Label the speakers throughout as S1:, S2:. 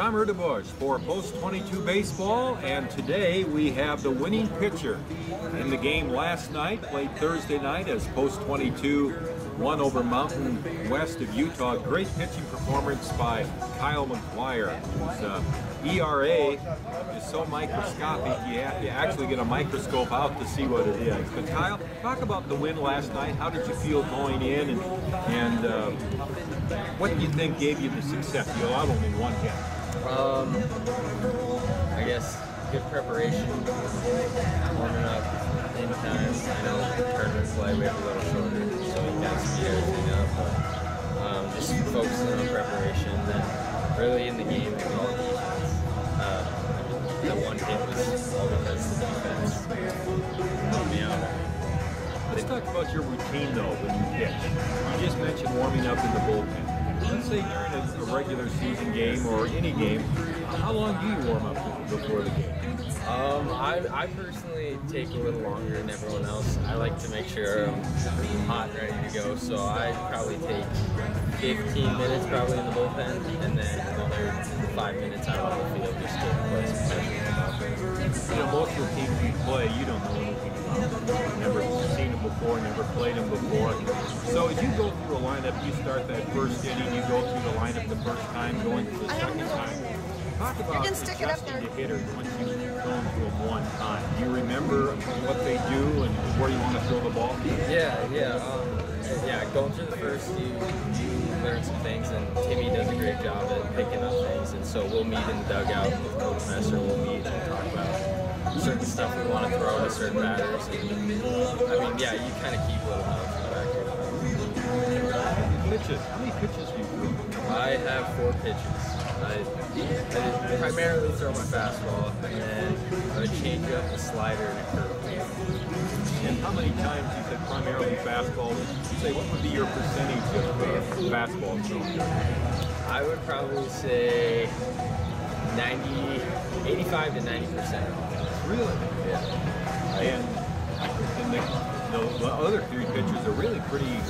S1: Tom Hardhats for Post 22 Baseball, and today we have the winning pitcher in the game last night, played Thursday night as Post 22 won over Mountain West of Utah. Great pitching performance by Kyle McGuire, whose ERA is so microscopic you have to actually get a microscope out to see what it is. But Kyle, talk about the win last night. How did you feel going in, and what do you think gave you the success? You allowed only one hit.
S2: I guess good preparation, warming up in time. I know tournament play we have a little shorter, so you got to speed everything up. But just focusing on preparation. Then early in the game, it was all defense. The one hit was all because the defense helped me out.
S1: Let's talk about your routine though when you pitch. You just mentioned warming up in the bullpen. Let's say during a regular season game or any game, how long do you warm up before the game?
S2: I personally take a little longer than everyone else. I like to make sure I'm hot and ready to go, so I probably take 15 minutes probably in the bullpen, and then another 5 minutes out on the field just to play some pressure.
S1: You know, most of the teams you play, you don't know anything about them. Never seen them before, never played them before. So as you go through a lineup, you start that first inning, you go through the lineup the first time, going through the second time. Talk about adjusting the hitters once you've thrown to them one time. Do you remember what they do and where you want to throw the ball?
S2: Yeah. Going through the first, you learn some things, and Timmy does a great job at picking up things. And so we'll meet in the dugout with Coach Messer. We'll meet and talk about certain stuff we want to throw to certain batters. And, you kind of keep little notes in the back of your mind.
S1: Pitches. How many pitches do you throw?
S2: I have 4 pitches. I primarily throw my fastball, and then I would change up a slider and a curveball.
S1: And how many times you said primarily fastball? Say, what would be your percentage of fastball thrown?
S2: I would probably say 85 to 90%.
S1: Really?
S2: Yeah.
S1: And the other 3 pitchers are really pretty,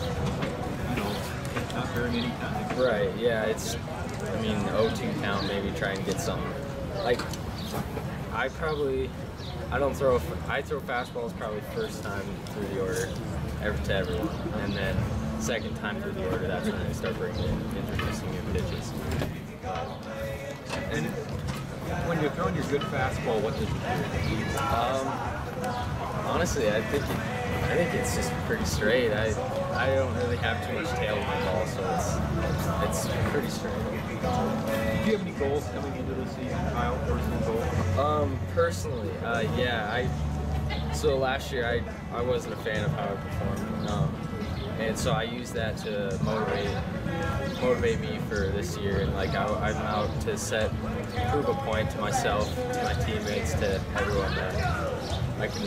S1: not very many times.
S2: Right, yeah, 0-2 count, maybe try and get something. Like, I throw fastballs probably first time through the order to everyone, and then second time through the order, that's when I start introducing new pitches.
S1: And when you're throwing your good fastball, what does it do?
S2: Honestly, I think it's just pretty straight. I don't really have too much tail in my ball, so it's pretty straight.
S1: Do you have any goals coming into the season, Kyle? Personal goals?
S2: Personally, yeah. So last year I wasn't a fan of how I performed, and so I used that to motivate me for this year. And I'm out to prove a point to myself, to my teammates, to everyone that I can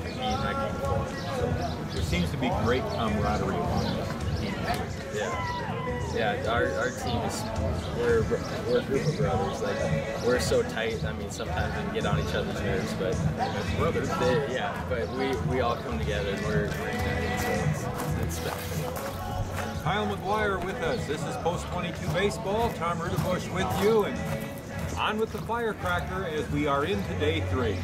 S2: compete and I can perform. So
S1: there seems to be great camaraderie among us.
S2: Yeah, our team is we're a group of brothers. Like, we're so tight. Sometimes we can get on each other's nerves, but
S1: as brothers,
S2: but we all come together and we're united. So it's special.
S1: Kyle McGuire with us. This is Post 22 Baseball. Tom Hardhats with you, and on with the Firecracker as we are into day 3.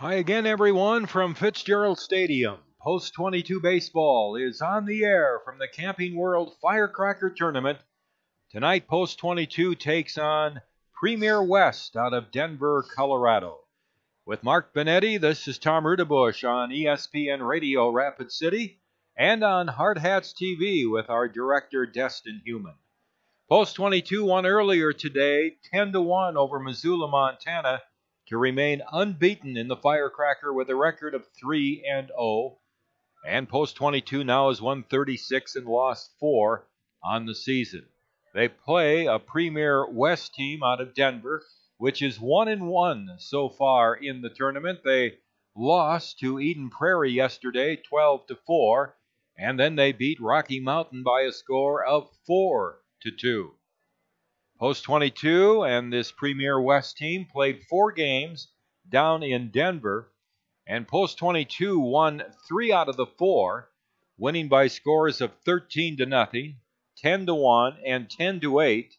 S1: Hi again, everyone, from Fitzgerald Stadium. Post 22 Baseball is on the air from the Camping World Firecracker Tournament. Tonight, Post 22 takes on Premier West out of Denver, Colorado. With Mark Benetti, this is Tom Rudebush on ESPN Radio Rapid City and on Hardhats TV with our director, Destin Heumann. Post 22 won earlier today, 10-1 over Missoula, Montana, to remain unbeaten in the Firecracker with a record of 3-0. And Post 22 now has won 36 and lost 4 on the season. They play a Premier West team out of Denver, which is 1-1 so far in the tournament. They lost to Eden Prairie yesterday, 12-4, and then they beat Rocky Mountain by a score of 4-2. Post 22 and this Premier West team played 4 games down in Denver, and Post 22 won 3 out of the 4, winning by scores of 13-0, 10-1, and 10-8,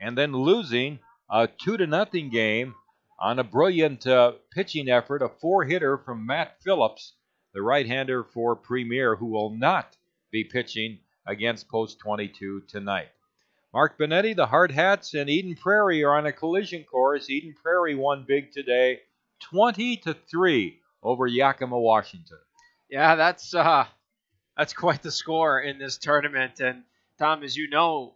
S1: and then losing a 2-0 game on a brilliant pitching effort, a 4-hitter from Matt Phillips, the right-hander for Premier, who will not be pitching against Post 22 tonight. Mark Benetti, the Hardhats, and Eden Prairie are on a collision course. Eden Prairie won big today, 20-3 over Yakima, Washington.
S3: Yeah, that's quite the score in this tournament. And Tom, as you know,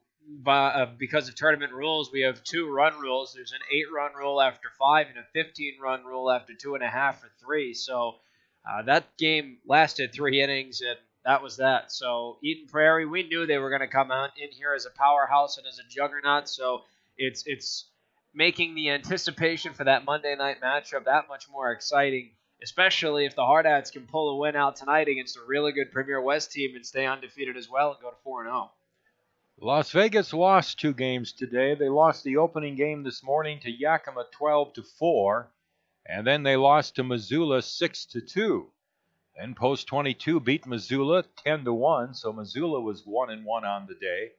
S3: because of tournament rules, we have 2 run rules. There's an 8-run rule after 5 and a 15-run rule after 2.5 or 3. So that game lasted 3 innings, and that was that. So Eden Prairie, we knew they were going to come out in here as a powerhouse and as a juggernaut. So it's making the anticipation for that Monday night matchup that much more exciting, especially if the Hardhats can pull a win out tonight against a really good Premier West team and stay undefeated as well and go to 4-0.
S1: Las Vegas lost 2 games today. They lost the opening game this morning to Yakima 12-4, and then they lost to Missoula 6-2. Then Post 22 beat Missoula 10-1, so Missoula was 1-1 on the day.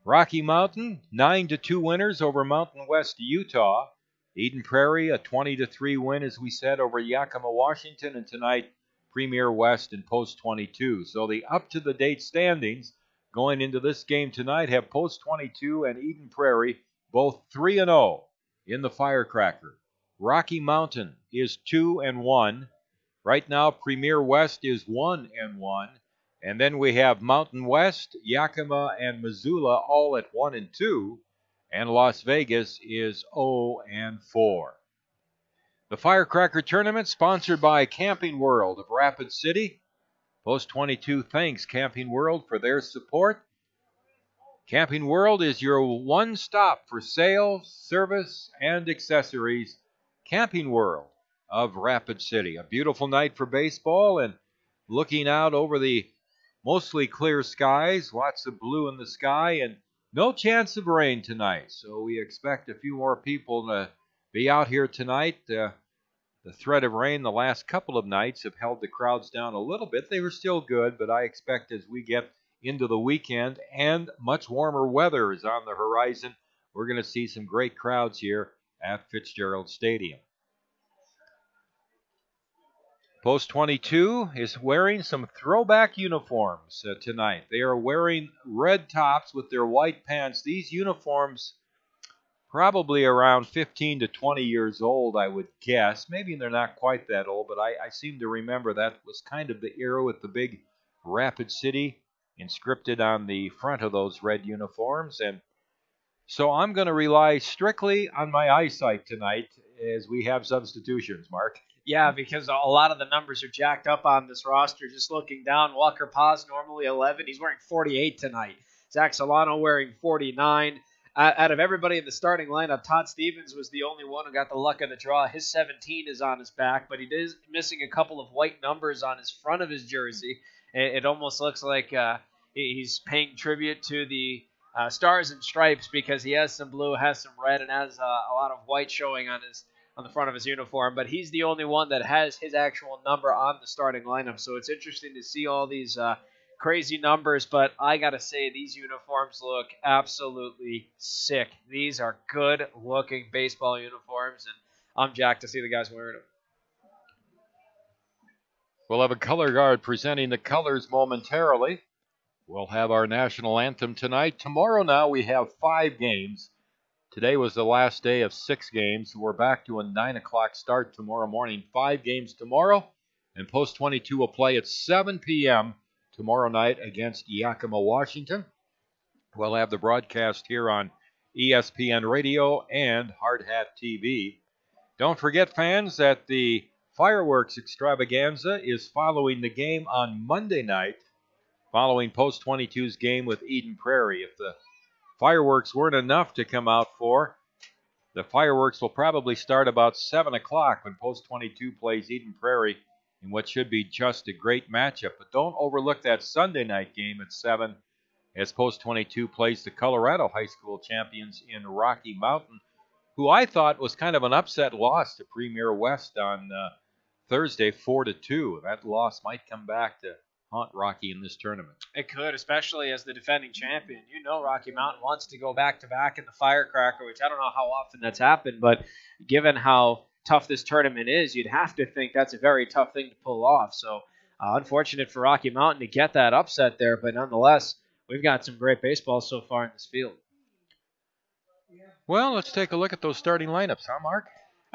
S1: Rocky Mountain, 9-2 winners over Mountain West Utah. Eden Prairie, a 20-3 win, as we said, over Yakima, Washington. And tonight, Premier West and Post 22. So the up-to-the-date standings going into this game tonight have Post 22 and Eden Prairie both 3-0 in the Firecracker. Rocky Mountain is 2-1. Right now, Premier West is 1-1. And then we have Mountain West, Yakima, and Missoula all at 1-2. And Las Vegas is 0-4. The Firecracker Tournament, sponsored by Camping World of Rapid City. Post 22 thanks Camping World for their support. Camping World is your one-stop for sales, service, and accessories. Camping World of Rapid City. A beautiful night for baseball, and looking out over the mostly clear skies, lots of blue in the sky, and no chance of rain tonight. So we expect a few more people to be out here tonight. The threat of rain the last couple of nights have held the crowds down a little bit. They were still good, but I expect as we get into the weekend and much warmer weather is on the horizon, we're going to see some great crowds here at Fitzgerald Stadium. Post 22 is wearing some throwback uniforms tonight. They are wearing red tops with their white pants. These uniforms probably around 15 to 20 years old, I would guess. Maybe they're not quite that old, but I seem to remember that was kind of the era with the big Rapid City inscripted on the front of those red uniforms. And so I'm going to rely strictly on my eyesight tonight as we have substitutions, Mark.
S3: Yeah, because a lot of the numbers are jacked up on this roster. Just looking down, Walker Paz normally 11. He's wearing 48 tonight. Zach Solano wearing 49. Out of everybody in the starting lineup, Todd Stevens was the only one who got the luck of the draw. His 17 is on his back, but he is missing a couple of white numbers on his front of his jersey. It almost looks like he's paying tribute to the Stars and Stripes because he has some blue, has some red, and has a lot of white showing on the front of his uniform. But he's the only one that has his actual number on the starting lineup. So it's interesting to see all these crazy numbers. But I got to say, these uniforms look absolutely sick. These are good-looking baseball uniforms, and I'm jacked to see the guys wearing them.
S1: We'll have a color guard presenting the colors momentarily. We'll have our national anthem tonight. Tomorrow now we have 5 games. Today was the last day of 6 games. We're back to a 9 o'clock start tomorrow morning. 5 games tomorrow. And Post 22 will play at 7 p.m. tomorrow night against Yakima, Washington. We'll have the broadcast here on ESPN Radio and Hardhat TV. Don't forget, fans, that the fireworks extravaganza is following the game on Monday night, following Post 22's game with Eden Prairie. If the fireworks weren't enough to come out for, the fireworks will probably start about 7 o'clock when Post 22 plays Eden Prairie in what should be just a great matchup. But don't overlook that Sunday night game at 7 as Post 22 plays the Colorado High School champions in Rocky Mountain, who I thought was kind of an upset loss to Premier West on Thursday, 4-2. That loss might come back to haunt Rocky in this tournament.
S3: It could, especially as the defending champion. You know Rocky Mountain wants to go back-to-back in the Firecracker, which I don't know how often that's happened, but given how tough this tournament is, you'd have to think that's a very tough thing to pull off. So unfortunate for Rocky Mountain to get that upset there, but nonetheless, we've got some great baseball so far in this field.
S1: Well, let's take a look at those starting lineups, huh, Mark?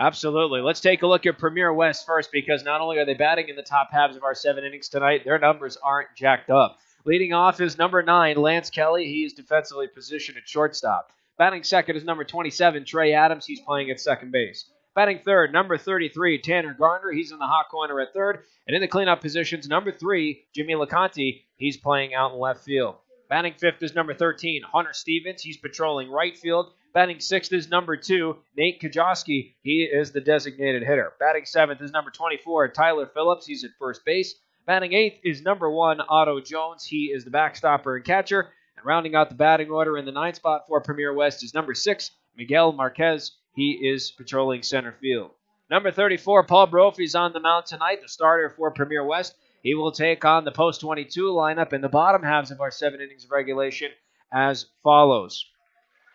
S3: Absolutely. Let's take a look at Premier West first, because not only are they batting in the top halves of our 7 innings tonight, their numbers aren't jacked up. Leading off is number 9, Lance Kelly. He is defensively positioned at shortstop. Batting second is number 27, Trey Adams. He's playing at second base. Batting third, number 33, Tanner Garner. He's in the hot corner at third. And in the cleanup positions, number 3, Jimmy LeConte. He's playing out in left field. Batting fifth is number 13, Hunter Stevens. He's patrolling right field. Batting sixth is number 2, Nate Kajowski. He is the designated hitter. Batting seventh is number 24, Tyler Phillips. He's at first base. Batting eighth is number 1, Otto Jones. He is the backstopper and catcher. And rounding out the batting order in the 9th spot for Premier West is number 6, Miguel Marquez. He is patrolling center field. Number 34, Paul Brophy's on the mound tonight, the starter for Premier West. He will take on the Post 22 lineup in the bottom halves of our 7 innings of regulation as follows.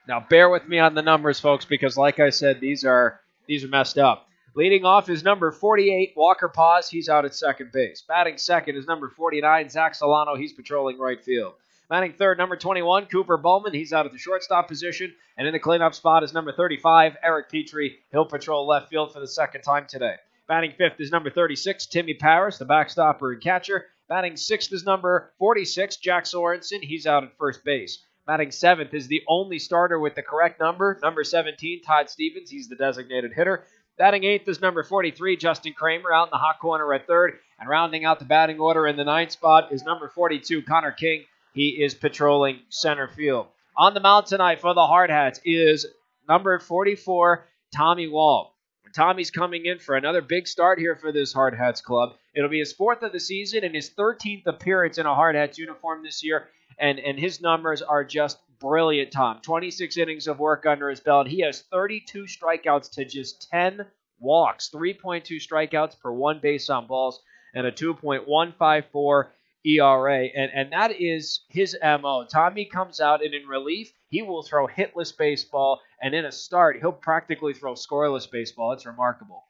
S3: Now, bear with me on the numbers, folks, because like I said, these are messed up. Leading off is number 48, Walker Paz. He's out at second base. Batting second is number 49, Zach Solano. He's patrolling right field. Batting third, number 21, Cooper Bowman. He's out at the shortstop position. And in the cleanup spot is number 35, Eric Petrie. He'll patrol left field for the second time today. Batting fifth is number 36, Timmy Paris, the backstopper and catcher. Batting sixth is number 46, Jack Sorensen. He's out at first base. Batting seventh is the only starter with the correct number 17, Todd Stevens. He's the designated hitter. Batting eighth is number 43, Justin Kramer, out in the hot corner at third. And rounding out the batting order in the 9th spot is number 42, Connor King. He is patrolling center field. On the mound tonight for the Hardhats is number 44, Tommy Wall. Tommy's coming in for another big start here for this Hardhats club. It'll be his 4th of the season and his 13th appearance in a Hardhats uniform this year. And his numbers are just brilliant, Tom. 26 innings of work under his belt. He has 32 strikeouts to just 10 walks, 3.2 strikeouts per 1 base on balls, and a 2.154 ERA. And that is his MO. Tommy comes out, and in relief, he will throw hitless baseball, and in a start, he'll practically throw scoreless baseball. It's remarkable.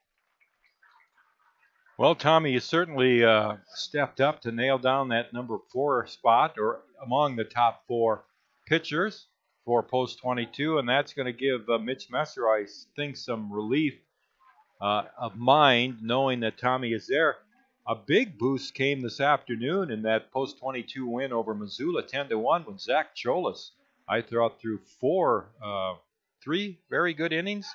S1: Well, Tommy, you certainly stepped up to nail down that number 4 spot, or among the top 4 pitchers for Post 22, and that's going to give Mitch Messer, I think, some relief of mind knowing that Tommy is there. A big boost came this afternoon in that Post 22 win over Missoula, 10-1, when Zach Cholas, I thought, threw 3 very good innings.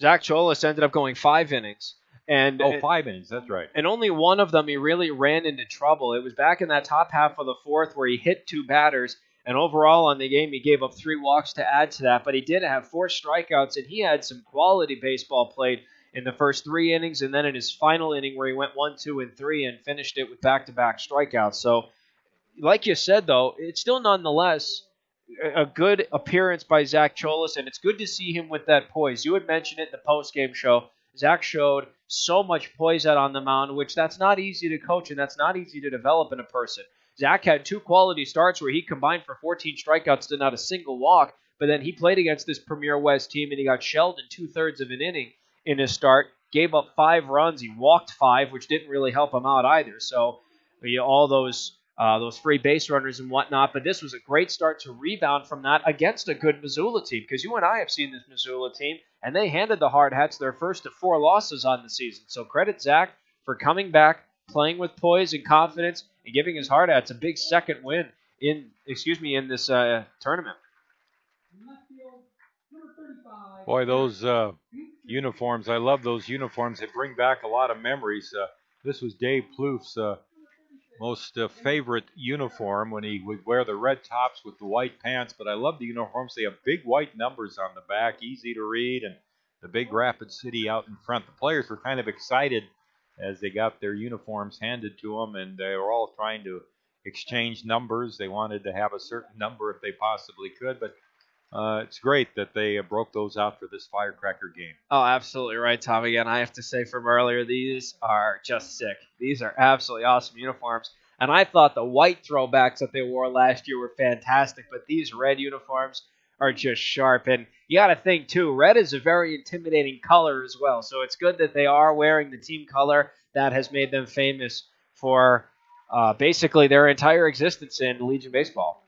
S3: Zach Cholas ended up going 5 innings. And
S1: 5 innings, that's right.
S3: And only one of them he really ran into trouble. It was back in that top half of the 4th where he hit 2 batters, and overall on the game he gave up 3 walks to add to that. But he did have 4 strikeouts, and he had some quality baseball played in the first 3 innings, and then in his final inning where he went 1, 2, and 3 and finished it with back-to-back strikeouts. So, like you said, though, it's still nonetheless a good appearance by Zach Cholas, and it's good to see him with that poise. You had mentioned it in the post-game show. Zach showed so much poise out on the mound, which that's not easy to coach and that's not easy to develop in a person. Zach had 2 quality starts where he combined for 14 strikeouts to not a single walk, but then he played against this Premier West team and he got shelled in 2/3 of an inning in his start, gave up 5 runs. He walked 5, which didn't really help him out either. So all those free base runners and whatnot. But this was a great start to rebound from that against a good Missoula team, because you and I have seen this Missoula team, and they handed the Hardhats their first of 4 losses on the season. So credit Zach for coming back, playing with poise and confidence, and giving his Hardhats a big second win in this tournament.
S1: Boy, those uniforms, I love those uniforms. They bring back a lot of memories. This was Dave Plouffe's most favorite uniform, when he would wear the red tops with the white pants. But I love the uniforms. They have big white numbers on the back, easy to read, and the big Rapid City out in front. The players were kind of excited as they got their uniforms handed to them, and they were all trying to exchange numbers. They wanted to have a certain number if they possibly could, but it's great that they broke those out for this Firecracker game.
S3: Oh, absolutely right, Tom. Again, I have to say from earlier, these are just sick. These are absolutely awesome uniforms. And I thought the white throwbacks that they wore last year were fantastic, but these red uniforms are just sharp. And you got to think, too, red is a very intimidating color as well. So it's good that they are wearing the team color that has made them famous for basically their entire existence in Legion Baseball.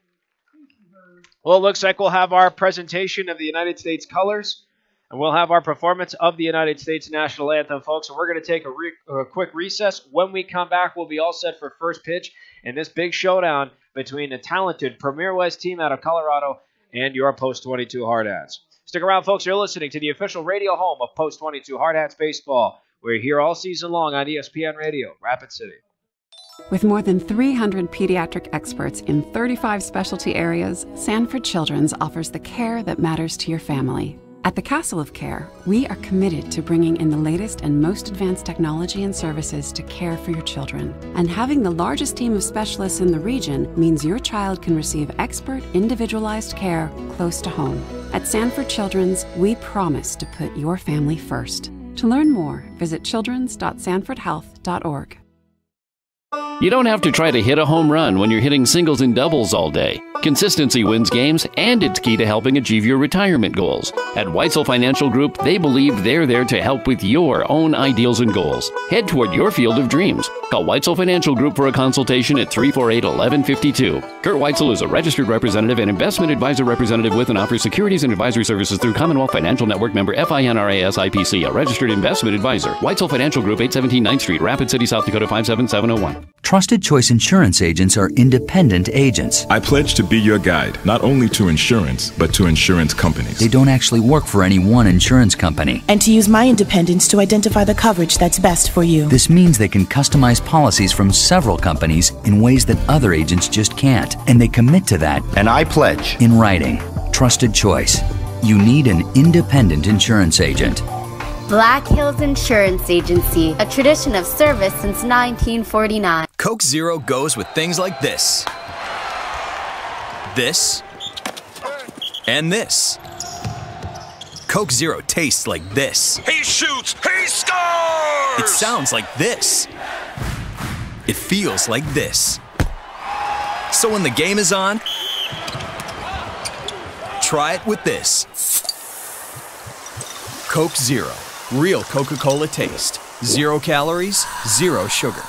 S3: Well, it looks like we'll have our presentation of the United States colors, and we'll have our performance of the United States national anthem, folks. And we're going to take a quick recess. When we come back, we'll be all set for first pitch in this big showdown between the talented Premier West team out of Colorado and your Post 22 Hardhats. Stick around, folks. You're listening to the official radio home of Post 22 Hardhats Baseball. We're here all season long on ESPN Radio, Rapid City.
S4: With more than 300 pediatric experts in 35 specialty areas, Sanford Children's offers the care that matters to your family. At the Castle of Care, we are committed to bringing in the latest and most advanced technology and services to care for your children. And having the largest team of specialists in the region means your child can receive expert, individualized care close to home. At Sanford Children's, we promise to put your family first. To learn more, visit childrens.sanfordhealth.org.
S5: You don't have to try to hit a home run when you're hitting singles and doubles all day. Consistency wins games, and it's key to helping achieve your retirement goals. At Weitzel Financial Group, they believe they're there to help with your own ideals and goals. Head toward your field of dreams. Call Weitzel Financial Group for a consultation at 348-1152. Kurt Weitzel is a registered representative and investment advisor representative with and offers securities and advisory services through Commonwealth Financial Network member FINRA SIPC, a registered investment advisor. Weitzel Financial Group, 817 9th Street, Rapid City, South Dakota, 57701.
S6: Trusted Choice Insurance agents are independent agents.
S7: I pledge to be your guide, not only to insurance, but to insurance companies.
S6: They don't actually work for any one insurance company.
S8: And to use my independence to identify the coverage that's best for you.
S6: This means they can customize policies from several companies in ways that other agents just can't. And they commit to that.
S9: And I pledge.
S6: In writing. Trusted Choice. You need an independent insurance agent.
S10: Black Hills Insurance Agency, a tradition of service since 1949.
S11: Coke Zero goes with things like this. This. And this. Coke Zero tastes like this.
S12: He shoots, he scores!
S11: It sounds like this. It feels like this. So when the game is on, try it with this. Coke Zero. Real Coca-Cola taste. 0 calories, 0 sugar.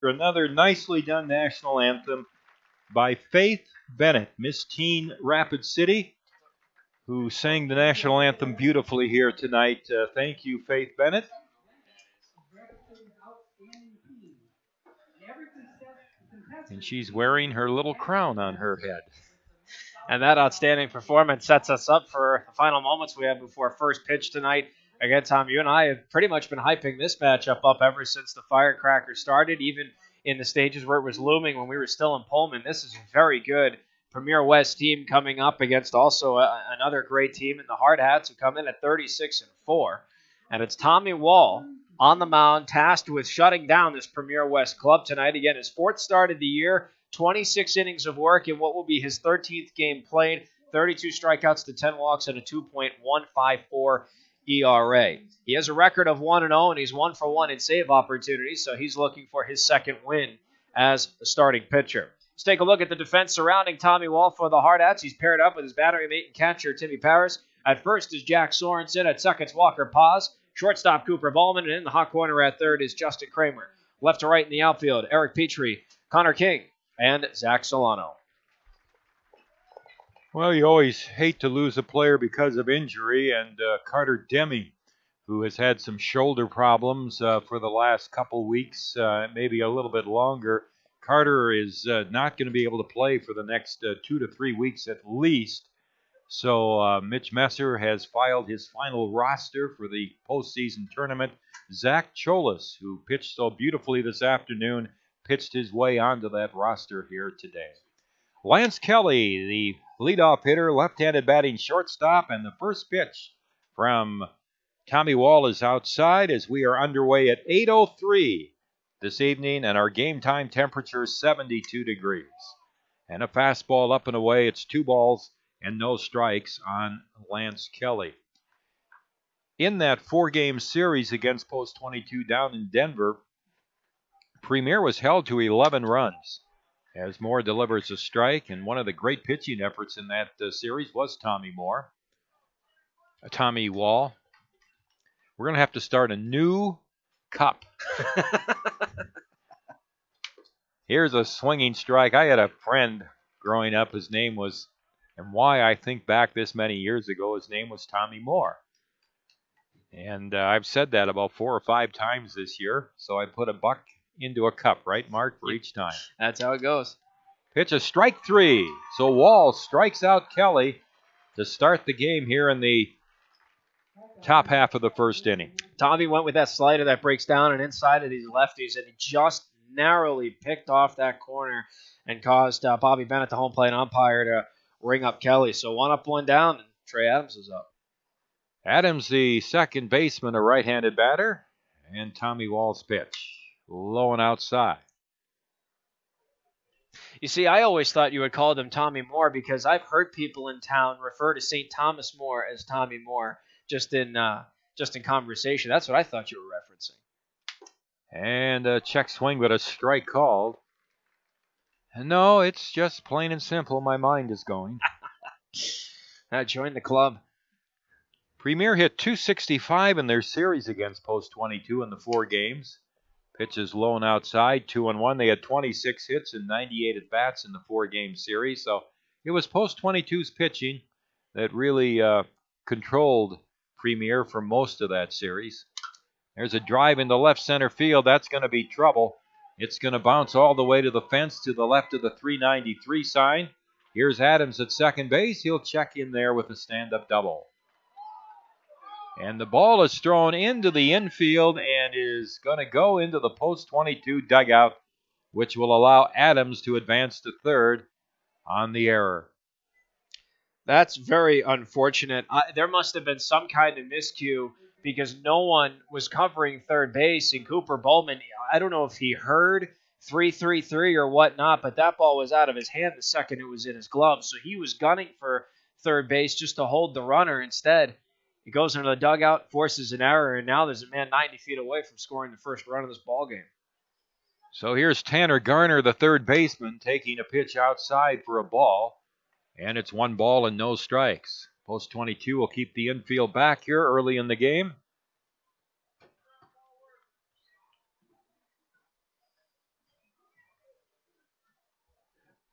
S1: Another nicely done national anthem by Faith Bennett, Miss Teen Rapid City, who sang the national anthem beautifully here tonight. Thank you, Faith Bennett. And she's wearing her little crown on her head.
S3: And that outstanding performance sets us up for the final moments we have before first pitch tonight. Again, Tom, you and I have pretty much been hyping this matchup up ever since the Firecracker started, even in the stages where it was looming when we were still in Pullman. This is a very good Premier West team coming up against also another great team in the Hardhats, who come in at 36-4. And it's Tommy Wall on the mound, tasked with shutting down this Premier West club tonight. Again, his fourth start of the year, 26 innings of work in what will be his 13th game played, 32 strikeouts to 10 walks and a 2.154 ERA. He has a record of 1-0, and he's 1-for-1 in save opportunities, so he's looking for his second win as a starting pitcher. Let's take a look at the defense surrounding Tommy Wall for the Hardhats. He's paired up with his battery mate and catcher, Timmy Paris. At first is Jack Sorensen. At second, Walker Paz. Shortstop, Cooper Ballman. And in the hot corner at third is Justin Kramer. Left to right in the outfield, Eric Petrie, Connor King, and Zach Solano.
S1: Well, you always hate to lose a player because of injury, and Carter Deming, who has had some shoulder problems for the last couple weeks, maybe a little bit longer. Carter is not going to be able to play for the next 2 to 3 weeks at least. So Mitch Messer has filed his final roster for the postseason tournament. Zach Cholas, who pitched so beautifully this afternoon, pitched his way onto that roster here today. Lance Kelly, the leadoff hitter, left-handed batting shortstop, and the first pitch from Tommy Wall is outside as we are underway at 8:03 this evening, and our game time temperature is 72 degrees. And a fastball up and away. It's 2 balls and no strikes on Lance Kelly. In that 4-game series against Post 22 down in Denver, Premier was held to 11 runs as Moore delivers a strike, and one of the great pitching efforts in that series was Tommy Wall. We're going to have to start a new cup. Here's a swinging strike. I had a friend growing up. His name was, and why I think back this many years ago, his name was Tommy Moore. And I've said that about 4 or 5 times this year, so I put a buck into a cup, right, Mark, for each time.
S3: That's how it goes.
S1: Pitch a strike 3. So Wall strikes out Kelly to start the game here in the top half of the first inning.
S3: Tommy went with that slider that breaks down and inside of these lefties, and he just narrowly picked off that corner and caused Bobby Bennett, the home plate umpire, to ring up Kelly. So 1 up, 1 down, and Trey Adams is up.
S1: Adams, the second baseman, a right-handed batter, and Tommy Wall's pitch. Low and outside.
S3: You see, I always thought you would call him Tommy Moore because I've heard people in town refer to St. Thomas More as Tommy Moore just in conversation. That's what I thought you were referencing.
S1: And a check swing, but a strike called. No, it's just plain and simple. My mind is going.
S3: Join the club.
S1: Premier hit .265 in their series against Post 22 in the 4 games. Pitches low and outside, 2-1. They had 26 hits and 98 at-bats in the 4-game series. So it was Post 22's pitching that really controlled Premier for most of that series. There's a drive into left center field. That's going to be trouble. It's going to bounce all the way to the fence to the left of the 393 sign. Here's Adams at second base. He'll check in there with a stand-up double. And the ball is thrown into the infield and is going to go into the Post 22 dugout, which will allow Adams to advance to third on the error.
S3: That's very unfortunate. There must have been some kind of miscue because no one was covering third base, and Cooper Bowman, I don't know if he heard 3-3-3 or whatnot, but that ball was out of his hand the second it was in his glove. So he was gunning for third base just to hold the runner. Instead, he goes into the dugout, forces an error, and now there's a man 90 feet away from scoring the first run of this ballgame.
S1: So here's Tanner Garner, the third baseman, taking a pitch outside for a ball, and it's 1 ball and no strikes. Post 22 will keep the infield back here early in the game.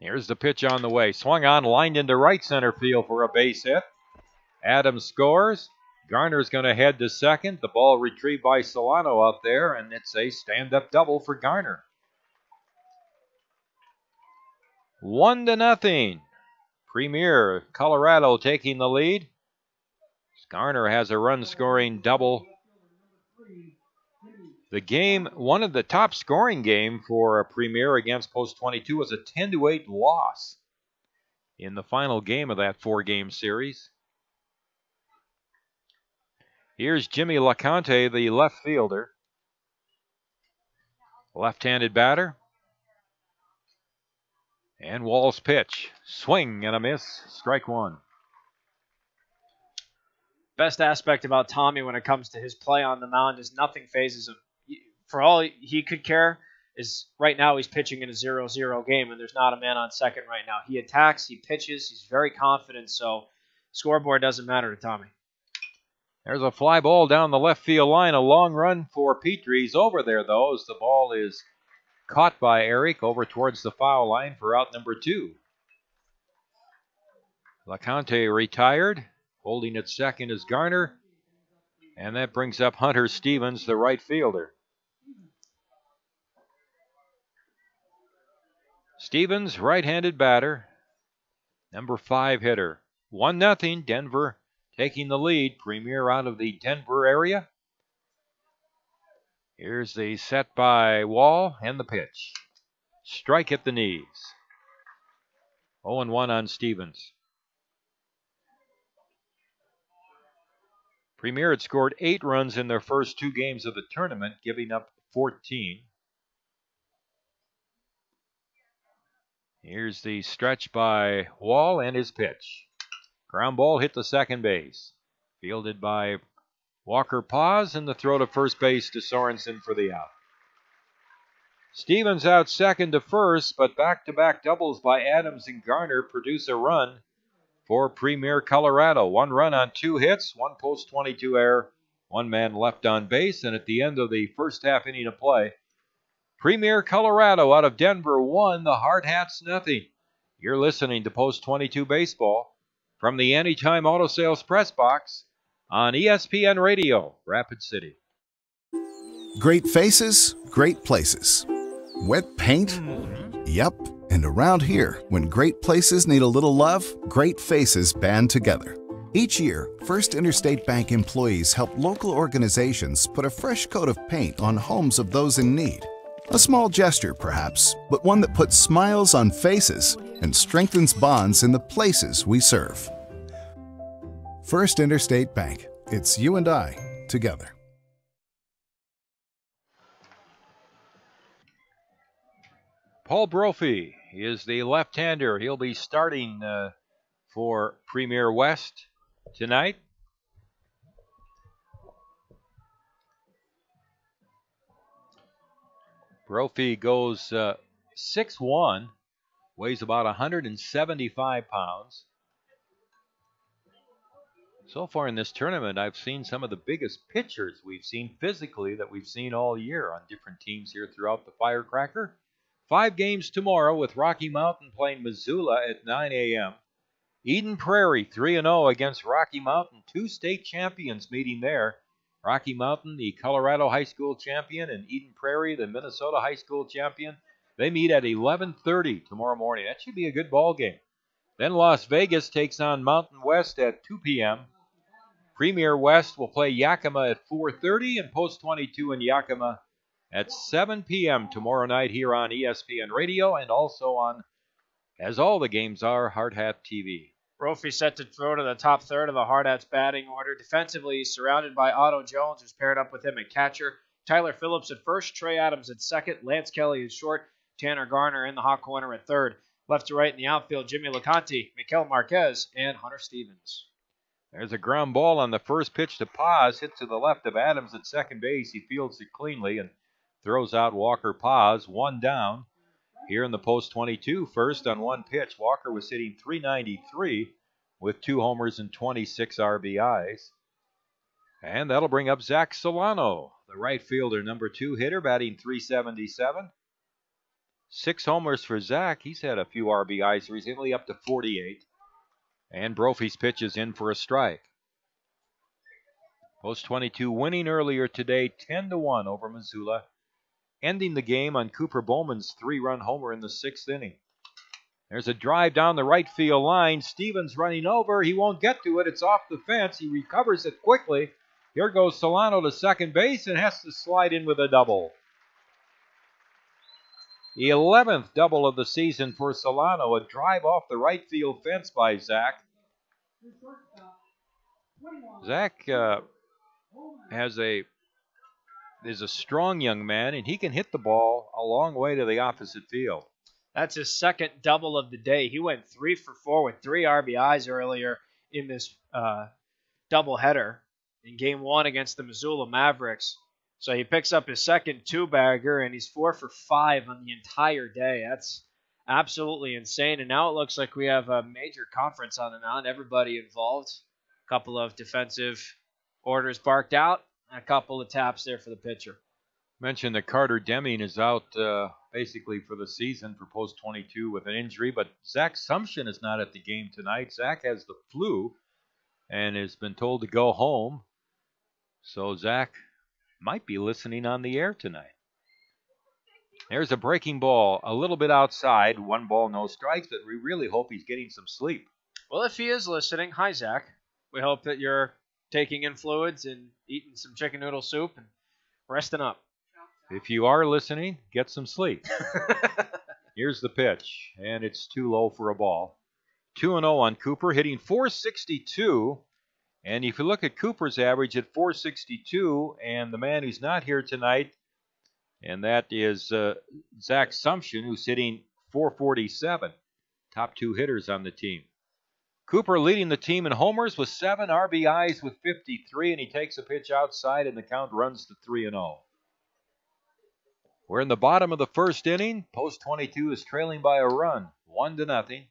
S1: Here's the pitch on the way. Swung on, lined into right center field for a base hit. Adams scores. Garner's going to head to second. The ball retrieved by Solano out there, and it's a stand-up double for Garner. 1-0. Premier Colorado taking the lead. Garner has a run-scoring double. The game, one of the top scoring game for Premier against Post 22 was a 10-8 loss in the final game of that 4-game series. Here's Jimmy LaConte, the left fielder. Left-handed batter. And Wall's pitch. Swing and a miss. Strike one.
S3: Best aspect about Tommy when it comes to his play on the mound is nothing phases him. For all he could care is right now he's pitching in a 0-0 game and there's not a man on second right now. He attacks, he pitches, he's very confident, so scoreboard doesn't matter to Tommy.
S1: There's a fly ball down the left field line. A long run for Petrie. He's over there, though, as the ball is caught by Eric over towards the foul line for out number 2. LaConte retired. Holding at second is Garner. And that brings up Hunter Stevens, the right fielder. Stevens, right-handed batter. Number 5 hitter. 1-0, Denver taking the lead. Premier out of the Denver area. Here's the set by Wall and the pitch. Strike at the knees. 0-1 on Stevens. Premier had scored 8 runs in their first 2 games of the tournament, giving up 14. Here's the stretch by Wall and his pitch. Ground ball hit the second base. Fielded by Walker Paz, and the throw to first base to Sorensen for the out. Stevens out second to first, but back-to-back doubles by Adams and Garner produce a run for Premier Colorado. 1 run on 2 hits, 1 post 22 error, 1 man left on base, and at the end of the first half inning of play, Premier Colorado out of Denver 1, the Hardhats 0. You're listening to Post 22 Baseball from the Anytime Auto Sales Press Box on ESPN Radio, Rapid City.
S9: Great faces, great places. Wet paint? Yep. And around here, when great places need a little love, great faces band together. Each year, First Interstate Bank employees help local organizations put a fresh coat of paint on homes of those in need. A small gesture, perhaps, but one that puts smiles on faces and strengthens bonds in the places we serve. First Interstate Bank. It's you and I together.
S1: Paul Brophy is the left-hander. He'll be starting for Premier West tonight. Brophy goes 6'1", weighs about 175 pounds. So far in this tournament, I've seen some of the biggest pitchers we've seen physically that we've seen all year on different teams here throughout the Firecracker. 5 games tomorrow with Rocky Mountain playing Missoula at 9 a.m. Eden Prairie 3-0 against Rocky Mountain. 2 state champions meeting there. Rocky Mountain, the Colorado High School champion, and Eden Prairie, the Minnesota High School champion. They meet at 11:30 tomorrow morning. That should be a good ball game. Then Las Vegas takes on Mountain West at 2 p.m. Premier West will play Yakima at 4:30 and Post 22 in Yakima at 7 p.m. tomorrow night here on ESPN Radio and also on, as all the games are, Hardhat TV.
S3: Brophy set to throw to the top third of the Hardhats batting order. Defensively, he's surrounded by Otto Jones, who's paired up with him at catcher. Tyler Phillips at first, Trey Adams at second, Lance Kelly is short, Tanner Garner in the hot corner at third. Left to right in the outfield, Jimmy LaConte, Mikel Marquez, and Hunter Stevens.
S1: There's a ground ball on the first pitch to Paz, hit to the left of Adams at second base. He fields it cleanly and throws out Walker Paz, 1 down. Here in the Post 22, first on 1 pitch, Walker was hitting .393 with 2 homers and 26 RBIs. And that'll bring up Zach Solano, the right fielder, number 2 hitter, batting .377. 6 homers for Zach. He's had a few RBIs recently, up to 48. And Brophy's pitch is in for a strike. Post 22 winning earlier today, 10-1 over Missoula, ending the game on Cooper Bowman's 3-run homer in the 6th inning. There's a drive down the right field line. Stevens running over. He won't get to it. It's off the fence. He recovers it quickly. Here goes Solano to second base and has to slide in with a double. The 11th double of the season for Solano. A drive off the right field fence by Zach. Zach is a strong young man, and he can hit the ball a long way to the opposite field.
S3: That's his second double of the day. He went 3 for 4 with 3 RBIs earlier in this doubleheader in Game 1 against the Missoula Mavericks. So he picks up his second 2-bagger, and he's 4 for 5 on the entire day. That's absolutely insane. And now it looks like we have a major conference on the mound. Everybody involved. A couple of defensive orders barked out, and a couple of taps there for the pitcher.
S1: Mentioned that Carter Deming is out basically for the season for post 22 with an injury, but Zach Sumption is not at the game tonight. Zach has the flu and has been told to go home. So Zach might be listening on the air tonight. There's a breaking ball a little bit outside. 1 ball, no strikes, but we really hope he's getting some sleep.
S3: Well, if he is listening, hi, Zach. We hope that you're taking in fluids and eating some chicken noodle soup and resting up.
S1: If you are listening, get some sleep. Here's the pitch, and it's too low for a ball. 2-0 on Cooper, hitting .462. And if you look at Cooper's average at .462, and the man who's not here tonight, and that is Zach Sumption, who's hitting .447. Top 2 hitters on the team. Cooper leading the team in homers with 7, RBIs with 53, and he takes a pitch outside, and the count runs to 3-0. We're in the bottom of the 1st inning. Post 22 is trailing by a run, 1-0.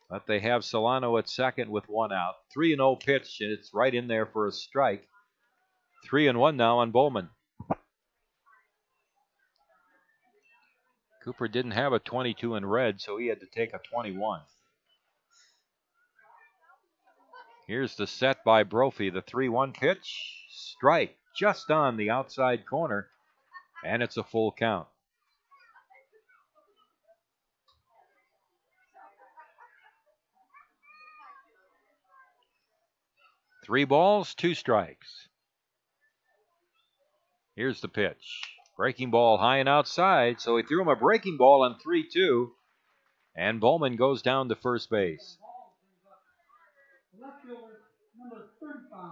S1: But they have Solano at second with 1 out. 3-0 pitch, and it's right in there for a strike. 3-1 now on Bowman. Cooper didn't have a 22 in red, so he had to take a 21. Here's the set by Brophy. The 3-1 pitch. Strike just on the outside corner. And it's a full count. Three balls, 2 strikes. Here's the pitch. Breaking ball high and outside, so he threw him a breaking ball on 3-2. And Bowman goes down to first base.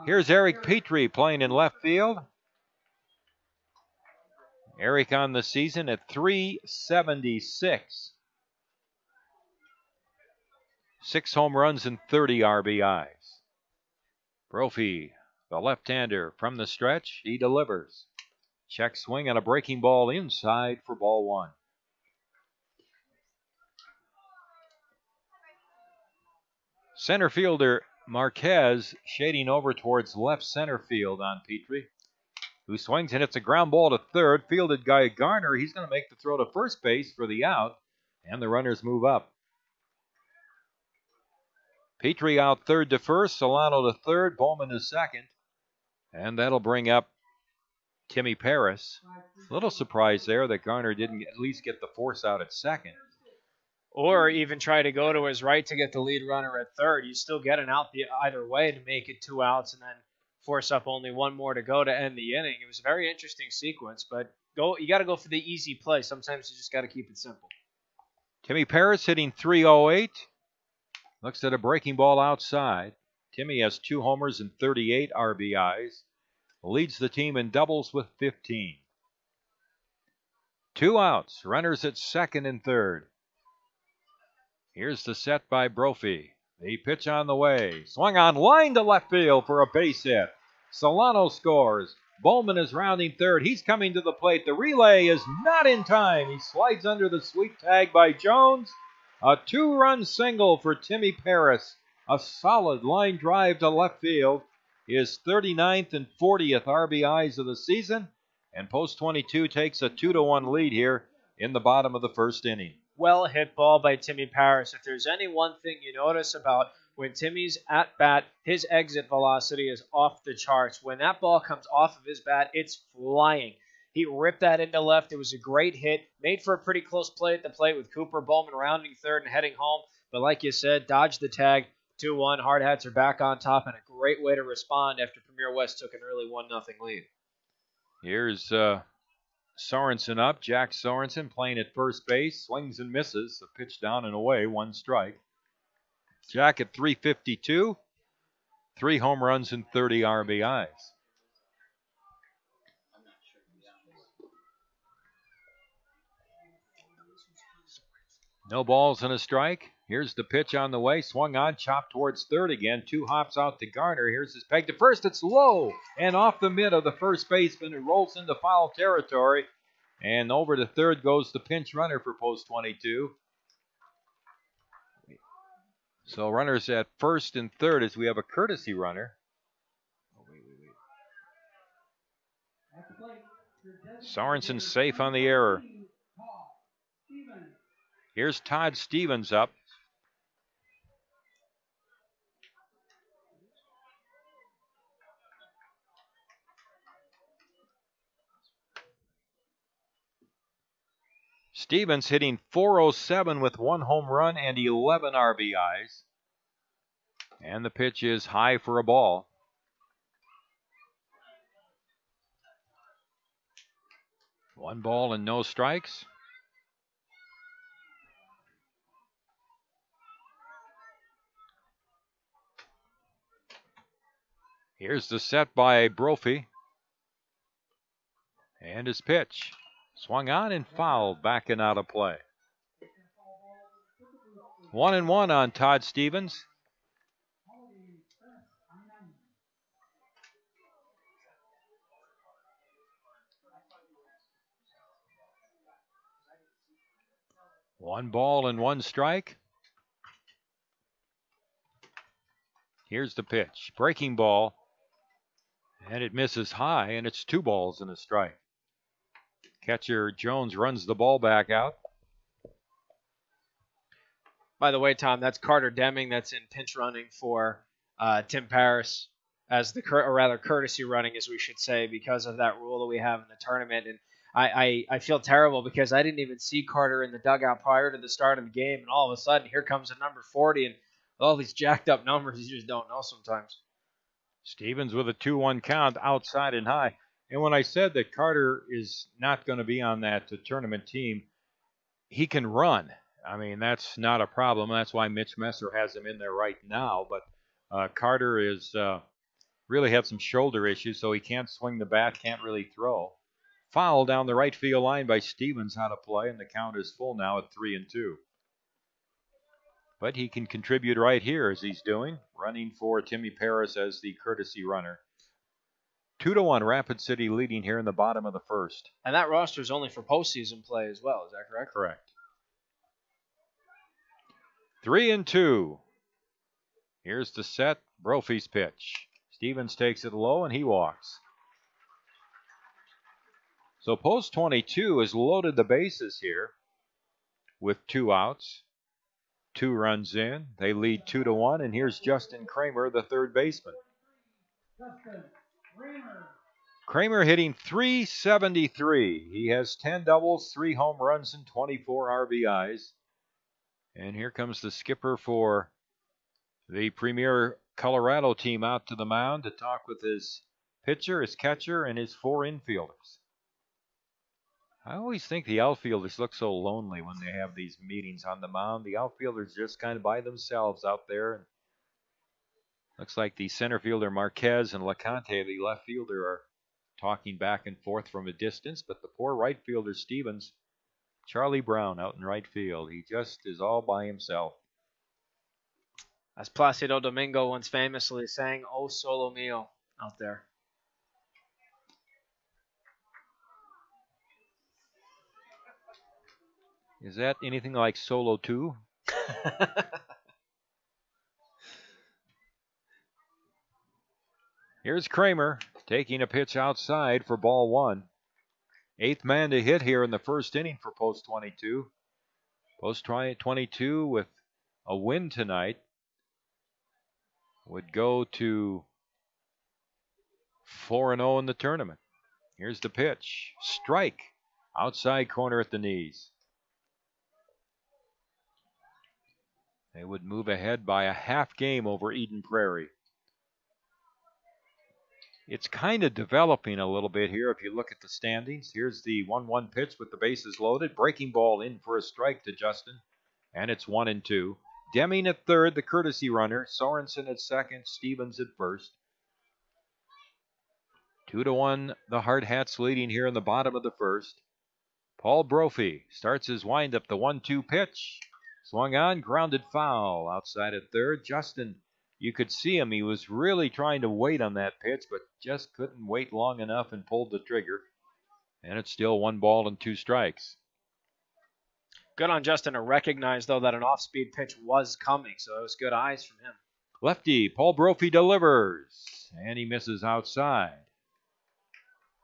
S1: Here's Eric Petrie playing in left field. Eric on the season at .376. 6 home runs and 30 RBIs. Brophy, the left-hander from the stretch, he delivers. Check swing on a breaking ball inside for ball 1. Center fielder Marquez shading over towards left center field on Petrie, who swings and hits a ground ball to third. Fielded by Garner. He's going to make the throw to first base for the out, and the runners move up. Petrie out third to first, Solano to third, Bowman to second, and that'll bring up Timmy Paris. A little surprise there that Garner didn't at least get the force out at second.
S3: Or even try to go to his right to get the lead runner at third. You still get an out either way to make it 2 outs and then force up only 1 more to go to end the inning. It was a very interesting sequence, but you got to go for the easy play. Sometimes you just got to keep it simple.
S1: Timmy Paris hitting .308. Looks at a breaking ball outside. Timmy has 2 homers and 38 RBIs. Leads the team in doubles with 15. 2 outs. Runners at second and third. Here's the set by Brophy. The pitch on the way. Swung on line to left field for a base hit. Solano scores. Bowman is rounding third. He's coming to the plate. The relay is not in time. He slides under the sweep tag by Jones. A 2-run single for Timmy Paris. A solid line drive to left field. His 39th and 40th RBIs of the season. And Post 22 takes a 2-1 lead here in the bottom of the first inning.
S3: Well hit ball by Timmy Paris. If there's any one thing you notice about when Timmy's at bat, his exit velocity is off the charts. When that ball comes off of his bat, it's flying. He ripped that into left. It was a great hit. Made for a pretty close play at the plate with Cooper Bowman rounding third and heading home. But like you said, dodged the tag. 2-1. Hardhats are back on top, and a great way to respond after Premier West took an early 1-0 lead.
S1: Here's Sorensen up. Jack Sorensen playing at first base. Swings and misses. A pitch down and away. 1 strike. Jack at .352. 3 home runs and 30 RBIs. No balls and a strike. Here's the pitch on the way. Swung on, chopped towards third again. 2 hops out to Garner. Here's his peg to first. It's low and off the mid of the first baseman. It rolls into foul territory. And over to third goes the pinch runner for post 22. So runners at first and third as we have a courtesy runner. Sorensen safe on the error. Here's Todd Stevens up. Stevens hitting .407 with 1 home run and 11 RBIs. And the pitch is high for a ball. One ball and no strikes. Here's the set by Brophy. And his pitch. Swung on and fouled, back and out of play. 1-1 on Todd Stevens. One ball and 1 strike. Here's the pitch. Breaking ball. And it misses high, and it's 2 balls and a strike. Catcher Jones runs the ball back out.
S3: By the way, Tom, that's Carter Deming that's in pinch running for Tim Paris as or rather courtesy running, as we should say, because of that rule that we have in the tournament. And I feel terrible because I didn't even see Carter in the dugout prior to the start of the game, and all of a sudden here comes a number 40, and all these jacked up numbers you just don't know sometimes.
S1: Stevens with a 2-1 count outside and high. And when I said that Carter is not going to be on that tournament team, he can run. I mean, that's not a problem. That's why Mitch Messer has him in there right now. But Carter is really had some shoulder issues, so he can't swing the bat, can't really throw. Foul down the right field line by Stevens out of play, and the count is full now at 3-2. But he can contribute right here as he's doing, running for Timmy Paris as the courtesy runner. 2-1 Rapid City leading here in the bottom of the first.
S3: And that roster is only for postseason play as well. Is that correct?
S1: Correct. 3-2. Here's the set. Brophy's pitch. Stevens takes it low and he walks. So post 22 has loaded the bases here with 2 outs. 2 runs in. They lead 2-1, and here's Justin Kramer, the third baseman. Kramer hitting .373. He has 10 doubles, 3 home runs, and 24 RBIs. And here comes the skipper for the Premier Colorado team out to the mound to talk with his pitcher, his catcher, and his 4 infielders. I always think the outfielders look so lonely when they have these meetings on the mound. The outfielders just kind of by themselves out there. And looks like the center fielder Marquez and LeConte, the left fielder, are talking back and forth from a distance. But the poor right fielder, Stevens, Charlie Brown out in right field. He just is all by himself.
S3: As Placido Domingo once famously sang, "Oh Solo Mio," out there.
S1: Is that anything like Solo 2? Here's Kramer taking a pitch outside for ball 1. Eighth man to hit here in the first inning for Post 22. Post 22 with a win tonight would go to 4-0 in the tournament. Here's the pitch. Strike. Outside corner at the knees. They would move ahead by a half game over Eden Prairie. It's kind of developing a little bit here if you look at the standings. Here's the 1-1 pitch with the bases loaded. Breaking ball in for a strike to Justin. And it's 1-2. Deming at third, the courtesy runner. Sorensen at second. Stevens at first. 2-1, the Hardhats leading here in the bottom of the first. Paul Brophy starts his windup. The 1-2 pitch. Swung on, grounded foul. Outside at third. Justin, you could see him. He was really trying to wait on that pitch, but just couldn't wait long enough and pulled the trigger. And it's still 1-2 strikes.
S3: Good on Justin to recognize, though, that an off-speed pitch was coming, so it was good eyes from him.
S1: Lefty, Paul Brophy delivers, and he misses outside.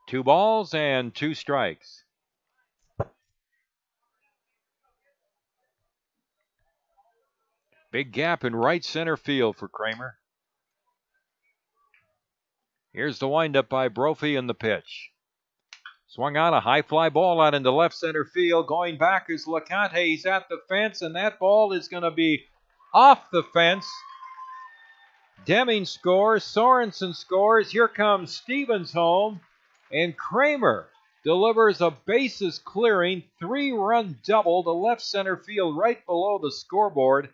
S1: 2 balls and 2 strikes. Big gap in right center field for Kramer. Here's the windup by Brophy and the pitch. Swung on, a high fly ball out into left center field. Going back is LeConte. He's at the fence, and that ball is going to be off the fence. Deming scores. Sorensen scores. Here comes Stevens home. And Kramer delivers a bases clearing 3-run double to left center field right below the scoreboard.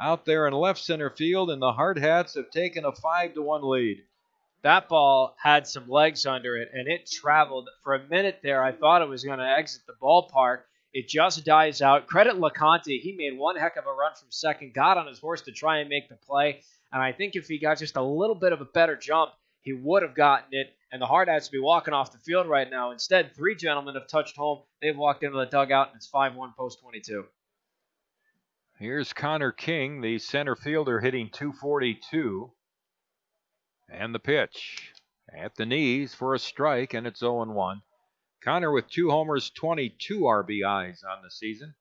S1: Out there in left center field, and the Hardhats have taken a 5-1 lead.
S3: That ball had some legs under it, and it traveled. For a minute there, I thought it was going to exit the ballpark. It just dies out. Credit LeConte. He made one heck of a run from second, got on his horse to try and make the play. And I think if he got just a little bit of a better jump, he would have gotten it. And the Hardhats would be walking off the field right now. Instead, 3 gentlemen have touched home. They've walked into the dugout, and it's 5-1 Post 22.
S1: Here's Connor King, the center fielder, hitting .242. And the pitch at the knees for a strike, and it's 0-1. Connor with 2 homers, 22 RBIs on the season.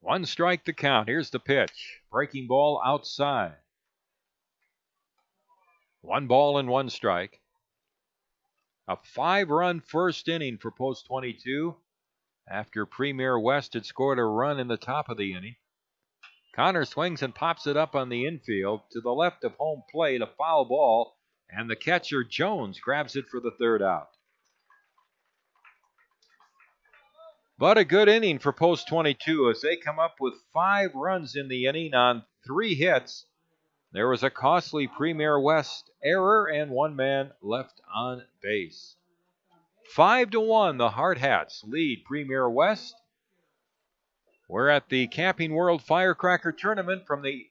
S1: One strike to count. Here's the pitch. Breaking ball outside. 1 ball and 1 strike. A 5-run first inning for Post 22. After Premier West had scored a run in the top of the inning. Connor swings and pops it up on the infield to the left of home plate, a foul ball, and the catcher Jones grabs it for the 3rd out. But a good inning for Post 22 as they come up with 5 runs in the inning on 3 hits. There was a costly Premier West error and 1 man left on base. 5-1, the Hardhats lead Premier West. We're at the Camping World Firecracker Tournament from the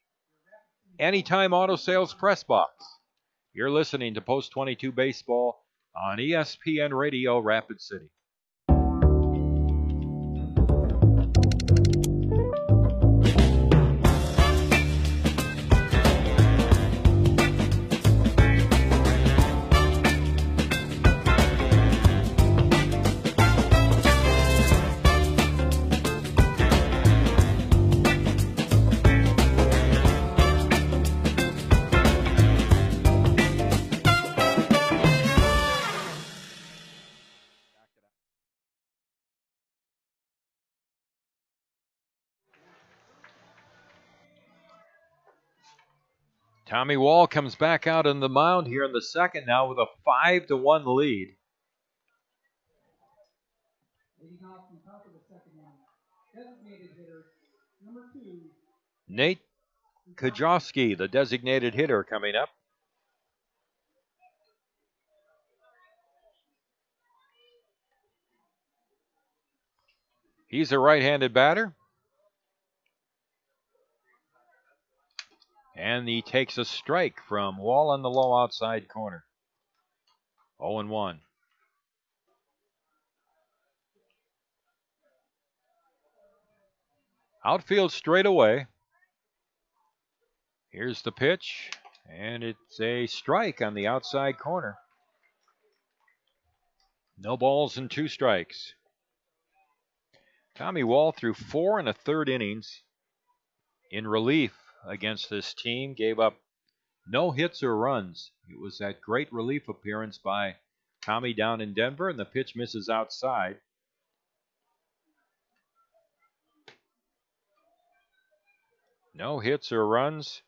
S1: Anytime Auto Sales Press Box. You're listening to Post 22 Baseball on ESPN Radio Rapid City. Tommy Wall comes back out on the mound here in the second now with a 5-1 lead. Nate Kajowski, the designated hitter, coming up. He's a right-handed batter. And he takes a strike from Wall on the low outside corner. 0-1. Outfield straight away. Here's the pitch. And it's a strike on the outside corner. No balls and 2 strikes. Tommy Wall threw 4 1/3 innings in relief against this team. Gave up no hits or runs. It was that great relief appearance by Tommy down in Denver, and the pitch misses outside. No hits or runs,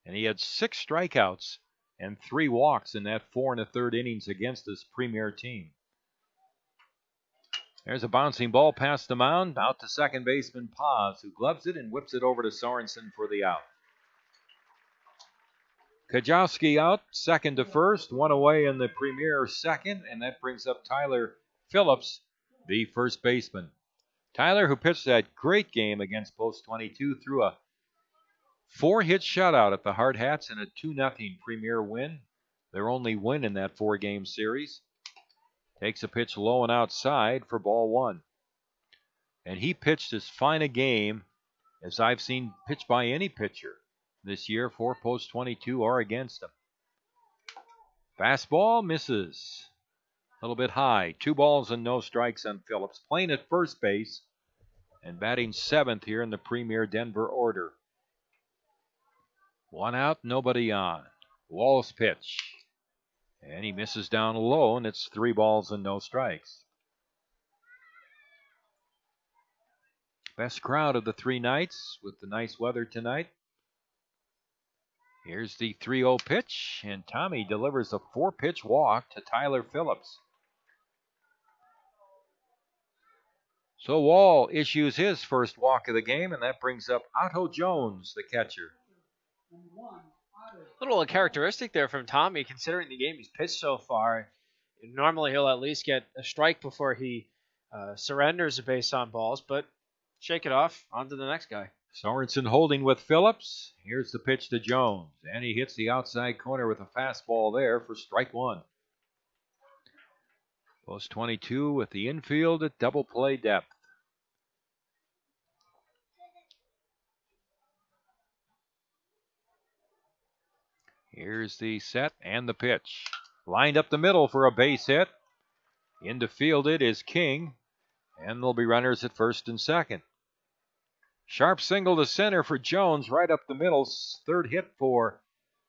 S1: and he had 6 strikeouts and 3 walks in that 4 1/3 innings against this premier team. There's a bouncing ball past the mound, out to second baseman Paz, who gloves it and whips it over to Sorensen for the out. Kajowski out, second to first, 1 away in the premier second, and that brings up Tyler Phillips, the first baseman. Tyler, who pitched that great game against Post 22, threw a 4-hit shutout at the Hardhats and a 2-0 premier win. Their only win in that 4-game series. Takes a pitch low and outside for ball 1. And he pitched as fine a game as I've seen pitched by any pitcher this year for Post 22 or against him. Fastball misses. A little bit high. 2 balls and no strikes on Phillips. Playing at first base and batting 7th here in the premier Denver order. 1 out, nobody on. Wall's pitch. And he misses down low, and it's 3 balls and no strikes. Best crowd of the 3 nights with the nice weather tonight. Here's the 3-0 pitch, and Tommy delivers a 4-pitch walk to Tyler Phillips. So Wall issues his first walk of the game, and that brings up Otto Jones, the catcher.
S3: Little characteristic there from Tommy, considering the game he's pitched so far. Normally he'll at least get a strike before he surrenders a base on balls, but shake it off, on to the next guy.
S1: Sorensen holding with Phillips. Here's the pitch to Jones, and he hits the outside corner with a fastball there for strike 1. Post 22 with the infield at double play depth. Here's the set and the pitch. Lined up the middle for a base hit. In to field it is King, and there'll be runners at first and second. Sharp single to center for Jones, right up the middle. 3rd hit for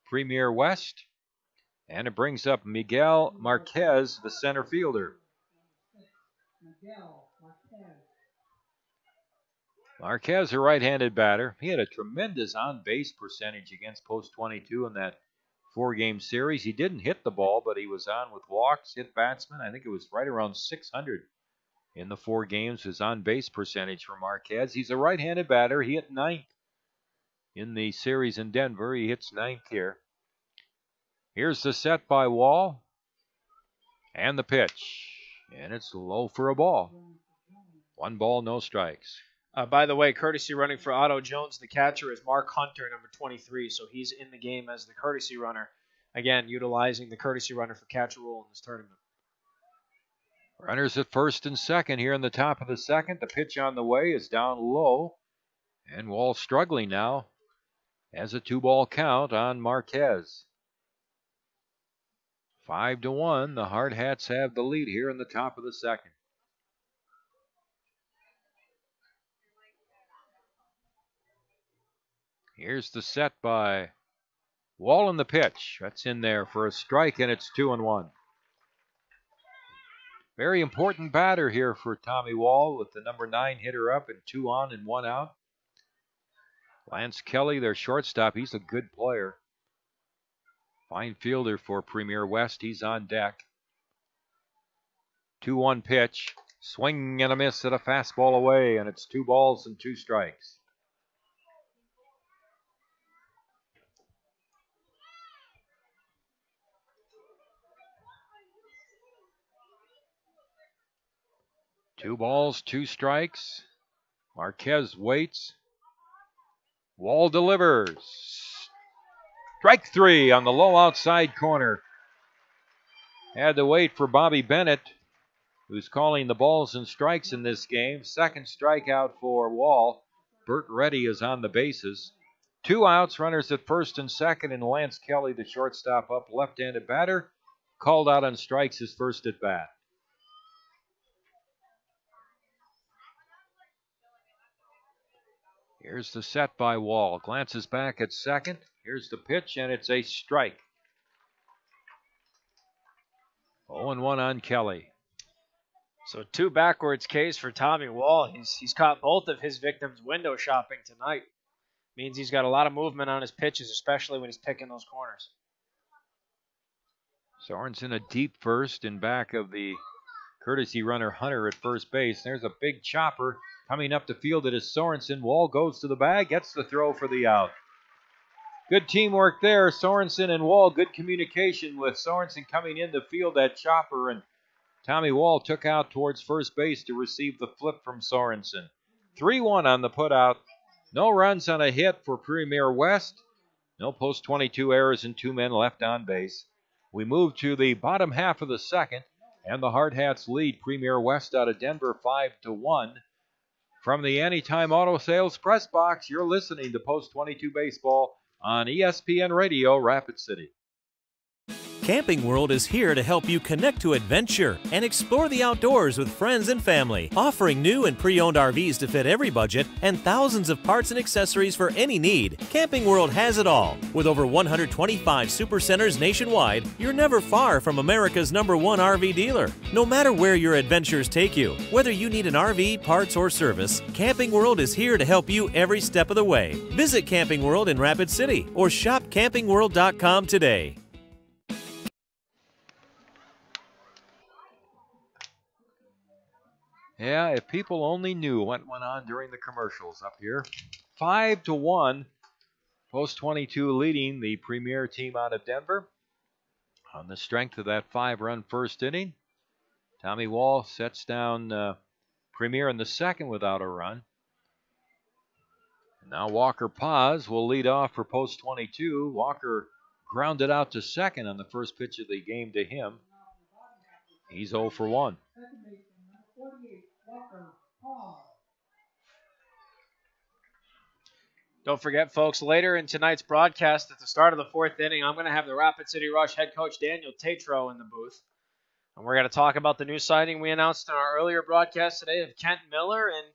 S1: Premier West. And it brings up Miguel Marquez, the center fielder. Marquez, a right-handed batter. He had a tremendous on-base percentage against Post 22 in that 4-game series. He didn't hit the ball, but he was on with walks, hit batsmen. I think it was right around 600 in the 4 games, his on-base percentage for Marquez. He's a right-handed batter. He hit 9th in the series in Denver. He hits 9th here. Here's the set by Wall. And the pitch. And it's low for a ball. 1 ball, no strikes.
S3: By the way, courtesy running for Otto Jones, the catcher, is Mark Hunter, number 23. So he's in the game as the courtesy runner. Again, utilizing the courtesy runner for catcher rule in this tournament.
S1: Runners at first and second here in the top of the second. The pitch on the way is down low. And Wall struggling now. Has a 2-ball count on Marquez. 5-1. The Hardhats have the lead here in the top of the second. Here's the set by Wall in the pitch. That's in there for a strike, and it's 2-1. Very important batter here for Tommy Wall with the number 9 hitter up and 2 on and 1 out. Lance Kelly, their shortstop, he's a good player. Fine fielder for Premier West. He's on deck. 2-1 pitch. Swing and a miss at a fastball away, and it's 2 balls and 2 strikes. Two balls, 2 strikes. Marquez waits. Wall delivers. Strike 3 on the low outside corner. Had to wait for Bobby Bennett, who's calling the balls and strikes in this game. Second strikeout for Wall. Bert Reddy is on the bases. 2 outs, runners at first and second, and Lance Kelly, the shortstop, up, left-handed batter, called out on strikes his first at bat. Here's the set by Wall. Glances back at second. Here's the pitch, and it's a strike. 0-1 on Kelly.
S3: So 2 backwards Ks for Tommy Wall. He's caught both of his victims window shopping tonight. Means he's got a lot of movement on his pitches, especially when he's picking those corners.
S1: Sorensen a deep first in back of the courtesy runner Hunter at first base. There's a big chopper coming up the field. It is Sorensen. Wall goes to the bag, gets the throw for the out. Good teamwork there, Sorensen and Wall. Good communication with Sorensen coming in to field that chopper, and Tommy Wall took out towards first base to receive the flip from Sorensen. 3-1 on the putout. No runs on a hit for Premier West. No post 22 errors and 2 men left on base. We move to the bottom half of the second, and the Hardhats lead Premier West out of Denver 5-1. From the Anytime Auto Sales press box, you're listening to Post 22 Baseball on ESPN Radio, Rapid City.
S13: Camping World is here to help you connect to adventure and explore the outdoors with friends and family, offering new and pre-owned RVs to fit every budget and thousands of parts and accessories for any need. Camping World has it all. With over 125 supercenters nationwide, you're never far from America's #1 RV dealer. No matter where your adventures take you, whether you need an RV, parts, or service, Camping World is here to help you every step of the way. Visit Camping World in Rapid City or shop campingworld.com today.
S1: Yeah, if people only knew what went on during the commercials up here. 5-1, Post 22 leading the premier team out of Denver on the strength of that 5-run first inning. Tommy Wall sets down Premier in the second without a run. And now Walker Paz will lead off for Post 22. Walker grounded out to second on the first pitch of the game to him. He's 0 for 1.
S3: Don't forget, folks, later in tonight's broadcast at the start of the 4th inning, I'm going to have the Rapid City Rush head coach Daniel Tatro in the booth. And we're going to talk about the new signing we announced in our earlier broadcast today of Kent Miller and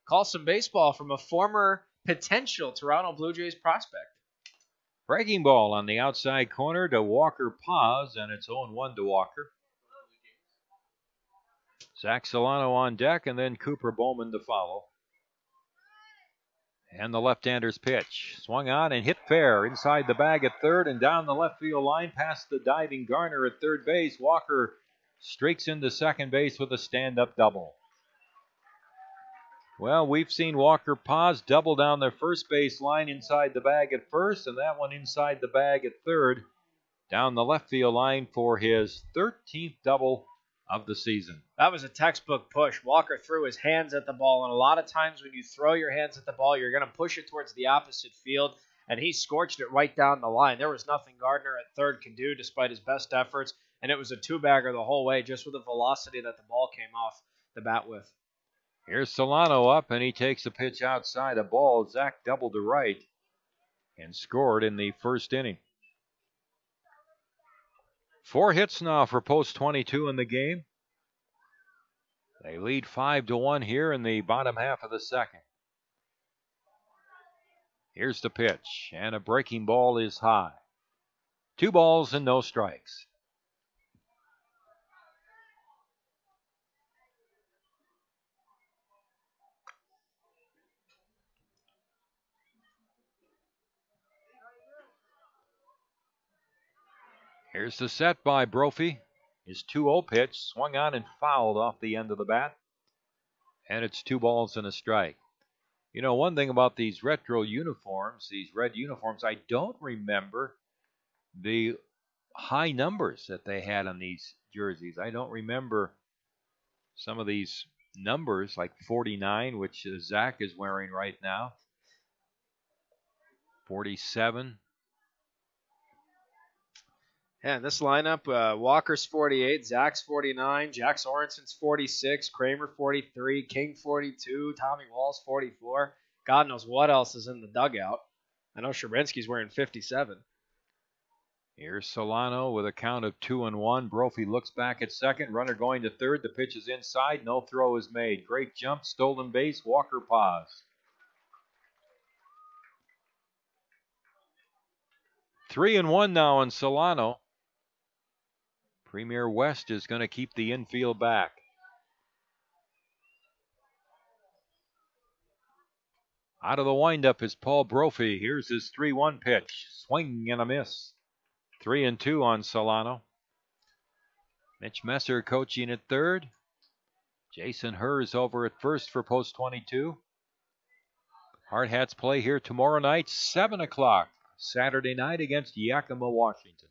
S3: call some baseball from a former potential Toronto Blue Jays prospect.
S1: Breaking ball on the outside corner to Walker Paz, and it's 0-1 to Walker. Zach Solano on deck, and then Cooper Bowman to follow. And the left-hander's pitch. Swung on and hit fair inside the bag at third and down the left field line past the diving Garner at third base. Walker streaks into second base with a stand-up double. Well, we've seen Walker Paz double down the first base line inside the bag at first, and that one inside the bag at third down the left field line for his 13th double of the season.
S3: That was a textbook push. Walker threw his hands at the ball, and a lot of times when you throw your hands at the ball, you're going to push it towards the opposite field, and he scorched it right down the line. There was nothing Gardner at third could do despite his best efforts, and it was a two-bagger the whole way just with the velocity that the ball came off the bat with.
S1: Here's Solano up, and he takes a pitch outside a ball. Zach doubled to right and scored in the first inning. 4 hits now for Post 22 in the game. They lead 5-1 here in the bottom half of the second. Here's the pitch, and a breaking ball is high. 2 balls and no strikes. Here's the set by Brophy. His 2-0 pitch swung on and fouled off the end of the bat. And it's 2 balls and a strike. You know, one thing about these retro uniforms, these red uniforms, I don't remember the high numbers that they had on these jerseys. I don't remember some of these numbers, like 49, which Zach is wearing right now. 47.
S3: Yeah, in this lineup, Walker's 48, Zach's 49, Jack Sorensen's 46, Kramer 43, King 42, Tommy Wall's 44. God knows what else is in the dugout. I know Sherbinsky's wearing 57.
S1: Here's Solano with a count of 2-1. Brophy looks back at second. Runner going to third. The pitch is inside. No throw is made. Great jump. Stolen base. Walker pause. 3-1 now on Solano. Premier West is going to keep the infield back. Out of the windup is Paul Brophy. Here's his 3-1 pitch. Swing and a miss. 3-2 on Solano. Mitch Messer coaching at third. Jason Hers over at first for Post 22. Hardhats play here tomorrow night, 7 o'clock, Saturday night against Yakima, Washington.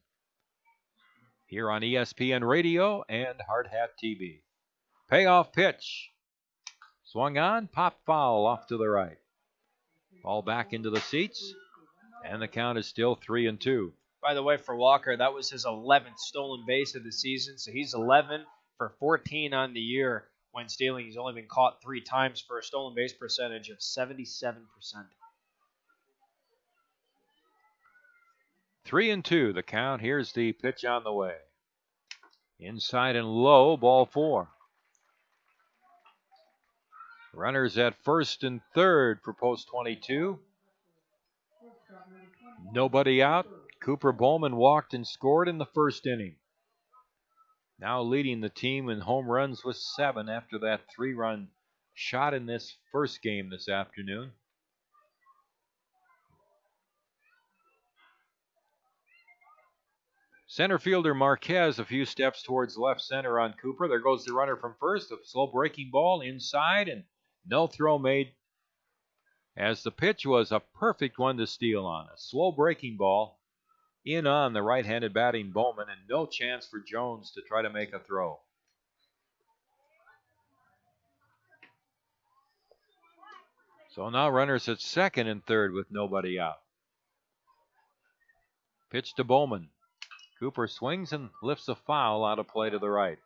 S1: Here on ESPN Radio and Hardhat TV. Payoff pitch. Swung on, pop foul off to the right. Ball back into the seats, and the count is still 3-2.
S3: By the way, for Walker, that was his 11th stolen base of the season, so he's 11 for 14 on the year when stealing. He's only been caught 3 times for a stolen base percentage of 77%.
S1: 3-2, the count. Here's the pitch on the way. Inside and low, ball 4. Runners at first and third for Post 22. Nobody out. Cooper Bowman walked and scored in the first inning. Now leading the team in home runs with 7 after that 3-run shot in this first game this afternoon. Center fielder Marquez a few steps towards left center on Cooper. There goes the runner from first. A slow breaking ball inside and no throw made, as the pitch was a perfect one to steal on. A slow breaking ball in on the right-handed batting Bowman, and no chance for Jones to try to make a throw. So now runners at second and third with nobody out. Pitch to Bowman. Cooper swings and lifts a foul out of play to the right.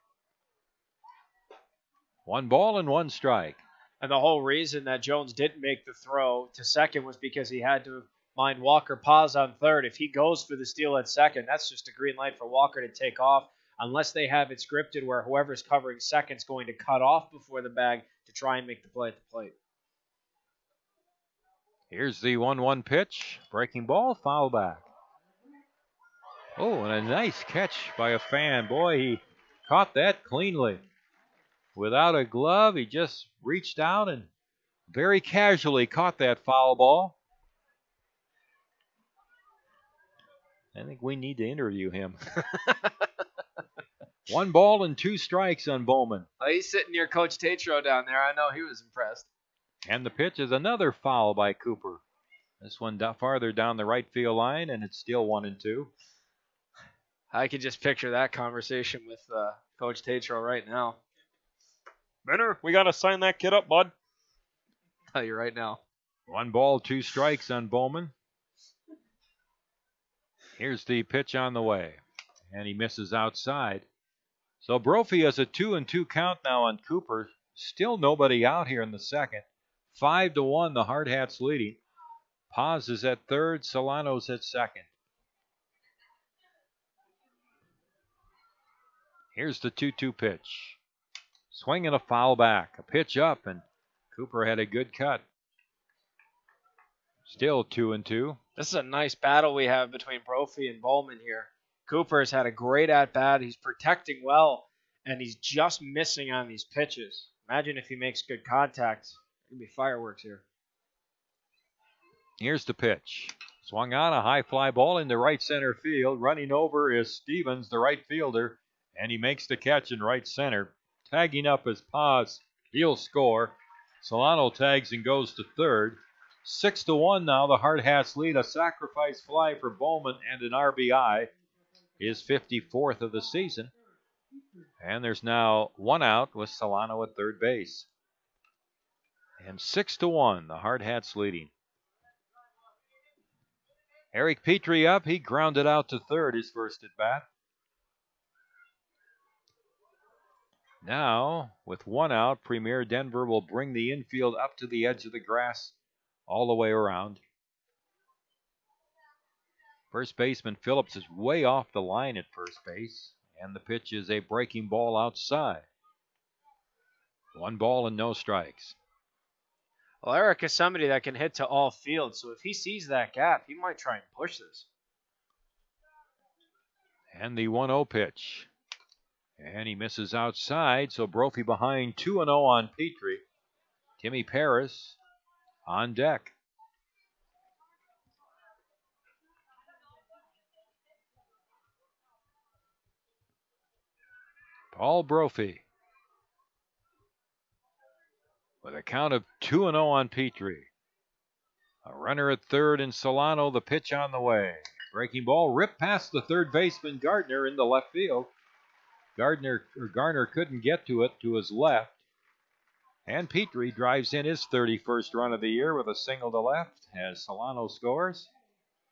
S1: 1 ball and 1 strike.
S3: And the whole reason that Jones didn't make the throw to second was because he had to mind Walker pause on third. If he goes for the steal at second, that's just a green light for Walker to take off, unless they have it scripted where whoever's covering second's going to cut off before the bag to try and make the play at the plate.
S1: Here's the 1-1 pitch. Breaking ball, foul back. Oh, and a nice catch by a fan. Boy, he caught that cleanly. Without a glove, he just reached out and very casually caught that foul ball. I think we need to interview him. 1 ball and 2 strikes on Bowman.
S3: Well, he's sitting near Coach Tatro down there. I know he was impressed.
S1: And the pitch is another foul by Cooper. This one farther down the right field line, and it's still 1-2.
S3: I could just picture that conversation with Coach Tatro right now. Benner, we got to sign that kid up, bud. Tell you right now.
S1: 1 ball, 2 strikes on Bowman. Here's the pitch on the way, and he misses outside. So Brophy has a 2-2 count now on Cooper. Still nobody out here in the second. 5-1, the Hardhats leading. Paz is at third, Solano's at second. Here's the 2-2 pitch. Swing and a foul back. A pitch up, and Cooper had a good cut. Still 2-2.
S3: This is a nice battle we have between Brophy and Bowman here. Cooper's had a great at-bat. He's protecting well, and he's just missing on these pitches. Imagine if he makes good contact. There'll be fireworks here.
S1: Here's the pitch. Swung on, a high fly ball into right center field. Running over is Stevens, the right fielder, and he makes the catch in right center. Tagging up is Paz. He'll score. Solano tags and goes to third. 6-1 now. The Hardhats lead. A sacrifice fly for Bowman and an RBI. His 54th of the season. And there's now 1 out with Solano at third base. And 6-1. The Hardhats leading. Eric Petrie up. He grounded out to third his first at bat. Now, with 1 out, Premier Denver will bring the infield up to the edge of the grass all the way around. First baseman Phillips is way off the line at first base, and the pitch is a breaking ball outside. 1 ball and no strikes.
S3: Well, Eric is somebody that can hit to all fields, so if he sees that gap, he might try and push this.
S1: And the 1-0 pitch. And he misses outside, so Brophy behind 2-0 on Petrie. Timmy Paris on deck. Paul Brophy with a count of 2-0 on Petrie. A runner at third and Solano, the pitch on the way. Breaking ball ripped past the third baseman Gardner into left field. Garner couldn't get to it to his left. And Petrie drives in his 31st run of the year with a single to left as Solano scores.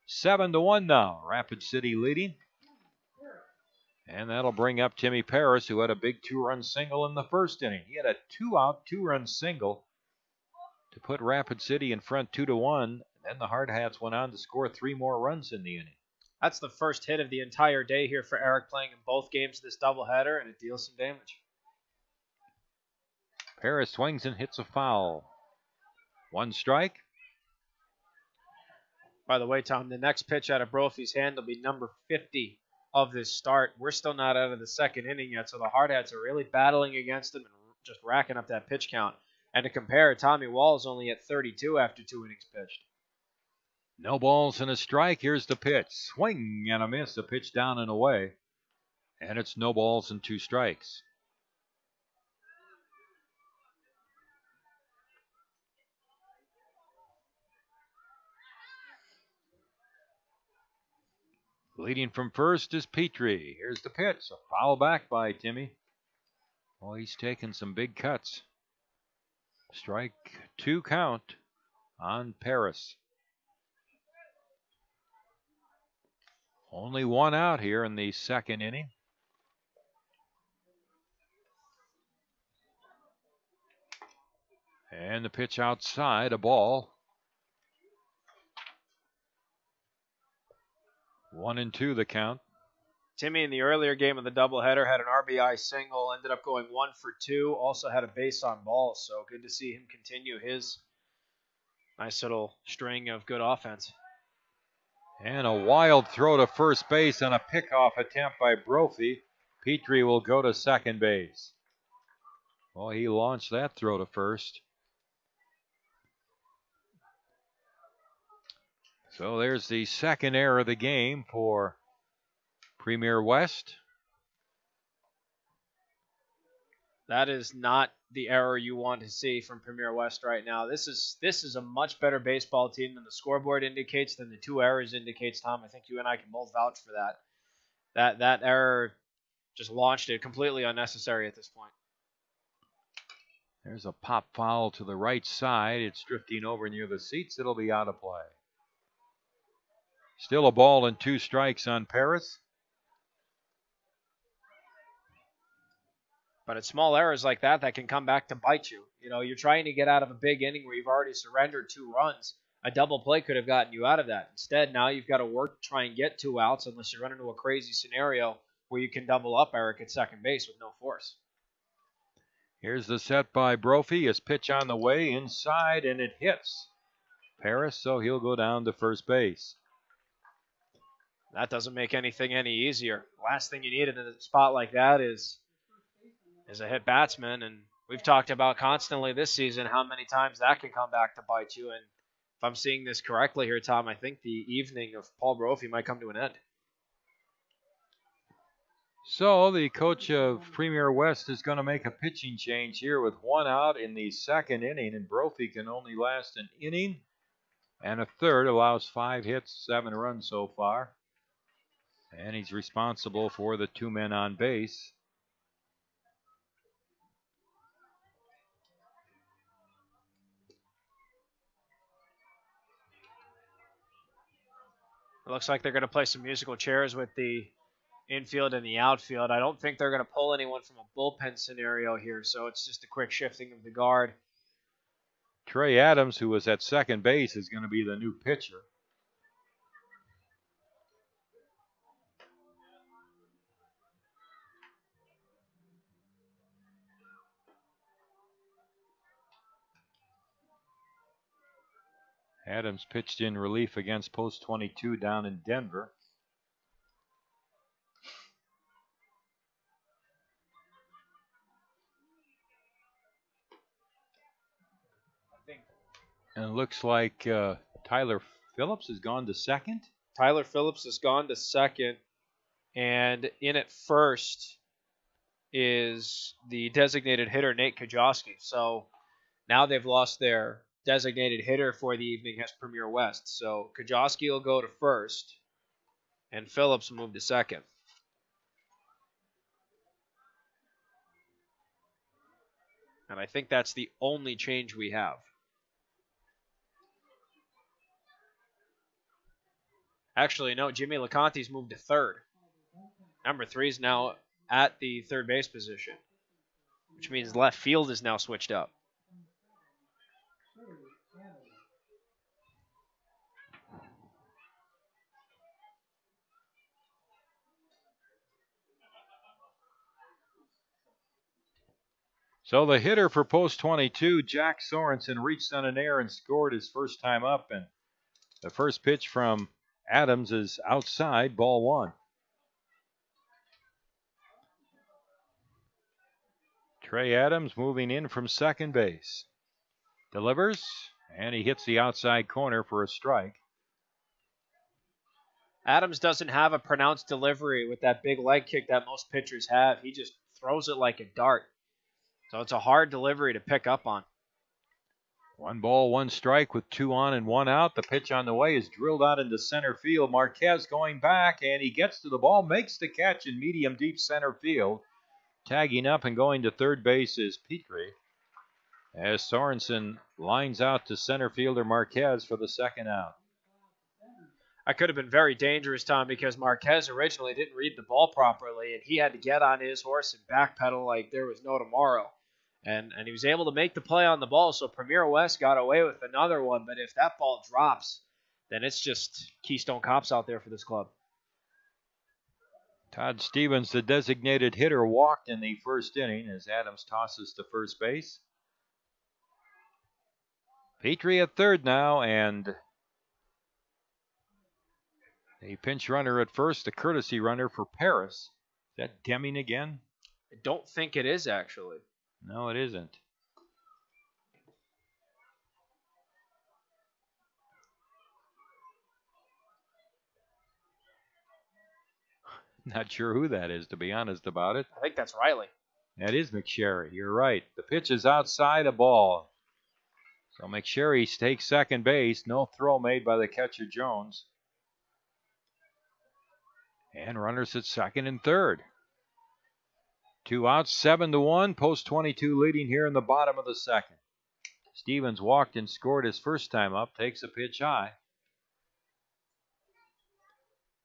S1: 7-1 now, Rapid City leading. And that'll bring up Timmy Paris, who had a big 2-run single in the first inning. He had a 2-out, 2-run single to put Rapid City in front 2-1. Then the Hardhats went on to score 3 more runs in the inning.
S3: That's the first hit of the entire day here for Eric, playing in both games of this doubleheader, and it deals some damage.
S1: Paris swings and hits a foul. 1 strike.
S3: By the way, Tom, the next pitch out of Brophy's hand will be number 50 of this start. We're still not out of the second inning yet, so the Hardhats are really battling against him and just racking up that pitch count. And to compare, Tommy Wall is only at 32 after 2 innings pitched.
S1: No balls and a strike. Here's the pitch. Swing and a miss. A pitch down and away. And it's no balls and 2 strikes. Leading from first is Petrie. Here's the pitch. A foul back by Timmy. Oh, he's taking some big cuts. Strike 2 count on Paris. Only 1 out here in the second inning. And the pitch outside, a ball. 1-2 the count.
S3: Timmy in the earlier game of the doubleheader had an RBI single, ended up going 1 for 2, also had a base on balls, so good to see him continue his nice little string of good offense.
S1: And a wild throw to first base and a pickoff attempt by Brophy. Petrie will go to second base. Well, he launched that throw to first. So there's the second error of the game for Premier West.
S3: That is not the error you want to see from Premier West right now. This is a much better baseball team than the scoreboard indicates, than the 2 errors indicates, Tom. I think you and I can both vouch for that. That error just launched it completely unnecessary at this point.
S1: There's a pop foul to the right side. It's drifting over near the seats. It'll be out of play. Still a ball and 2 strikes on Paris.
S3: But it's small errors like that can come back to bite you. You know, you're trying to get out of a big inning where you've already surrendered 2 runs. A double play could have gotten you out of that. Instead, now you've got to work to try and get 2 outs unless you run into a crazy scenario where you can double up Eric at second base with no force.
S1: Here's the set by Brophy. His pitch on the way inside, and it hits Paris, so he'll go down to first base.
S3: That doesn't make anything any easier. Last thing you need in a spot like that is a hit batsman, and we've talked about constantly this season how many times that can come back to bite you. And if I'm seeing this correctly here, Tom, I think the evening of Paul Brophy might come to an end.
S1: So the coach of Premier West is going to make a pitching change here with 1 out in the second inning, and Brophy can only last an inning and a third, allows 5 hits, 7 runs so far. And he's responsible for the 2 men on base.
S3: It looks like they're going to play some musical chairs with the infield and the outfield. I don't think they're going to pull anyone from a bullpen scenario here, so it's just a quick shifting of the guard.
S1: Trey Adams, who was at second base, is going to be the new pitcher. Adams pitched in relief against post 22 down in Denver. And it looks like Tyler Phillips has gone to second.
S3: Tyler Phillips has gone to second, and in at first is the designated hitter, Nate Kajowski. So now they've lost their designated hitter for the evening as Premier West. So Kajowski will go to first, and Phillips will move to second. And I think that's the only change we have. Actually, no, Jimmy LeConte's moved to third. Number 3 is now at the third base position, which means left field is now switched up.
S1: So the hitter for post 22, Jack Sorensen, reached on an air and scored his first time up. And the first pitch from Adams is outside, ball 1. Trey Adams moving in from second base. Delivers, and he hits the outside corner for a strike.
S3: Adams doesn't have a pronounced delivery with that big leg kick that most pitchers have. He just throws it like a dart. So it's a hard delivery to pick up on.
S1: 1 ball, 1 strike with 2 on and 1 out. The pitch on the way is drilled out into center field. Marquez going back, and he gets to the ball, makes the catch in medium deep center field. Tagging up and going to third base is Petrie, as Sorensen lines out to center fielder Marquez for the second out.
S3: That could have been very dangerous, Tom, because Marquez originally didn't read the ball properly, and he had to get on his horse and backpedal like there was no tomorrow. And he was able to make the play on the ball, so Premier West got away with another one. But if that ball drops, then it's just Keystone Cops out there for this club.
S1: Todd Stevens, the designated hitter, walked in the first inning as Adams tosses to first base. Petrie at third now, and a pinch runner at first, a courtesy runner for Paris. Is that Deming again?
S3: I don't think it is, actually.
S1: No, it isn't. Not sure who that is, to be honest about it.
S3: I think that's Riley.
S1: That is McSherry. You're right. The pitch is outside a ball. So McSherry takes second base. No throw made by the catcher, Jones. And runners at second and third. 2 outs, 7-1. Post 22 leading here in the bottom of the second. Stevens walked and scored his first time up. Takes a pitch high.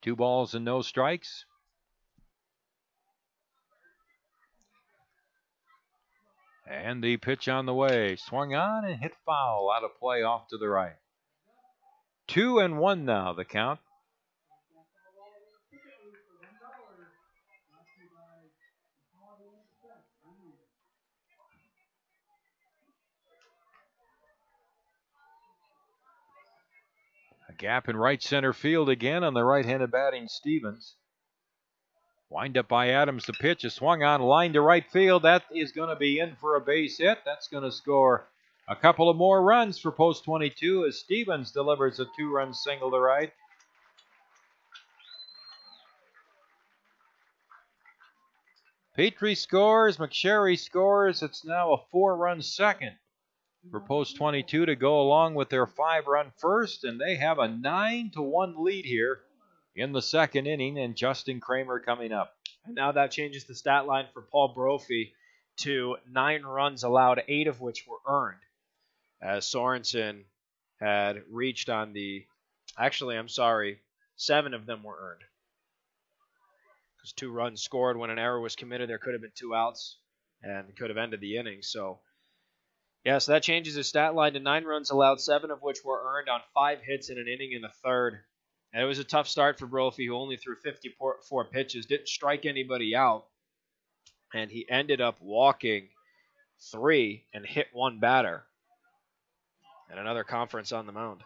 S1: 2 balls and no strikes. And the pitch on the way. Swung on and hit foul. Out of play off to the right. 2-1 now, the count. A gap in right center field again on the right-handed batting Stevens. Wind up by Adams. The pitch is swung on, line to right field. That is going to be in for a base hit. That's going to score a couple of more runs for post 22 as Stevens delivers a 2-run single to right. Petrie scores. McSherry scores. It's now a 4-run second for post 22 to go along with their 5-run first, and they have a 9-1 lead here in the second inning, and Justin Kramer coming up.
S3: And now that changes the stat line for Paul Brophy to 9 runs allowed, 8 of which were earned. As Sorensen had reached on the... Actually, I'm sorry, 7 of them were earned. Because 2 runs scored when an error was committed. There could have been 2 outs and could have ended the inning. So that changes his stat line to 9 runs allowed, 7 of which were earned on 5 hits in an inning in the third. And it was a tough start for Brophy, who only threw 54 pitches, didn't strike anybody out, and he ended up walking 3 and hit 1 batter. And another conference on the mound.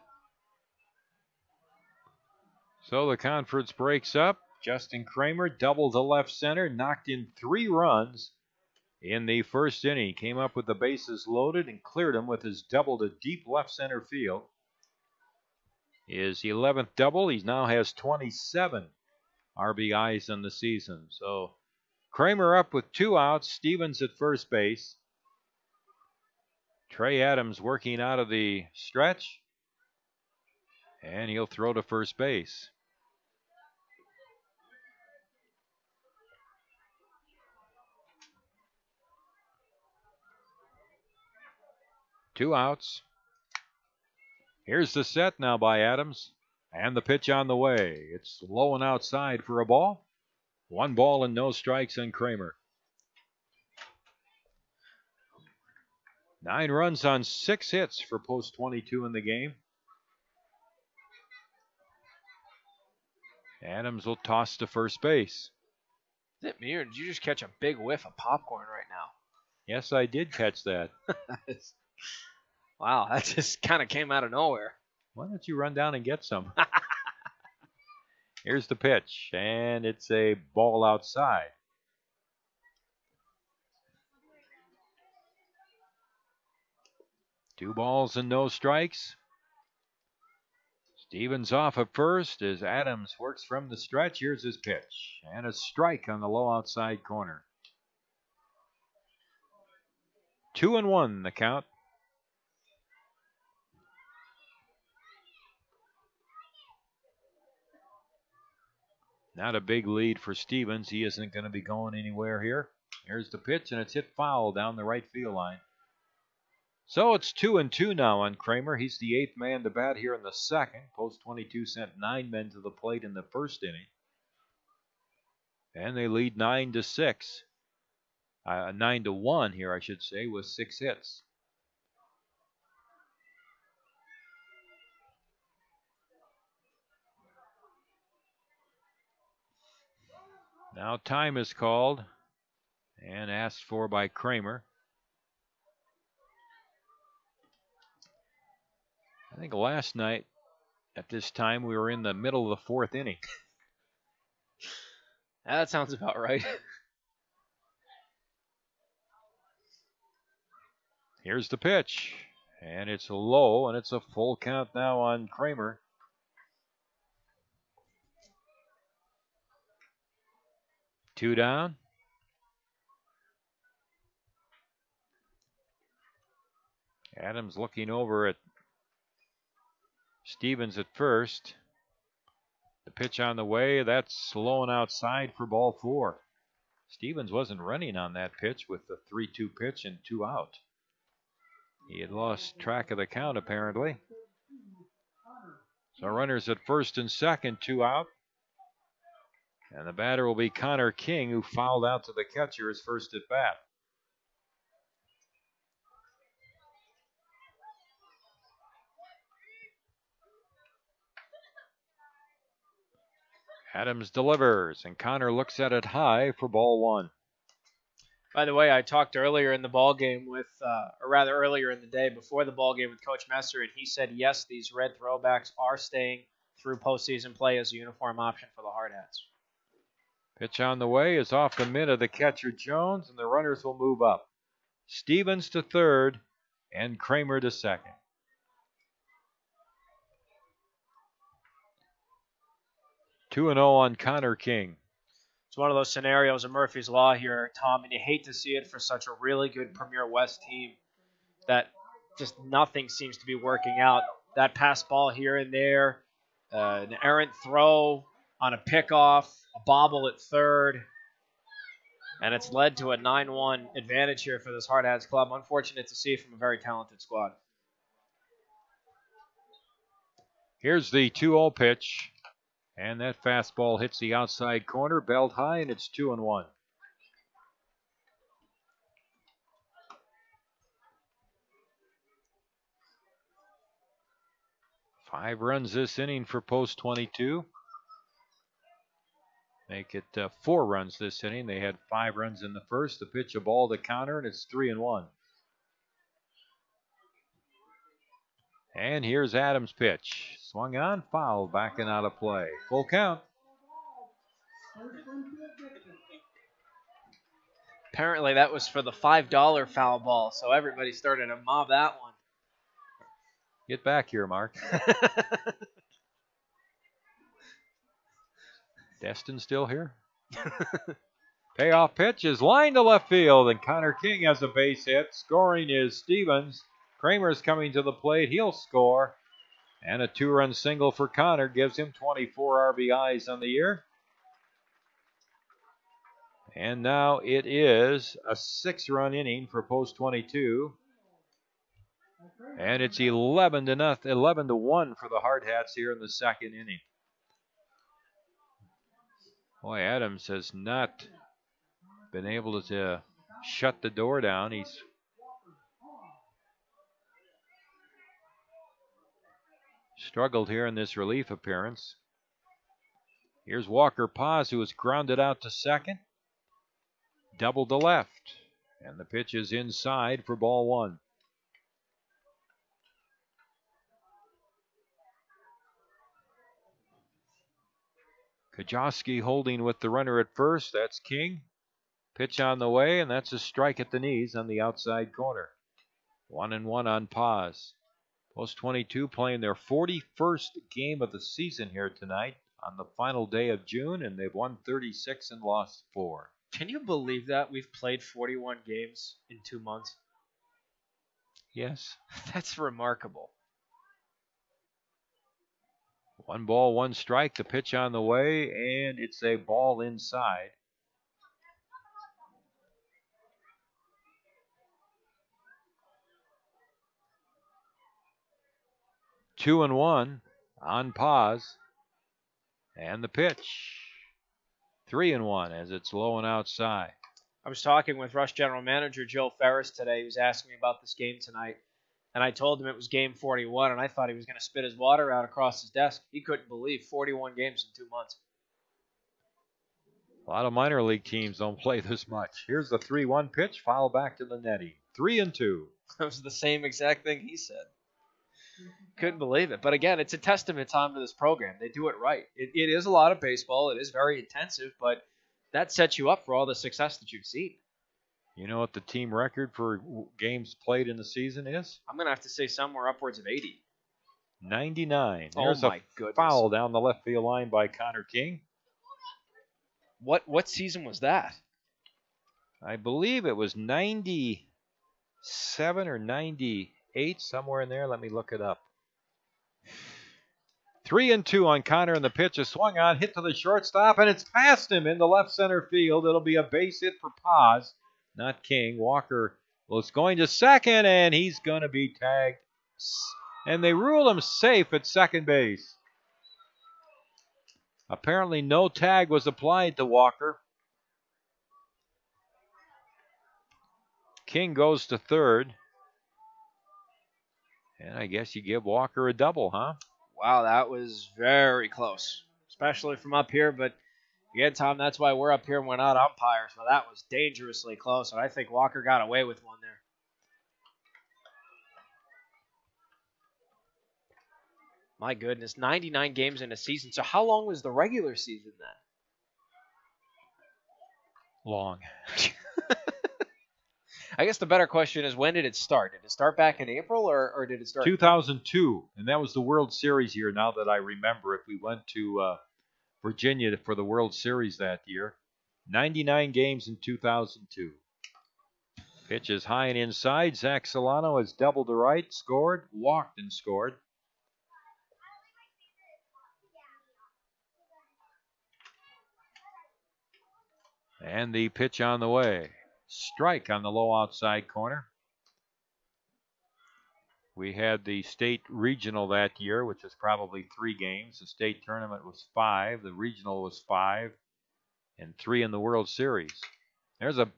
S1: So the conference breaks up. Justin Kramer doubled to left center, knocked in 3 runs in the first inning. Came up with the bases loaded and cleared them with his double to deep left center field. His 11th double. He now has 27 RBIs in the season. So Kramer up with 2 outs. Stevens at first base. Trey Adams working out of the stretch. And he'll throw to first base. Two outs. Here's the set now by Adams. And the pitch on the way. It's low and outside for a ball. 1 ball and no strikes on Kramer. 9 runs on 6 hits for post 22 in the game. Adams will toss to first base.
S3: Is it me or did you just catch a big whiff of popcorn right now?
S1: Yes, I did catch that.
S3: Wow, that just kind of came out of nowhere.
S1: Why don't you run down and get some? Here's the pitch, and it's a ball outside. Two balls and no strikes. Stevens off at first as Adams works from the stretch. Here's his pitch, and a strike on the low outside corner. 2-1 the count. Not a big lead for Stevens. He isn't going to be going anywhere here. Here's the pitch, and it's hit foul down the right field line. So it's 2-2 now on Kramer. He's the 8th man to bat here in the second. Post 22 sent 9 men to the plate in the first inning. And they lead 9-6. 9-1 here, I should say, with 6 hits. Now time is called and asked for by Kramer. I think last night at this time we were in the middle of the 4th inning.
S3: That sounds about right.
S1: Here's the pitch, and it's low, and it's a full count now on Kramer. Two down. Adams looking over at Stevens at first. The pitch on the way, that's slowing outside for ball 4. Stevens wasn't running on that pitch with the 3-2 pitch and 2 out. He had lost track of the count apparently. So runners at first and second, 2 out. And the batter will be Connor King, who fouled out to the catcher his first at bat. Adams delivers, and Connor looks at it high for ball 1.
S3: By the way, I talked earlier in the ball game with, or rather earlier in the day before the ball game with Coach Messer, and he said yes, these red throwbacks are staying through postseason play as a uniform option for the Hardhats.
S1: Pitch on the way is off the mid of the catcher Jones, and the runners will move up. Stevens to third, and Kramer to second. 2-0 on Connor King.
S3: It's one of those scenarios of Murphy's Law here, Tom, and you hate to see it for such a really good Premier West team that just nothing seems to be working out. That pass ball here and there, an errant throw on a pickoff, a bobble at third, and it's led to a 9-1 advantage here for this Hardhats club. Unfortunate to see from a very talented squad.
S1: Here's the 2-0 pitch. And that fastball hits the outside corner, belt high, and it's 2-1. Five runs this inning for post 22. Make it 4 runs this inning. They had 5 runs in the first. The pitch, a ball to Connor, and it's 3-1. And here's Adams' pitch. Swung on, foul, backing out of play. Full count.
S3: Apparently that was for the $5 foul ball, so everybody started to mob that one.
S1: Get back here, Mark. Destin still here? Payoff pitch is lined to left field, and Connor King has a base hit. Scoring is Stevens. Kramer's coming to the plate. He'll score. And a 2-run single for Connor gives him 24 RBIs on the year. And now it is a 6-run inning for Post 22. And it's 11 to 1 for the Hardhats here in the second inning. Boy, Adams has not been able to shut the door down. He's struggled here in this relief appearance. Here's Walker Paz, who was grounded out to second. Doubled to left. And the pitch is inside for ball one. Kajowski holding with the runner at first. That's King. Pitch on the way, and that's a strike at the knees on the outside corner. 1-1 on Paz. Post 22 playing their 41st game of the season here tonight on the final day of June, and they've won 36 and lost 4.
S3: Can you believe that? We've played 41 games in 2 months.
S1: Yes.
S3: That's remarkable.
S1: 1 ball, 1 strike. The pitch on the way, and it's a ball inside. Two and 1 on Paz. And the pitch. 3-1 as it's low and outside.
S3: I was talking with Rush General Manager Joe Ferris today. He was asking me about this game tonight. And I told him it was game 41, and I thought he was going to spit his water out across his desk. He couldn't believe 41 games in 2 months.
S1: A lot of minor league teams don't play this much. Here's the 3-1 pitch, foul back to the netting. 3-2.
S3: That was the same exact thing he said. Couldn't believe it. But again, it's a testament, Tom, to this program. They do it right. It is a lot of baseball. It is very intensive, but that sets you up for all the success that you've seen.
S1: You know what the team record for games played in the season is?
S3: I'm going to have to say somewhere upwards of 80.
S1: 99.
S3: There's
S1: a foul down the left field line by Connor King.
S3: What season was that?
S1: I believe it was 97 or 98, somewhere in there. Let me look it up. 3-2 on Connor, and the pitch is swung on, hit to the shortstop, and it's past him in the left center field. It'll be a base hit for Paz, not King. Walker was going to second, and he's going to be tagged. And they rule him safe at second base. Apparently no tag was applied to Walker. King goes to third. And I guess you give Walker a double, huh?
S3: Wow, that was very close, especially from up here. But again, Tom, that's why we're up here and we're not umpires. So that was dangerously close, and I think Walker got away with one there. My goodness, 99 games in a season. So how long was the regular season then?
S1: Long.
S3: I guess the better question is, when did it start? Did it start back in April, or did it start?
S1: 2002, and that was the World Series year, now that I remember it. We went to Virginia for the World Series that year. 99 games in 2002. Pitch is high and inside. Zach Solano has doubled to right, scored, walked and scored. And the pitch on the way. Strike on the low outside corner. We had the state regional that year, which was probably 3 games. The state tournament was 5. The regional was 5. And 3 in the World Series. There's a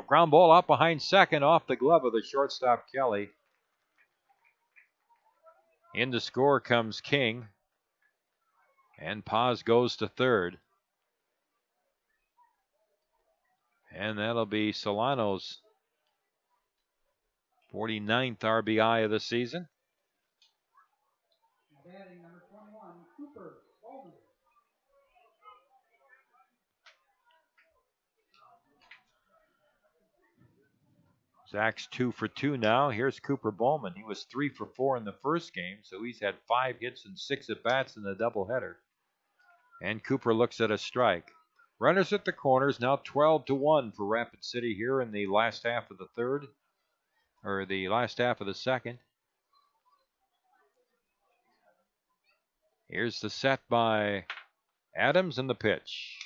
S1: ground ball out behind second off the glove of the shortstop, Kelly. In to score comes King. And Paz goes to third. And that'll be Solano's 49th RBI of the season. Zach's 2 for 2 now. Here's Cooper Bowman. He was 3 for 4 in the first game, so he's had 5 hits and 6 at-bats in the doubleheader. And Cooper looks at a strike. Runners at the corners, now 12-1 for Rapid City here in the last half of the third, or the last half of the second. Here's the set by Adams and the pitch.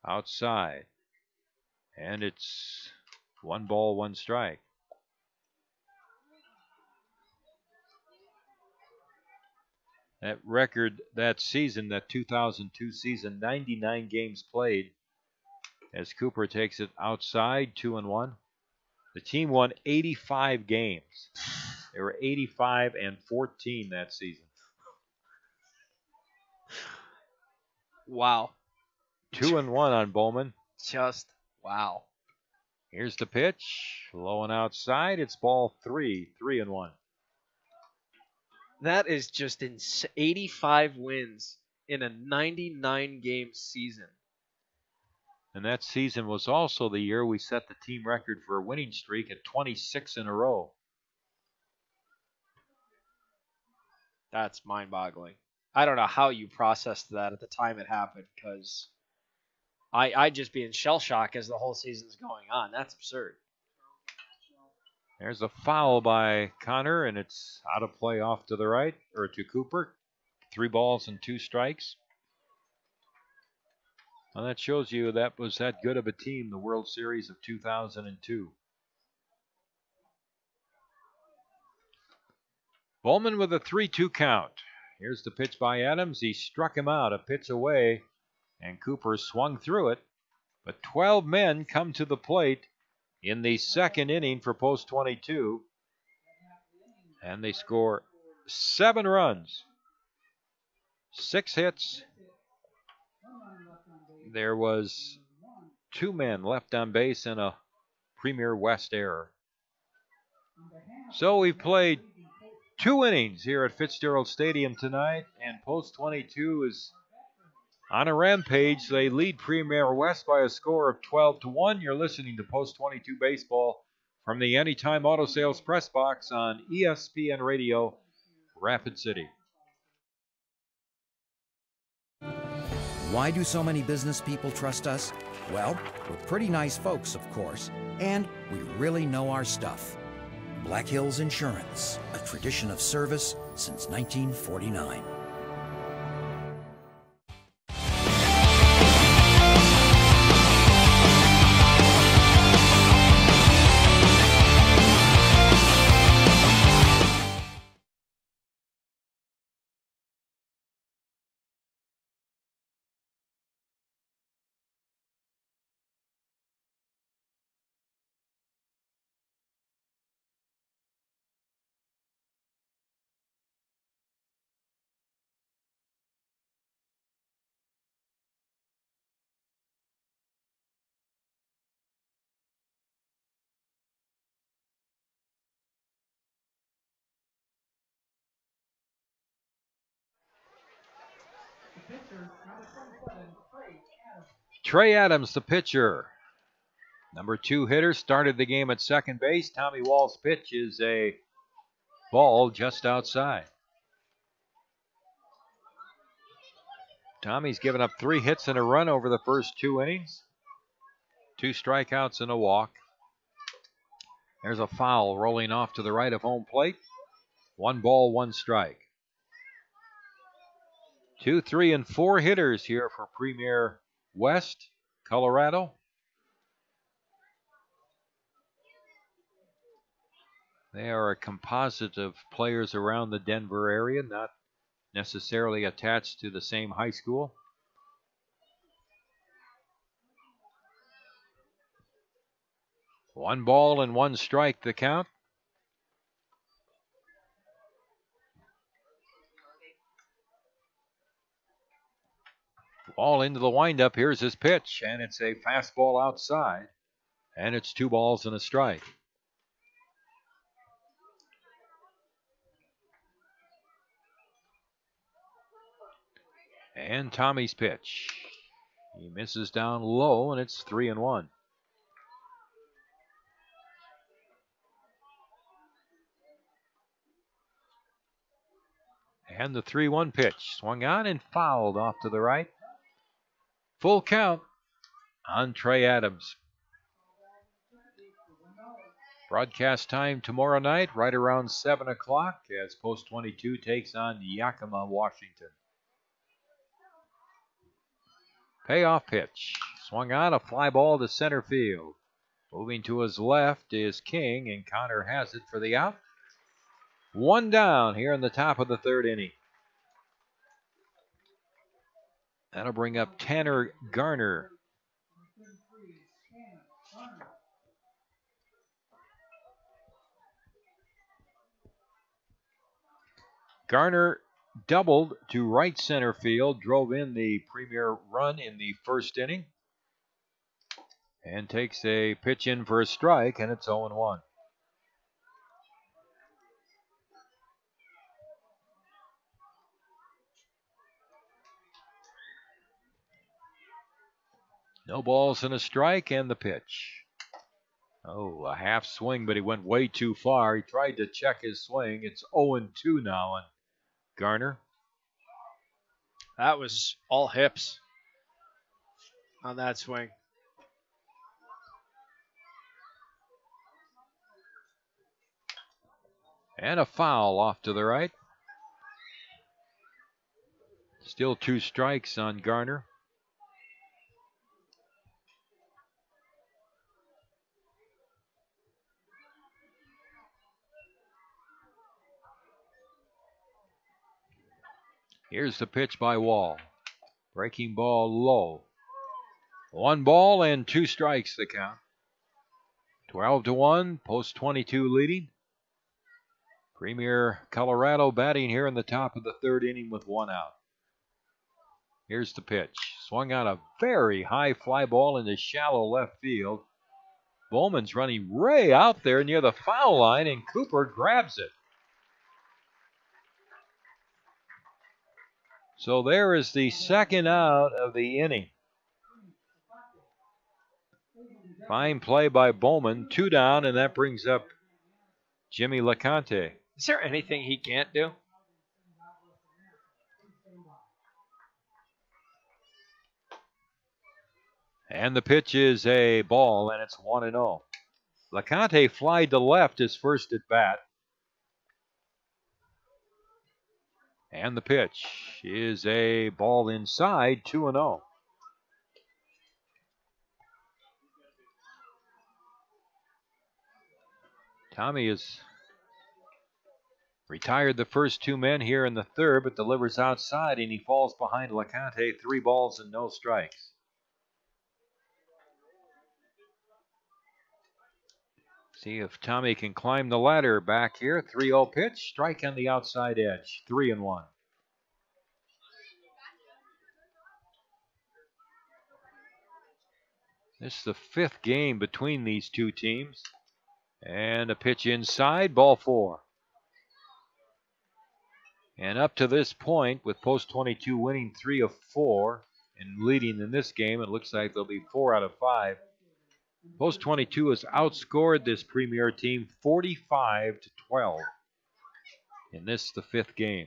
S1: Outside. And it's 1 ball, 1 strike. That record that season, that 2002 season, 99 games played as Cooper takes it outside, 2-1. The team won 85 games. They were 85-14 that season.
S3: Wow.
S1: 2-1 on Bowman.
S3: Just wow.
S1: Here's the pitch. Low and outside. It's ball 3. 3-1.
S3: That is just 85 wins in a 99-game season.
S1: And that season was also the year we set the team record for a winning streak at 26 in a row.
S3: That's mind-boggling. I don't know how you processed that at the time it happened, because I'd just be in shell shock as the whole season's going on. That's absurd.
S1: There's a foul by Connor, and it's out of play off to the right, or to Cooper. 3 balls and 2 strikes. Well, that shows you that was that good of a team, the World Series of 2002. Bowman with a 3-2 count. Here's the pitch by Adams. He struck him out a pitch away, and Cooper swung through it. But 12 men come to the plate in the second inning for Post 22, and they score 7 runs, 6 hits. There was 2 men left on base and a Premier West error. So we've played 2 innings here at Fitzgerald Stadium tonight, and Post 22 is on a rampage. They lead Premier West by a score of 12-1. You're listening to Post 22 Baseball from the Anytime Auto Sales Press Box on ESPN Radio, Rapid City.
S14: Why do so many business people trust us? Well, we're pretty nice folks, of course, and we really know our stuff. Black Hills Insurance, a tradition of service since 1949.
S1: Trey Adams, the pitcher. Number 2 hitter, started the game at second base. Tommy Wall's pitch is a ball just outside. Tommy's given up 3 hits and a run over the first 2 innings. 2 strikeouts and a walk. There's a foul rolling off to the right of home plate. 1 ball, 1 strike. 2, 3, and 4 hitters here for Premier West, Colorado. They are a composite of players around the Denver area, not necessarily attached to the same high school. One ball and 1 strike the count. Ball into the windup. Here's his pitch, and it's a fastball outside, and it's 2 balls and a strike. And Tommy's pitch. He misses down low, and it's 3-1. And the 3-1 pitch. Swung on and fouled off to the right. Full count on Trey Adams. Broadcast time tomorrow night, right around 7 o'clock, as Post 22 takes on Yakima, Washington. Payoff pitch. Swung on, a fly ball to center field. Moving to his left is King, and Connor has it for the out. One down here in the top of the third inning. That'll bring up Tanner Garner. Garner doubled to right center field, drove in the premier run in the first inning, and takes a pitch in for a strike, and it's 0-1. No balls and a strike, and the pitch. Oh, a half swing, but he went way too far. He tried to check his swing. It's 0-2 now on Garner.
S3: That was all hips on that swing.
S1: And a foul off to the right. Still 2 strikes on Garner. Here's the pitch by Wall. Breaking ball low. 1 ball and 2 strikes the count. 12-1, Post 22 leading. Premier Colorado batting here in the top of the third inning with 1 out. Here's the pitch. Swung on a very high fly ball into shallow left field. Bowman's running way out there near the foul line, and Cooper grabs it. So there is the second out of the inning. Fine play by Bowman. 2 down, and that brings up Jimmy LeConte.
S3: Is there anything he can't do?
S1: And the pitch is a ball, and it's 1-0. LeConte flied to left his first at bat. And the pitch is a ball inside, 2-0. Tommy has retired the first 2 men here in the third, but delivers outside, and he falls behind LeConte. 3 balls and no strikes. See if Tommy can climb the ladder back here. 3-0 pitch, strike on the outside edge, 3-1. This is the 5th game between these 2 teams. And a pitch inside, ball 4. And up to this point, with Post 22 winning 3 of 4 and leading in this game, it looks like they'll be 4 out of 5. Post 22 has outscored this premier team 45-12 in this, the 5th game.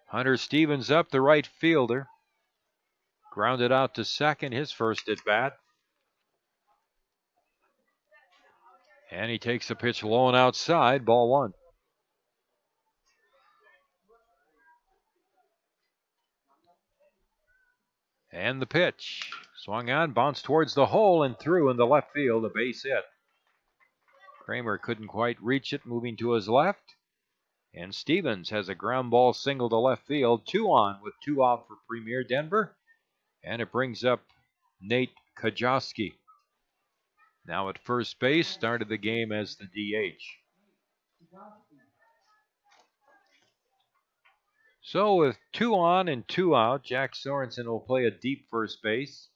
S1: Hunter Stevens up, the right fielder. Grounded out to second, his first at bat. And he takes a pitch low and outside, ball 1. And the pitch. Swung on, bounced towards the hole and through in the left field, a base hit. Kramer couldn't quite reach it, moving to his left. And Stevens has a ground ball single to left field, 2 on with 2 out for Premier Denver. And it brings up Nate Kajowski. Now at first base, started the game as the DH. So with 2 on and 2 out, Jack Sorensen will play a deep first base.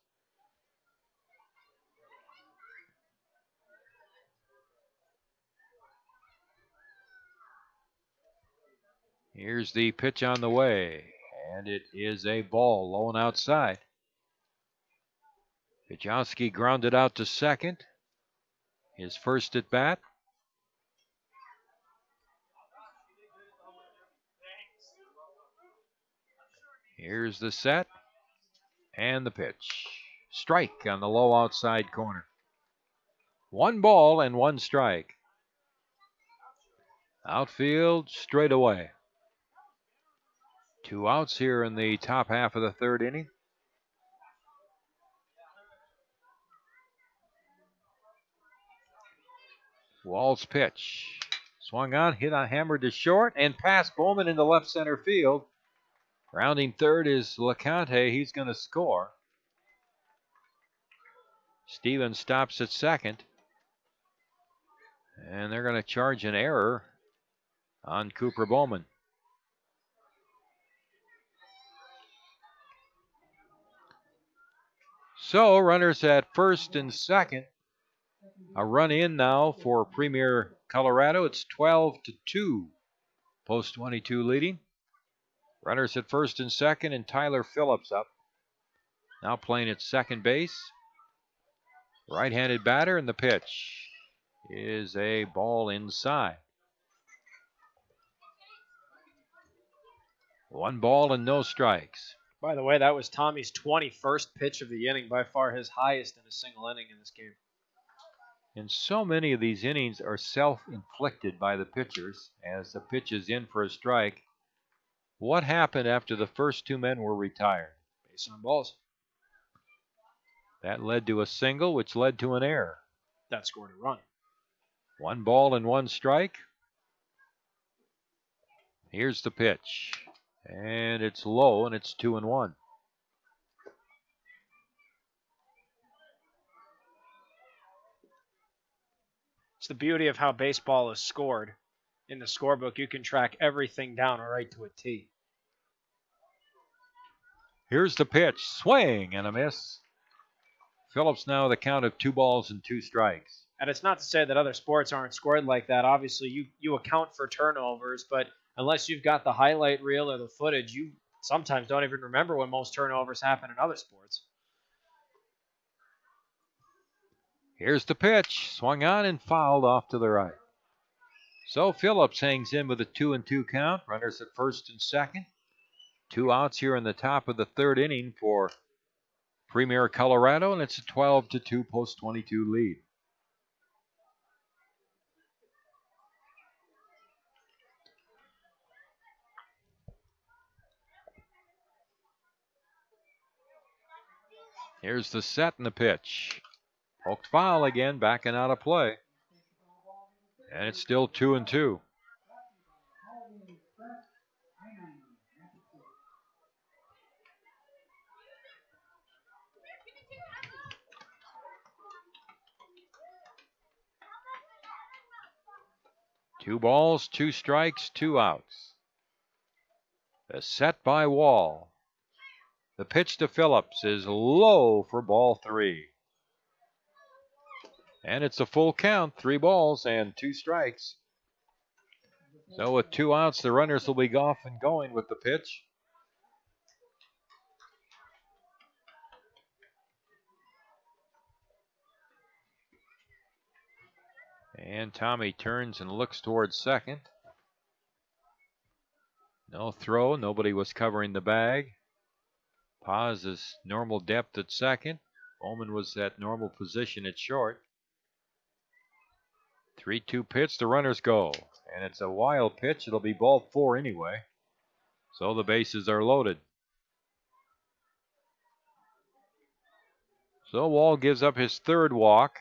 S1: Here's the pitch on the way, and it is a ball low and outside. Kajowski grounded out to second, his first at bat. Here's the set and the pitch. Strike on the low outside corner. 1 ball and 1 strike. Outfield straight away. 2 outs here in the top half of the 3rd inning. Wall's pitch. Swung on, hit on, hammered to short, and past Bowman into left center field. Rounding third is LeConte. He's going to score. Stevens stops at second. And they're going to charge an error on Cooper Bowman. So runners at first and second. A run in now for Premier Colorado. It's 12-2. Post 22 leading. Runners at first and second, and Tyler Phillips up. Now playing at second base. Right-handed batter, and the pitch is a ball inside. 1 ball and no strikes.
S3: By the way, that was Tommy's 21st pitch of the inning, by far his highest in a single inning in this game.
S1: And so many of these innings are self-inflicted by the pitchers as the pitch is in for a strike. What happened after the first 2 men were retired?
S3: Base on balls.
S1: That led to a single, which led to an error.
S3: That scored a run.
S1: 1 ball and 1 strike. Here's the pitch. And it's low, and it's 2-1.
S3: It's the beauty of how baseball is scored. In the scorebook, you can track everything down right to a T.
S1: Here's the pitch. Swing and a miss. Phillips now the count of 2 balls and 2 strikes.
S3: And it's not to say that other sports aren't scored like that. Obviously, you account for turnovers, but unless you've got the highlight reel or the footage, you sometimes don't even remember when most turnovers happen in other sports.
S1: Here's the pitch. Swung on and fouled off to the right. So Phillips hangs in with a 2-2 count. Runners at first and second. 2 outs here in the top of the 3rd inning for Premier Colorado, and it's a 12-2 post 22 lead. Here's the set and the pitch. Poked foul again, backing out of play. And it's still 2-2. Two balls, 2 strikes, 2 outs. The set by Wall. The pitch to Phillips is low for ball 3. And it's a full count, 3 balls and 2 strikes. So with 2 outs, the runners will be off and going with the pitch. And Tommy turns and looks towards second. No throw, nobody was covering the bag. Paz is normal depth at second. Bowman was at normal position at short. 3-2 pitch, the runners go. And it's a wild pitch. It'll be ball 4 anyway. So the bases are loaded. So Wall gives up his 3rd walk.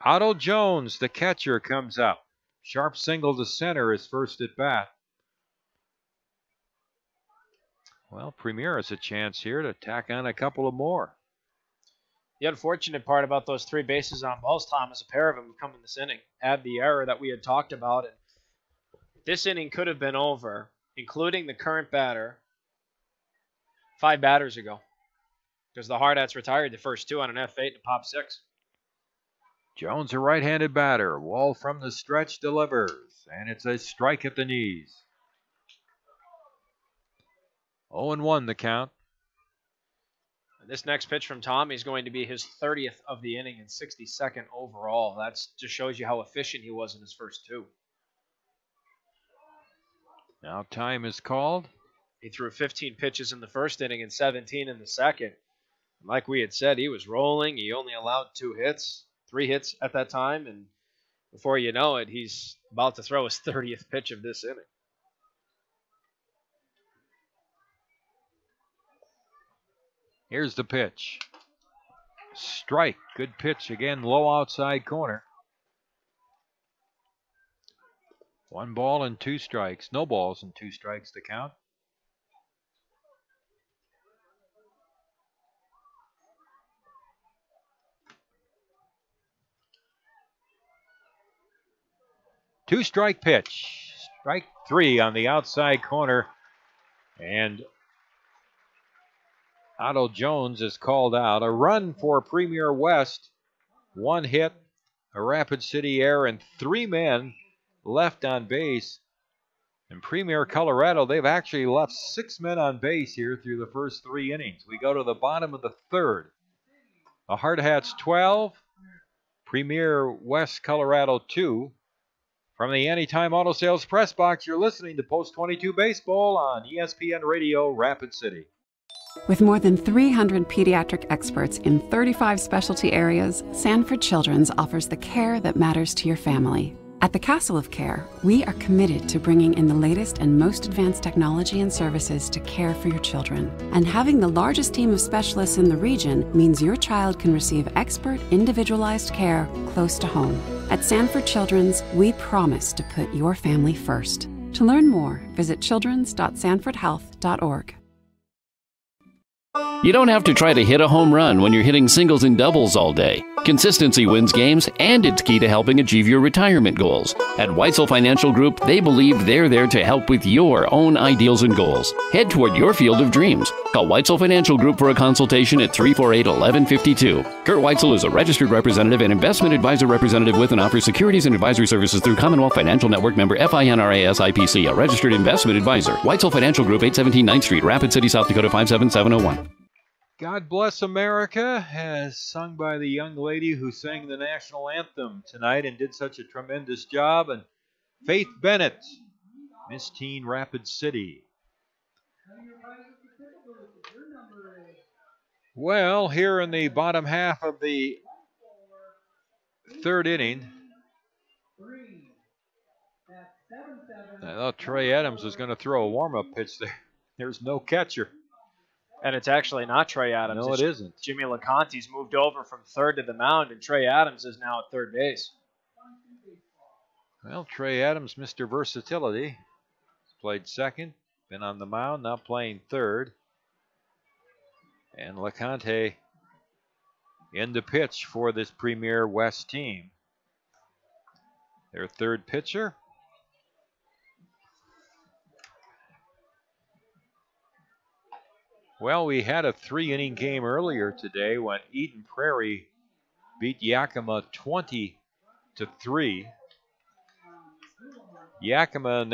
S1: Otto Jones, the catcher, comes out. Sharp single to center, his first at bat. Well, Premier has a chance here to tack on a couple of more.
S3: The unfortunate part about those 3 bases on balls, Tom, is a pair of them come in this inning. Add the error that we had talked about, and this inning could have been over, including the current batter, 5 batters ago, because the Hardhats retired the first 2 on an F8 and a pop 6.
S1: Jones, a right-handed batter. Wall from the stretch delivers, and it's a strike at the knees. 0-1 the count.
S3: This next pitch from Tommy is going to be his 30th of the inning and 62nd overall. That just shows you how efficient he was in his first 2.
S1: Now time is called.
S3: He threw 15 pitches in the first inning and 17 in the second. Like we had said, he was rolling. He only allowed 3 hits at that time, and before you know it, he's about to throw his 30th pitch of this inning.
S1: Here's the pitch. Strike. Good pitch again, low outside corner. 1 ball and 2 strikes. No balls and 2 strikes to count. Two-strike pitch. Strike 3 on the outside corner. And Otto Jones is called out. A run for Premier West. 1 hit, a Rapid City error, and 3 men left on base. In Premier Colorado, they've actually left 6 men on base here through the first 3 innings. We go to the bottom of the 3rd. The Hardhats 12, Premier West Colorado 2. From the Anytime Auto Sales Press Box, you're listening to Post 22 Baseball on ESPN Radio Rapid City.
S4: With more than 300 pediatric experts in 35 specialty areas, Sanford Children's offers the care that matters to your family. At the Castle of Care, we are committed to bringing in the latest and most advanced technology and services to care for your children. And having the largest team of specialists in the region means your child can receive expert, individualized care close to home. At Sanford Children's, we promise to put your family first. To learn more, visit childrens.sanfordhealth.org.
S5: You don't have to try to hit a home run when you're hitting singles and doubles all day. Consistency wins games, and it's key to helping achieve your retirement goals. At Weitzel Financial Group, they believe they're there to help with your own ideals and goals. Head toward your field of dreams. Call Weitzel Financial Group for a consultation at 348-1152. Kurt Weitzel is a registered representative and investment advisor representative with and offers securities and advisory services through Commonwealth Financial Network member FINRA SIPC, a registered investment advisor. Weitzel Financial Group, 817 9th Street, Rapid City, South Dakota, 57701.
S1: God Bless America, as sung by the young lady who sang the national anthem tonight and did such a tremendous job. And Faith Bennett, Miss Teen Rapid City. Well, here in the bottom half of the 3rd inning, I thought Trey Adams was going to throw a warm-up pitch there. There's no catcher.
S3: And it's actually not Trey Adams.
S1: No, it isn't.
S3: Jimmy LeConte's moved over from 3rd to the mound, and Trey Adams is now at 3rd base.
S1: Well, Trey Adams, Mr. Versatility, has played 2nd, been on the mound, now playing 3rd. And LeConte in the pitch for this Premier West team. Their 3rd pitcher. Well, we had a 3-inning game earlier today when Eden Prairie beat Yakima 20-3. Yakima and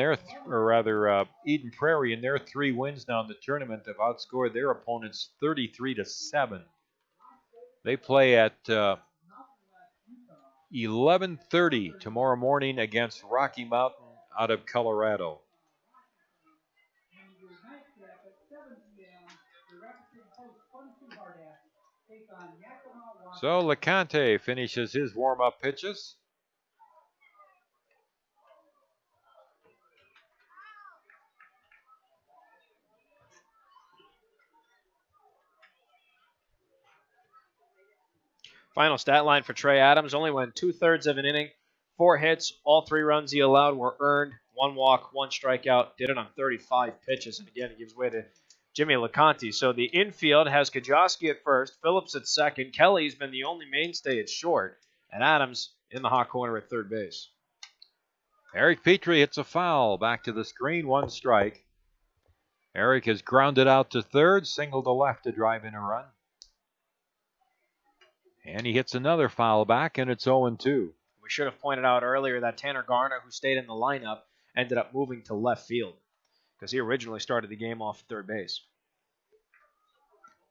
S1: Eden Prairie in their 3 wins now in the tournament have outscored their opponents 33-7. They play at 11:30 tomorrow morning against Rocky Mountain out of Colorado. So LeConte finishes his warm-up pitches.
S3: Final stat line for Trey Adams, only went 2/3 of an inning, 4 hits, all 3 runs he allowed were earned, 1 walk, 1 strikeout, did it on 35 pitches, and again, it gives way to Jimmy LeConte. So the infield has Kajoski at first, Phillips at second, Kelly's been the only mainstay at short, and Adams in the hot corner at 3rd base.
S1: Eric Petrie hits a foul, back to the screen, 1 strike. Eric has grounded out to 3rd, single to left to drive in a run. And he hits another foul back, and it's 0-2.
S3: We should have pointed out earlier that Tanner Garner, who stayed in the lineup, ended up moving to left field because he originally started the game off 3rd base.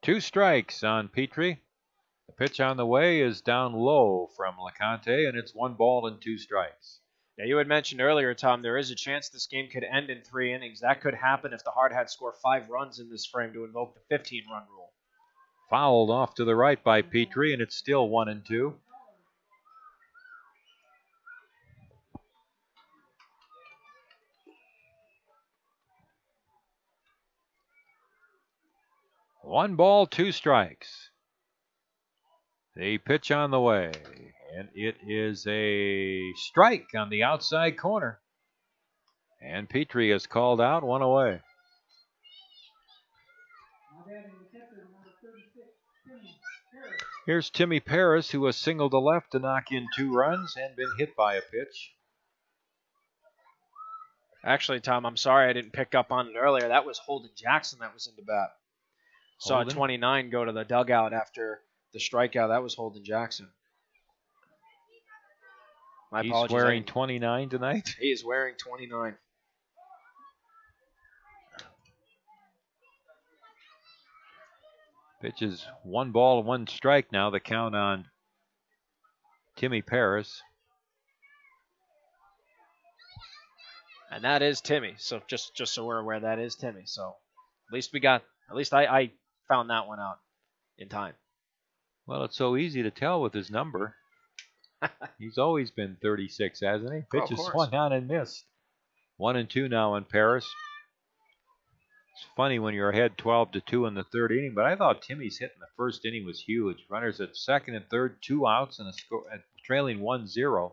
S1: 2 strikes on Petrie. The pitch on the way is down low from LeConte, and it's 1 ball and 2 strikes.
S3: Yeah, you had mentioned earlier, Tom, there is a chance this game could end in 3 innings. That could happen if the Hardhats score 5 runs in this frame to invoke the 15-run rule.
S1: Fouled off to the right by Petrie, and it's still 1-2. One ball, 2 strikes. The pitch on the way, and it is a strike on the outside corner. And Petrie is called out, 1 away. Here's Timmy Paris, who has singled to left to knock in 2 runs and been hit by a pitch.
S3: Actually, Tom, I'm sorry I didn't pick up on it earlier. That was Holden Jackson that was in the bat. Saw
S1: Holden?
S3: 29 go to the dugout after the strikeout. That was Holden Jackson. My
S1: He's
S3: apologies.
S1: wearing 29 tonight?
S3: He is wearing 29.
S1: Pitch is 1 ball, 1 strike now. The count on Timmy Paris.
S3: And that is Timmy. So just so we're aware, that is Timmy. So at least I found that one out in time.
S1: Well, it's so easy to tell with his number. He's always been 36, hasn't he? Pitch is swung on and missed. 1-2 now on Paris. It's funny when you're ahead 12-2 in the 3rd inning, but I thought Timmy's hit in the 1st inning was huge. Runners at 2nd and 3rd, 2 outs, and trailing 1-0.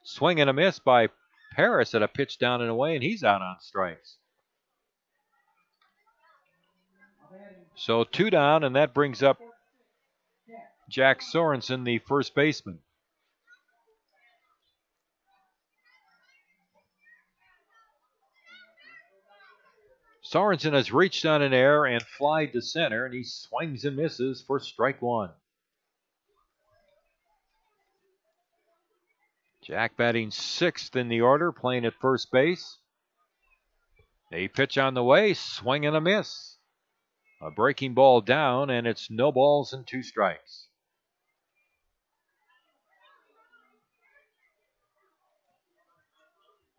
S1: Swing and a miss by Paris at a pitch down and away, and he's out on strikes. So 2 down, and that brings up Jack Sorensen, the first baseman. Sorensen has reached on an error and flied to center, and he swings and misses for strike 1. Jack batting 6th in the order, playing at first base. A pitch on the way, swing and a miss. A breaking ball down, and it's no balls and 2 strikes.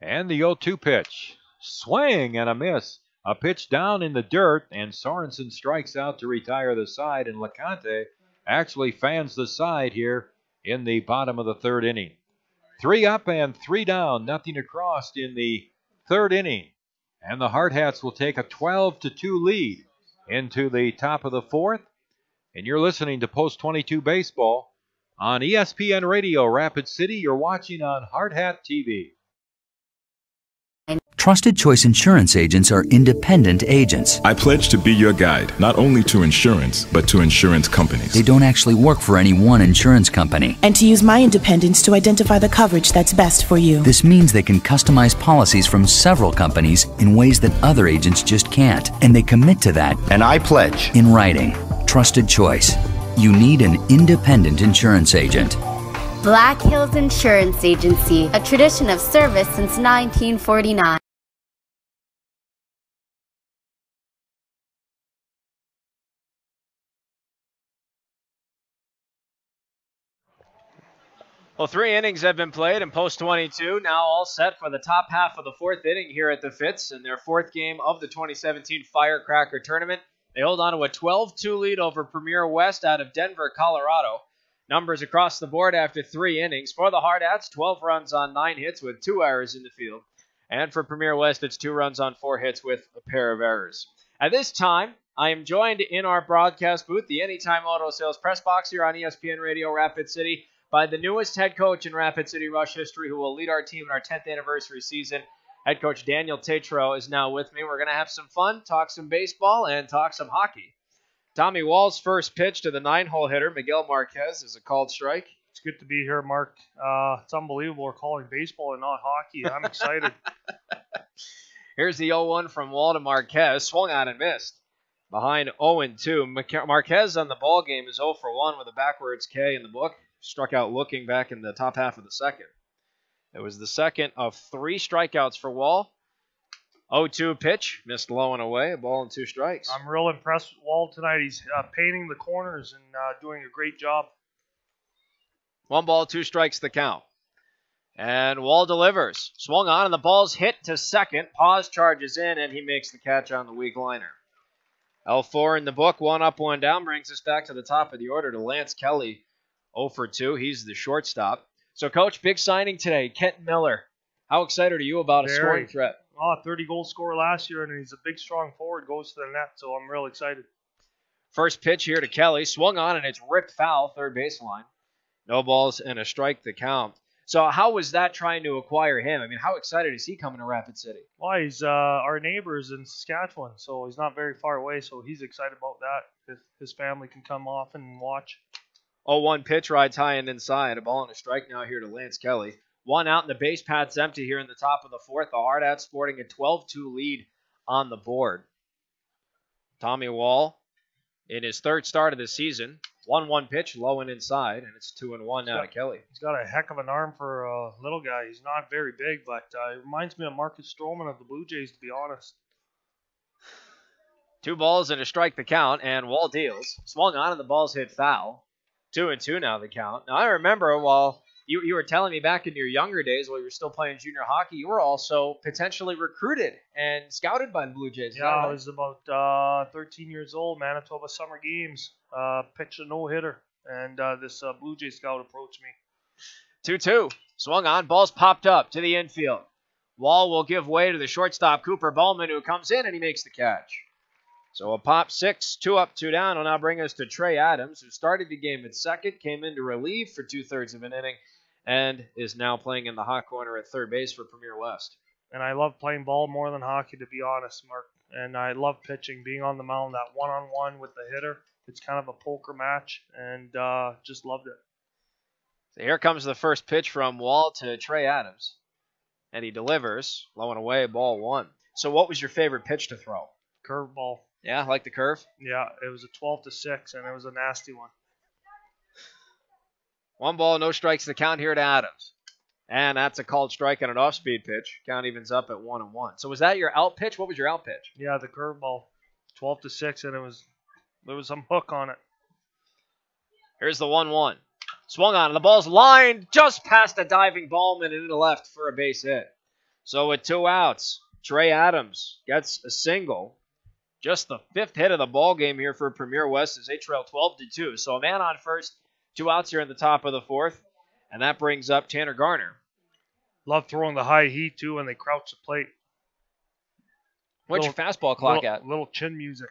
S1: And the 0-2 pitch. Swing and a miss. A pitch down in the dirt, and Sorensen strikes out to retire the side, and LeConte actually fans the side here in the bottom of the 3rd inning. 3 up and 3 down, nothing across in the 3rd inning. And the Hardhats will take a 12-2 lead into the top of the 4th. And you're listening to Post 22 Baseball on ESPN Radio Rapid City. You're watching on Hardhat TV.
S6: Trusted Choice Insurance agents are independent agents.
S7: I pledge to be your guide, not only to insurance, but to insurance companies.
S6: They don't actually work for any one insurance company.
S8: And to use my independence to identify the coverage that's best for you.
S6: This means they can customize policies from several companies in ways that other agents just can't. And they commit to that.
S15: And I pledge.
S6: In writing. Trusted Choice. You need an independent insurance agent.
S10: Black Hills Insurance Agency, a tradition of service since 1949.
S3: Well, 3 innings have been played in Post 22, now all set for the top half of the 4th inning here at the Fitz in their 4th game of the 2017 Firecracker Tournament. They hold on to a 12-2 lead over Premier West out of Denver, Colorado. Numbers across the board after 3 innings. For the Hardhats, 12 runs on 9 hits with 2 errors in the field. And for Premier West, it's 2 runs on 4 hits with a pair of errors. At this time, I am joined in our broadcast booth, the Anytime Auto Sales Press Box here on ESPN Radio Rapid City, by the newest head coach in Rapid City Rush history who will lead our team in our 10th anniversary season. Head coach Daniel Tatro is now with me. We're going to have some fun, talk some baseball, and talk some hockey. Tommy Wall's first pitch to the 9-hole hitter, Miguel Marquez, is a called strike.
S16: It's good to be here, Mark. It's unbelievable we're calling baseball and not hockey. I'm excited.
S3: Here's the 0-1 from Wall to Marquez. Swung on and missed. Behind 0-2. Marquez on the ball game is 0 for 1 with a backwards K in the book. Struck out looking back in the top half of the 2nd. It was the 2nd of 3 strikeouts for Wall. 0-2 pitch, missed low and away, a ball and 2 strikes.
S16: I'm real impressed with Wall tonight. He's painting the corners and doing a great job.
S3: 1 ball, 2 strikes the count. And Wall delivers. Swung on, and the ball's hit to second. Paz charges in, and he makes the catch on the weak liner. L4 in the book, 1 up, 1 down, brings us back to the top of the order to Lance Kelly, 0 for 2. He's the shortstop. So, Coach, big signing today, Kent Miller. How excited are you about a scoring threat?
S16: 30-goal scorer last year, and he's a big, strong forward, goes to the net, so I'm real excited.
S3: First pitch here to Kelly. Swung on, and it's ripped foul, third baseline. No balls and a strike the count. So how was that trying to acquire him? I mean, how excited is he coming to Rapid City?
S16: Well, he's our neighbors in Saskatchewan, so he's not very far away, so he's excited about that. His family can come off and watch.
S3: 0-1 pitch, rides high and inside. A ball and a strike now here to Lance Kelly. 1 out, and the base path's empty here in the top of the fourth. The Hardhats sporting a 12-2 lead on the board. Tommy Wall in his third start of the season. 1-1 pitch, low and inside, and it's 2-1 now to Kelly.
S16: He's got a heck of an arm for a little guy. He's not very big, but it reminds me of Marcus Stroman of the Blue Jays, to be honest.
S3: 2 balls and a strike the count, and Wall deals. Swung on, and the ball's hit foul. 2-2 now the count. Now, I remember while you were telling me back in your younger days while you were still playing junior hockey, you were also potentially recruited and scouted by the Blue Jays.
S16: Yeah, I was about 13 years old, Manitoba Summer Games. Pitched a no-hitter, and this Blue Jay scout approached me.
S3: 2-2. Swung on. Ball's popped up to the infield. Wall will give way to the shortstop, Cooper Bowman, who comes in, and he makes the catch. So a pop 6, 2 up, 2 down will now bring us to Trey Adams, who started the game at second, came in to relieve for 2/3 of an inning, and is now playing in the hot corner at third base for Premier West.
S16: And I love playing ball more than hockey, to be honest, Mark. And I love pitching, being on the mound, that one-on-one with the hitter. It's kind of a poker match, and just loved it.
S3: So here comes the first pitch from Wall to Trey Adams. And he delivers, low and away, ball 1. So what was your favorite pitch to throw?
S16: Curveball.
S3: Yeah, like the curve?
S16: Yeah, it was a 12-6, and it was a nasty one.
S3: 1 ball, no strikes the count here to Adams. And that's a called strike on an off-speed pitch. Count evens up at 1-1. So was that your out pitch? What was your out pitch?
S16: Yeah, the curveball. 12-6, and there was some hook on it.
S3: Here's the 1-1. Swung on, and the ball's lined just past a diving Ballman and into left for a base hit. So with 2 outs, Trey Adams gets a single. Just the 5th hit of the ball game here for Premier West as they trail 12-2. So a man on first, 2 outs here in the top of the 4th, and that brings up Tanner Garner.
S16: Love throwing the high heat, too, when they crouch the plate.
S3: What's your fastball clock at?
S16: Little chin music.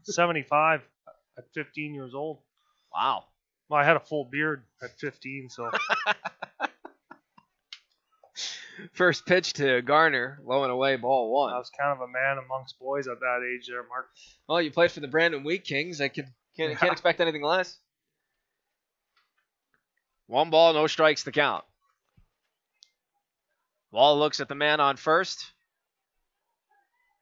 S16: 75 at 15 years old.
S3: Wow.
S16: Well, I had a full beard at 15, so.
S3: First pitch to Garner, low and away, ball 1.
S16: I was kind of a man amongst boys at that age there, Mark.
S3: Well, you played for the Brandon Wheat Kings. I can't expect anything less. 1 ball, no strikes the count. Wall looks at the man on first.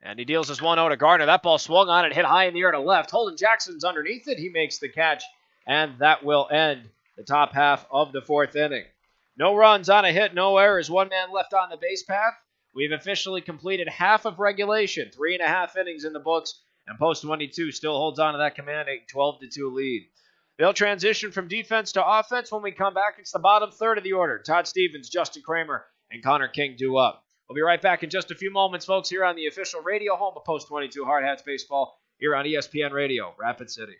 S3: And he deals this 1-0 to Garner. That ball swung on and hit high in the air to left. Holden Jackson's underneath it. He makes the catch. And that will end the top half of the 4th inning. No runs on a hit, no errors. 1 man left on the base path. We've officially completed half of regulation. 3.5 innings in the books. And Post 22 still holds on to that commanding 12-2 lead. They'll transition from defense to offense. When we come back, it's the bottom third of the order. Todd Stevens, Justin Kramer, and Connor King due up. We'll be right back in just a few moments, folks, here on the official radio home of Post 22 Hardhats Baseball here on ESPN Radio, Rapid City.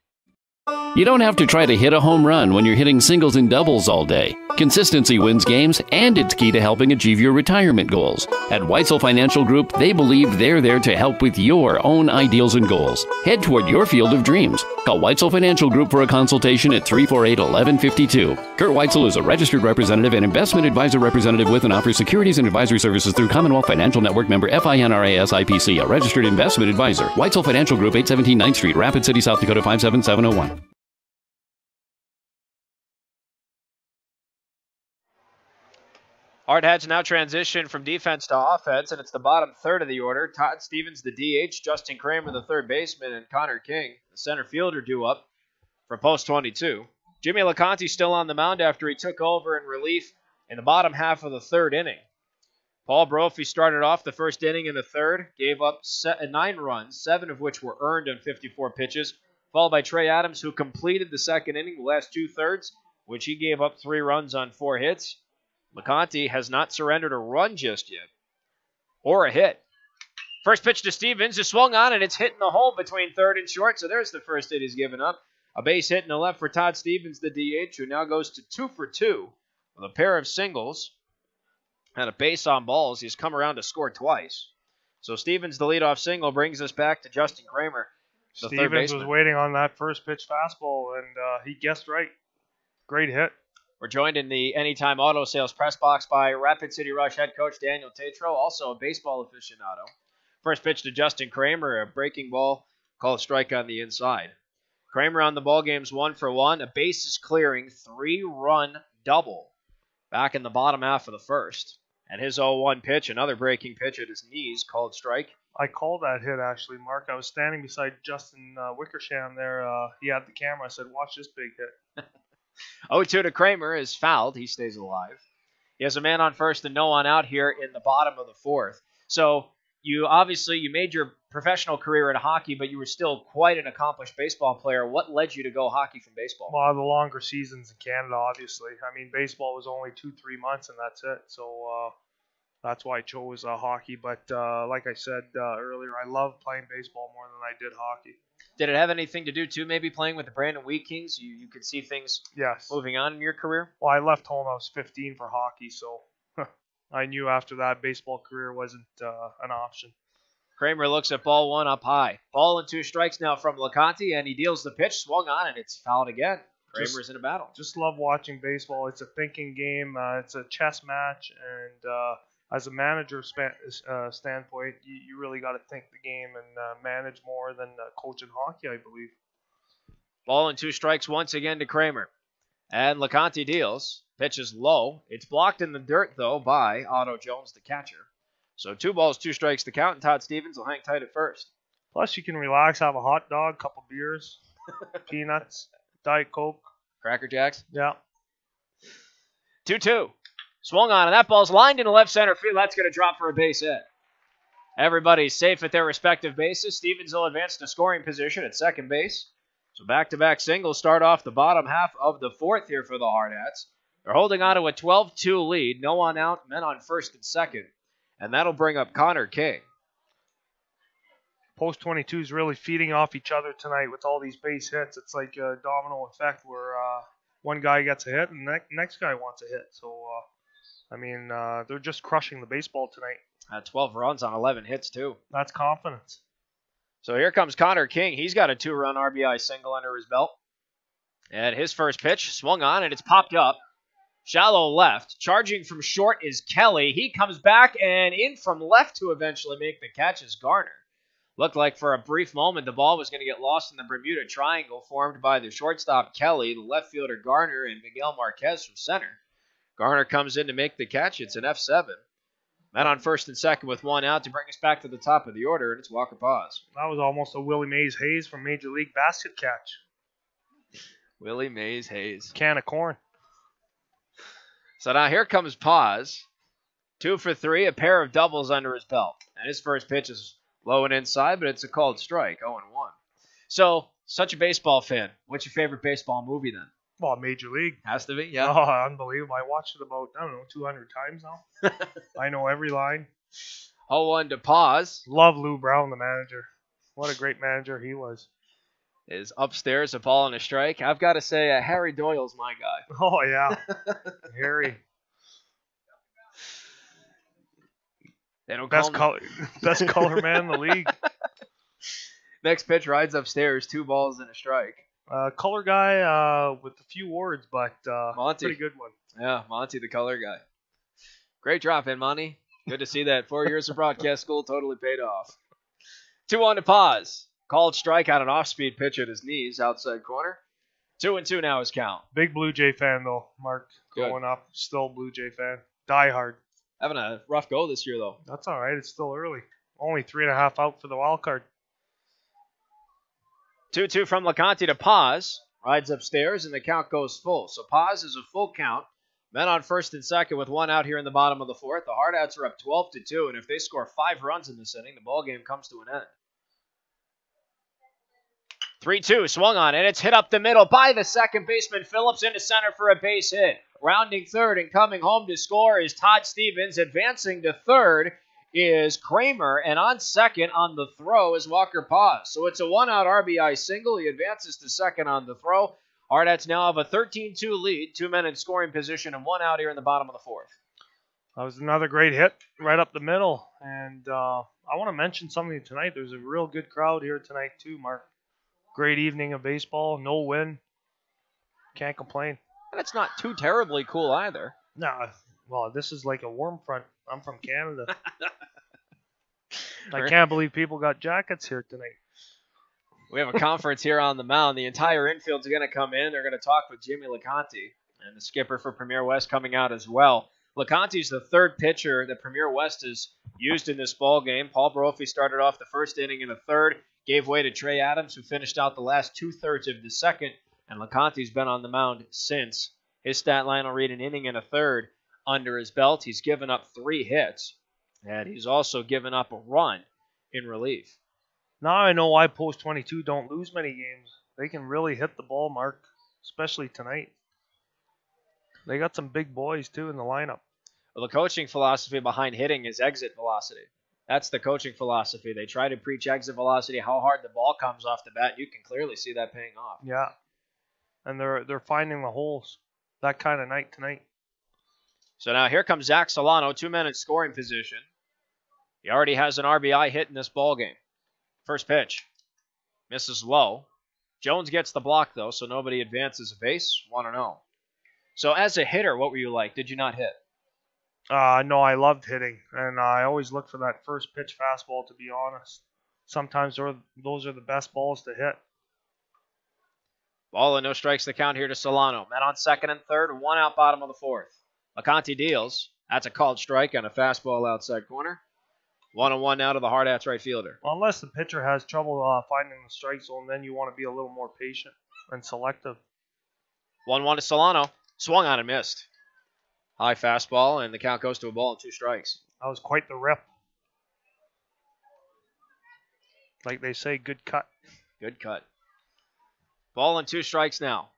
S5: You don't have to try to hit a home run when you're hitting singles and doubles all day. Consistency wins games, and it's key to helping achieve your retirement goals. At Weitzel Financial Group, they believe they're there to help with your own ideals and goals. Head toward your field of dreams. Call Weitzel Financial Group for a consultation at 348-1152. Kurt Weitzel is a registered representative and investment advisor representative with and offers securities and advisory services through Commonwealth Financial Network member FINRA SIPC, a registered investment advisor. Weitzel Financial Group, 817 9th Street, Rapid City, South Dakota, 57701.
S3: Hardhats now transition from defense to offense, and it's the bottom third of the order. Todd Stevens, the DH, Justin Kramer, the third baseman, and Connor King, the center fielder, due up for Post 22. Jimmy LeConte still on the mound after he took over in relief in the bottom half of the 3rd inning. Paul Brophy started off the first inning in the 3rd, gave up 9 runs, 7 of which were earned on 54 pitches, followed by Trey Adams, who completed the 2nd inning, the last 2/3, which he gave up 3 runs on 4 hits. LeConte has not surrendered a run just yet, or a hit. First pitch to Stevens is swung on, and it's hitting the hole between third and short, so there's the first hit he's given up. A base hit in the left for Todd Stevens, the DH, who now goes to 2 for 2 with a pair of singles and a base on balls. He's come around to score twice. So Stevens, the leadoff single, brings us back to Justin Kramer, the third
S16: Stevens
S3: baseman.
S16: was waiting on that first pitch fastball, and he guessed right. Great hit.
S3: We're joined in the Anytime Auto Sales press box by Rapid City Rush head coach Daniel Tatro, also a baseball aficionado. First pitch to Justin Kramer, a breaking ball, called strike on the inside. Kramer on the ball game's 1 for 1, a bases clearing 3-run double back in the bottom half of the first. And his 0-1 pitch, another breaking pitch at his knees, called strike.
S16: I called that hit, actually, Mark. I was standing beside Justin Wickersham there. He had the camera. I said, watch this big hit.
S3: 0-2 to Kramer is fouled. He stays alive. He has a man on first and no one out here in the bottom of the fourth. So you made your professional career in hockey, but you were still quite an accomplished baseball player. What led you to go hockey from baseball?
S16: Well, the longer seasons in Canada, obviously. I mean, baseball was only 2-3 months, and that's it. So that's why I chose hockey. But like I said earlier, I love playing baseball more than I did hockey.
S3: Did it have anything to do, too, maybe playing with the Brandon Wheat Kings? You could see things moving on in your career?
S16: Well, I left home. I was 15 for hockey, so I knew after that baseball career wasn't an option.
S3: Kramer looks at ball 1 up high. Ball and 2 strikes now from LeConte, and he deals the pitch, swung on, and it's fouled again. Kramer's in a battle.
S16: Just love watching baseball. It's a thinking game. It's a chess match, and as a manager standpoint, you really got to think the game and manage more than coaching hockey, I believe.
S3: Ball and 2 strikes once again to Kramer. And LeConte deals. Pitch is low. It's blocked in the dirt, though, by Otto Jones, the catcher. So 2 balls, 2 strikes to count, and Todd Stevens will hang tight at first.
S16: Plus, you can relax, have a hot dog, couple beers, peanuts, Diet Coke.
S3: Cracker Jacks?
S16: Yeah.
S3: 2-2. Swung on, and that ball's lined into left center field. That's going to drop for a base hit. Everybody's safe at their respective bases. Stevens will advance to scoring position at second base. So back-to-back singles start off the bottom half of the fourth here for the Hardhats. They're holding on to a 12-2 lead. No one out, men on first and second. And that'll bring up Connor King.
S16: Post 22 is really feeding off each other tonight with all these base hits. It's like a domino effect where one guy gets a hit and the next guy wants a hit. So, they're just crushing the baseball tonight.
S3: 12 runs on 11 hits, too.
S16: That's confidence.
S3: So here comes Connor King. He's got a 2-run RBI single under his belt. And his first pitch swung on, and it's popped up. Shallow left. Charging from short is Kelly. He comes back and in from left to eventually make the catch is Garner. Looked like for a brief moment the ball was going to get lost in the Bermuda Triangle formed by the shortstop Kelly, the left fielder Garner, and Miguel Marquez from center. Garner comes in to make the catch. It's an F7. Men on first and second with 1 out to bring us back to the top of the order, and it's Walker Paz.
S16: That was almost a Willie Mays Hayes from Major League Basket catch.
S3: Willie Mays Hayes.
S16: Can of corn.
S3: So now here comes Paz. 2 for 3, a pair of doubles under his belt. And his first pitch is low and inside, but it's a called strike, 0-1. So, such a baseball fan. What's your favorite baseball movie then?
S16: Well, Major League.
S3: Has to be, yeah.
S16: Oh, unbelievable. I watched it about, 200 times now. I know every line.
S3: 0-1 to Paz.
S16: Love Lou Brown, the manager. What a great manager he was.
S3: Is upstairs, a ball and a strike. I've got to say, Harry Doyle's my guy.
S16: Oh, yeah. Harry.
S3: They don't
S16: best color man in the league.
S3: Next pitch rides upstairs, 2 balls and a strike.
S16: Color guy with a few words, but
S3: Monty.
S16: Pretty good one.
S3: Yeah, Monty, the color guy. Great drop in, Monty. Good to see that. 4 years of broadcast school totally paid off. 2-1 to Paz. Called strike on an off-speed pitch at his knees, outside corner. 2-2 now his count.
S16: Big Blue Jay fan, though, Mark. Growing up, still Blue Jay fan. Die hard.
S3: Having a rough go this year, though.
S16: That's all right. It's still early. Only 3.5 out for the wild card.
S3: 2-2 from LeConte to Paz. Rides upstairs, and the count goes full. So Paz is a full count. Men on first and second with 1 out here in the bottom of the fourth. The Hardhats are up 12-2, and if they score 5 runs in this inning, the ball game comes to an end. 3-2, swung on, and it's hit up the middle by the second baseman. Phillips into center for a base hit. Rounding third and coming home to score is Todd Stevens. Advancing to third is Kramer. And on second on the throw is Walker Paz. So it's a one-out RBI single. He advances to second on the throw. Hardhats now have a 13-2 lead. 2 men in scoring position and 1 out here in the bottom of the fourth.
S16: That was another great hit right up the middle. And I want to mention something tonight. There's a real good crowd here tonight too, Mark. Great evening of baseball. No wind. Can't complain.
S3: And it's not too terribly cool either.
S16: No, well, this is like a warm front. I'm from Canada. I can't believe people got jackets here tonight.
S3: We have a conference here on the mound. The entire infield's going to come in. They're going to talk with Jimmy LeConte, and the skipper for Premier West coming out as well. LeConte's the third pitcher that Premier West has used in this ball game. Paul Brophy started off the first inning in a third, gave way to Trey Adams, who finished out the last 2/3 of the second, and LeConte's been on the mound since. His stat line will read an inning and a third under his belt. He's given up 3 hits, and he's also given up a run in relief.
S16: Now I know why Post 22 don't lose many games. They can really hit the ball, Mark, especially tonight. They got some big boys, too, in the lineup.
S3: Well, the coaching philosophy behind hitting is exit velocity. That's the coaching philosophy. They try to preach exit velocity, how hard the ball comes off the bat. You can clearly see that paying off.
S16: Yeah, and they're finding the holes. That kind of night tonight.
S3: So now here comes Zach Solano, 2 men in scoring position. He already has an RBI hit in this ball game. First pitch. Misses low. Jones gets the block, though, so nobody advances a base. 1-0. So as a hitter, what were you like? Did you not hit?
S16: No, I loved hitting, and I always look for that first pitch fastball, to be honest. Sometimes those are the best balls to hit.
S3: Ball and no strikes the count here to Solano. Men on second and third, 1 out bottom of the fourth. LeConte deals. That's a called strike on a fastball outside corner. 1-1 now to the Hardhats right fielder.
S16: Well, unless the pitcher has trouble finding the strike zone, then you want to be a little more patient and selective.
S3: 1-1 to Solano. Swung on and missed. High fastball, and the count goes to a ball and 2 strikes.
S16: That was quite the rip. Like they say, good cut.
S3: Good cut. Ball and 2 strikes now.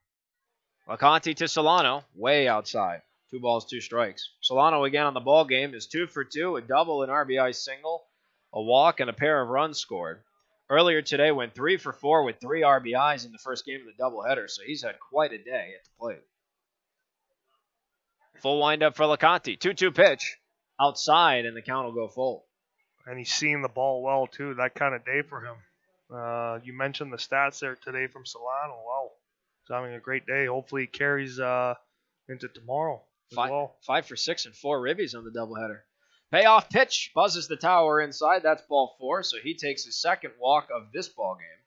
S3: LeConte to Solano, way outside. 2 balls, 2 strikes. Solano again on the ball game is 2 for 2, a double, an RBI single, a walk, and a pair of runs scored. Earlier today went 3 for 4 with 3 RBIs in the first game of the doubleheader, so he's had quite a day at the plate. Full windup for LeConte. 2-2 pitch. Outside, and the count will go full.
S16: And he's seeing the ball well, too. That kind of day for him. You mentioned the stats there today from Solano. Wow. He's having a great day. Hopefully he carries into tomorrow as well.
S3: 5 for 6 and 4 ribbies on the doubleheader. Payoff pitch. Buzzes the tower inside. That's ball 4, so he takes his second walk of this ball game.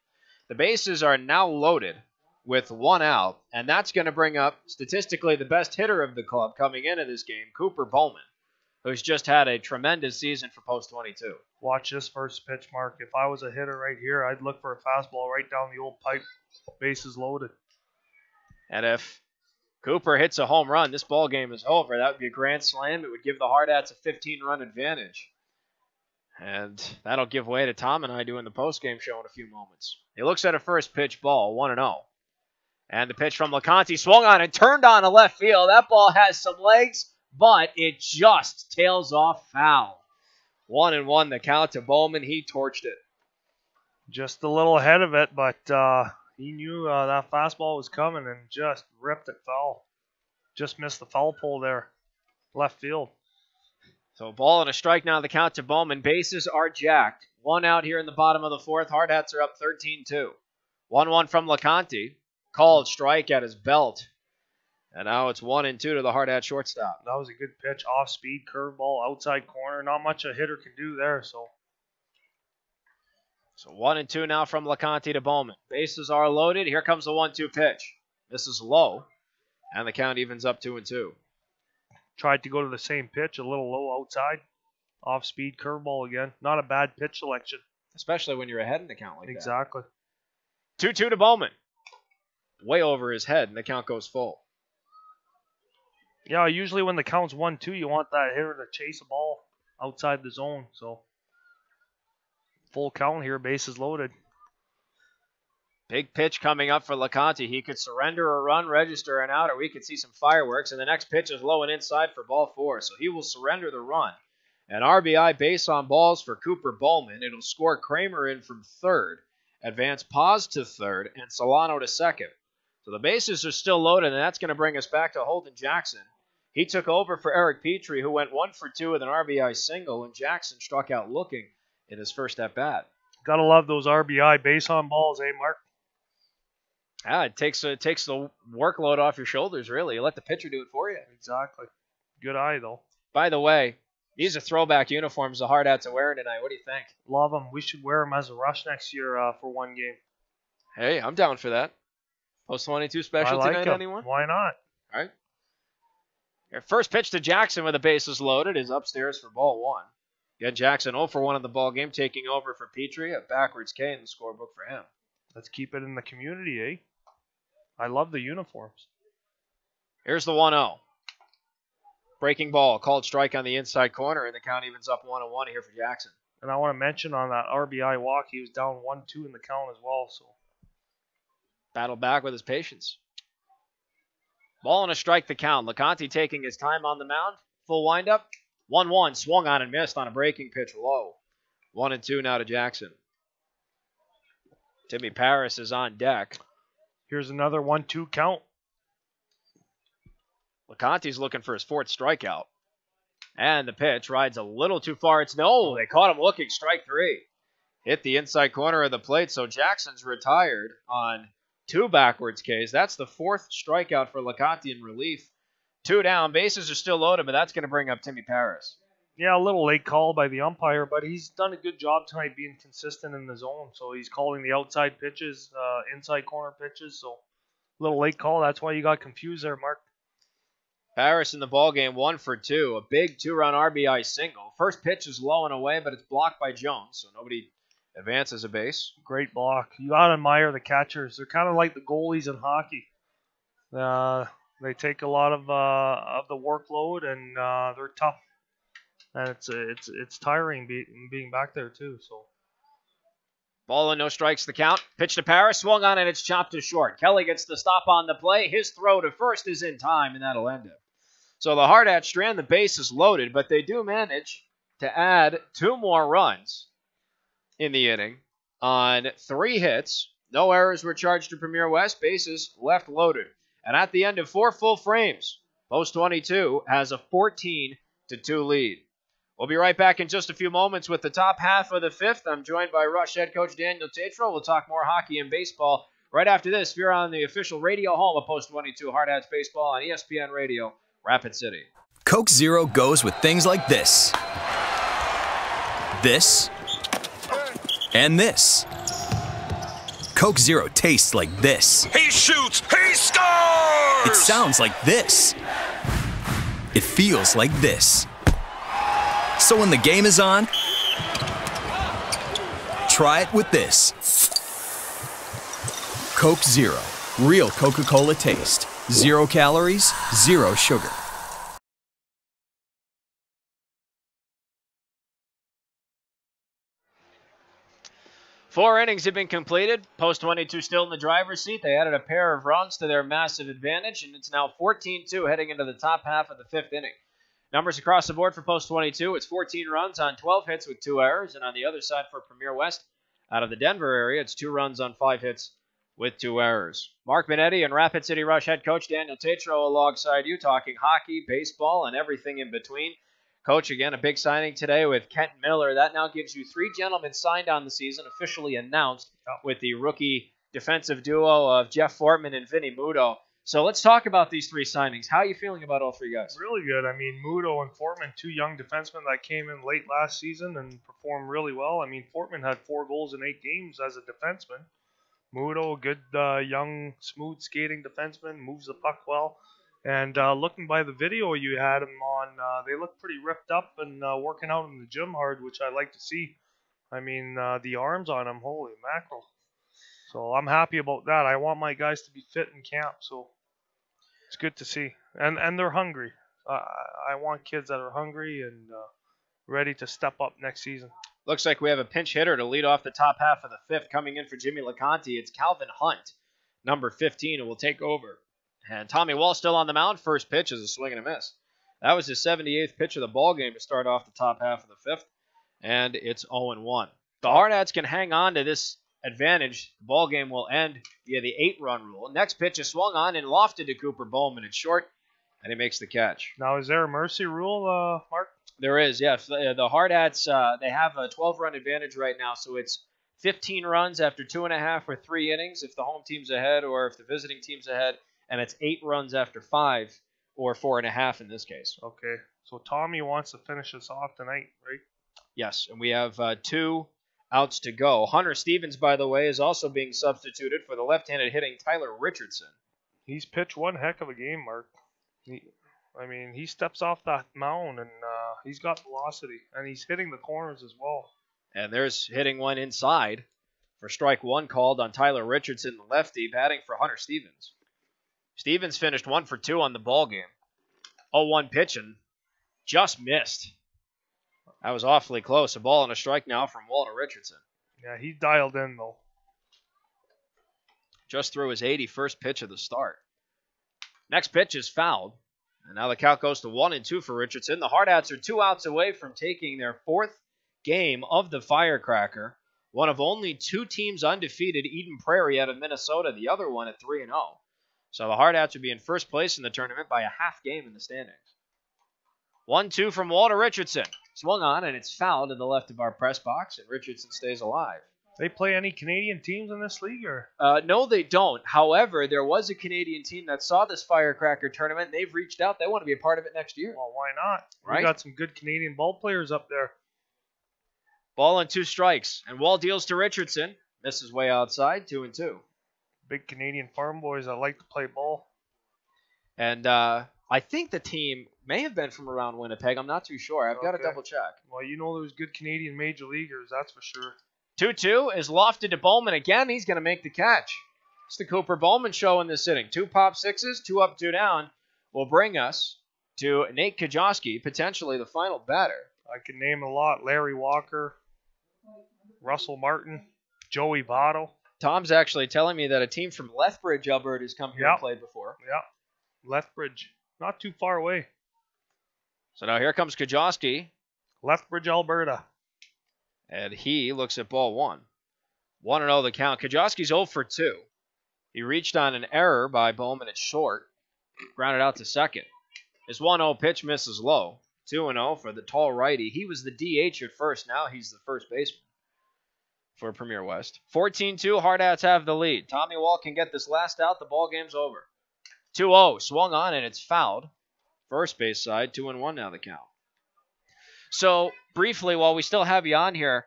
S3: The bases are now loaded with 1 out, and that's going to bring up statistically the best hitter of the club coming into this game, Cooper Bowman, who's just had a tremendous season for Post 22.
S16: Watch this first pitch, Mark. If I was a hitter right here, I'd look for a fastball right down the old pipe. Bases loaded.
S3: And if Cooper hits a home run, this ball game is over. That would be a grand slam. It would give the Hardhats a 15-run advantage. And that'll give way to Tom and I doing the post-game show in a few moments. He looks at a first pitch ball, 1-0. And the pitch from LeConte swung on and turned on to left field. That ball has some legs, but it just tails off foul. 1-1 the count to Bowman. He torched it.
S16: Just a little ahead of it, but he knew that fastball was coming and just ripped it foul. Just missed the foul pole there. Left field.
S3: So a ball and a strike now the count to Bowman. Bases are jacked. 1 out here in the bottom of the fourth. Hardhats are up 13-2. 1-1 from LeConte. Called strike at his belt. And now it's 1-2 to the Hardhat shortstop.
S16: That was a good pitch. Off-speed, curveball, outside corner. Not much a hitter can do there. So
S3: 1-2 now from LeConte to Bowman. Bases are loaded. Here comes the 1-2 pitch. This is low. And the count evens up 2-2.
S16: Tried to go to the same pitch. A little low outside. Off-speed, curveball again. Not a bad pitch selection.
S3: Especially when you're ahead in the count like
S16: exactly.
S3: that. 2-2 to Bowman. Way over his head, and the count goes full.
S16: Yeah, usually when the count's 1-2, you want that hitter to chase a ball outside the zone. So full count here, bases loaded.
S3: Big pitch coming up for LeConte. He could surrender a run, register an out, or we could see some fireworks. And the next pitch is low and inside for ball 4. So he will surrender the run. An RBI base on balls for Cooper Bowman. It'll score Kramer in from third, advance Paz to third, and Solano to second. So the bases are still loaded, and that's going to bring us back to Holden Jackson. He took over for Eric Petrie, who went 1 for 2 with an RBI single, and Jackson struck out looking in his first at-bat.
S16: Gotta love those RBI base on balls, Mark?
S3: Yeah, it takes the workload off your shoulders, really. You let the pitcher do it for you.
S16: Exactly. Good eye, though.
S3: By the way, these are throwback uniforms the Hardhats are wearing tonight. What do you think?
S16: Love them. We should wear them as a rush next year for one game.
S3: Hey, I'm down for that. Post 22 special tonight, anyone?
S16: Why not?
S3: All right. Your first pitch to Jackson with the bases loaded is upstairs for ball 1. Again, Jackson 0 for 1 in the ball game, taking over for Petrie, a backwards K in the scorebook for him.
S16: Let's keep it in the community, eh? I love the uniforms.
S3: Here's the 1-0. Breaking ball, called strike on the inside corner, and the count evens up 1-1 here for Jackson.
S16: And I want to mention on that RBI walk, he was down 1-2 in the count as well. So
S3: battle back with his patience. Ball and a strike the count. LeConte taking his time on the mound. Full windup. 1-1, swung on and missed on a breaking pitch low. 1-2 now to Jackson. Timmy Paris is on deck.
S16: Here's another 1-2 count.
S3: LeConte's looking for his 4th strikeout. And the pitch rides a little too far. They caught him looking. Strike 3. Hit the inside corner of the plate, so Jackson's retired on 2 backwards Ks. That's the 4th strikeout for LeConte in relief. 2 down. Bases are still loaded, but that's going to bring up Timmy Paris.
S16: Yeah, a little late call by the umpire, but he's done a good job tonight being consistent in the zone. So he's calling the outside pitches, inside corner pitches. So a little late call. That's why you got confused there, Mark.
S3: Paris in the ballgame, 1 for 2. A big 2-run RBI single. First pitch is low and away, but it's blocked by Jones, so nobody advances a base.
S16: Great block. You got to admire the catchers. They're kind of like the goalies in hockey. They take a lot of the workload, and they're tough. And it's tiring being back there too. So
S3: ball and no strikes the count. Pitch to Paris, swung on and it's chopped to short. Kelly gets the stop on the play. His throw to first is in time, and that'll end it. So the Hardhats strand the bases loaded, but they do manage to add 2 more runs in the inning on 3 hits. No errors were charged to Premier West. Bases left loaded. And at the end of 4 full frames, Post 22 has a 14-2 lead. We'll be right back in just a few moments with the top half of the 5th. I'm joined by Rush head coach Daniel Tatro. We'll talk more hockey and baseball right after this. If you're on the official radio home of Post 22 Hardhats Baseball on ESPN Radio, Rapid City.
S11: Coke Zero goes with things like this. This. And this. Coke Zero tastes like this.
S12: He shoots! He scores!
S11: It sounds like this. It feels like this. So when the game is on, try it with this. Coke Zero. Real Coca-Cola taste. 0 calories, 0 sugar.
S3: Four innings have been completed. Post 22 still in the driver's seat. They added a pair of runs to their massive advantage, and it's now 14-2 heading into the top half of the 5th inning. Numbers across the board for Post 22. It's 14 runs on 12 hits with 2 errors. And on the other side for Premier West, out of the Denver area, it's 2 runs on 5 hits with 2 errors. Mark Benetti and Rapid City Rush head coach Daniel Tatro alongside you, talking hockey, baseball, and everything in between. Coach, again, a big signing today with Kent Miller. That now gives you 3 gentlemen signed on the season, officially announced, with the rookie defensive duo of Jeff Fortman and Vinny Muto. So let's talk about these 3 signings. How are you feeling about all 3 guys?
S16: Really good. I mean, Muto and Fortman, 2 young defensemen that came in late last season and performed really well. I mean, Fortman had 4 goals in 8 games as a defenseman. Muto, good young, smooth skating defenseman, moves the puck well. And looking by the video you had him on, they look pretty ripped up and working out in the gym hard, which I like to see. I mean, the arms on him, holy mackerel. So I'm happy about that. I want my guys to be fit in camp, so it's good to see. And they're hungry. I want kids that are hungry and ready to step up next season.
S3: Looks like we have a pinch hitter to lead off the top half of the fifth coming in for Jimmy LeConte. It's Calvin Hunt, number 15, who will take over. And Tommy Wall still on the mound. First pitch is a swing and a miss. That was his 78th pitch of the ball game to start off the top half of the fifth, and it's 0-1. The Hardhats can hang on to this advantage. The ball game will end via the 8-run rule. Next pitch is swung on and lofted to Cooper Bowman. It's short, and he makes the catch.
S16: Now, is there a mercy rule, Mark?
S3: There is, yes. The Hardhats, they have a 12-run advantage right now, so it's 15 runs after 2.5 or 3 innings if the home team's ahead or if the visiting team's ahead, and it's 8 runs after 5 or 4.5 in this case.
S16: Okay, so Tommy wants to finish this off tonight, right?
S3: Yes, and we have 2 outs to go. Hunter Stevens, by the way, is also being substituted for the left-handed hitting Tyler Richardson.
S16: He's pitched one heck of a game, Mark. He steps off that mound, and he's got velocity, and he's hitting the corners as well.
S3: And there's hitting one inside for strike one called on Tyler Richardson, the lefty, batting for Hunter Stevens. Stevens finished 1 for 2 on the ball game. 0-1 pitch and just missed. That was awfully close. A ball and a strike now from Walter Richardson.
S16: Yeah, he dialed in, though.
S3: Just threw his 81st pitch of the start. Next pitch is fouled. And now the count goes to 1-2 for Richardson. The Hardhats are 2 outs away from taking their 4th game of the Firecracker. One of only 2 teams undefeated, Eden Prairie out of Minnesota, the other one at 3-0. So the Hardhats would be in first place in the tournament by a half game in the standings. 1-2 from Walter Richardson. Swung on, and it's fouled to the left of our press box, and Richardson stays alive.
S16: They play any Canadian teams in this league, or?
S3: No, they don't. However, there was a Canadian team that saw this Firecracker tournament, and they've reached out. They want to be a part of it next year.
S16: Well, why not?
S3: Right?
S16: We got some good Canadian ball players up there.
S3: Ball and 2 strikes, and Wall deals to Richardson. Misses way outside, 2-2.
S16: Big Canadian farm boys that like to play ball.
S3: And I think the team may have been from around Winnipeg. I'm not too sure. I've got to double check.
S16: Well, there's good Canadian major leaguers, that's for sure.
S3: 2-2 is lofted to Bowman again. He's going to make the catch. It's the Cooper Bowman show in this inning. 2 pop sixes, 2 up, 2 down will bring us to Nate Kajowski, potentially the final batter.
S16: I can name a lot. Larry Walker, Russell Martin, Joey Votto.
S3: Tom's actually telling me that a team from Lethbridge, Alberta, has come here and played before.
S16: Yeah, Lethbridge. Not too far away.
S3: So now here comes Kajowski.
S16: Lethbridge, Alberta.
S3: And he looks at ball 1. 1-0 the count. Kajowski's 0 for 2. He reached on an error by Bowman at short. Grounded out to second. His 1-0 pitch misses low. 2-0 for the tall righty. He was the DH at first. Now he's the first baseman for Premier West. 14-2, Hardhats have the lead. Tommy Wall can get this last out. The ball game's over. 2-0, swung on, and it's fouled. First base side, 2-1 now the count. So, briefly, while we still have you on here,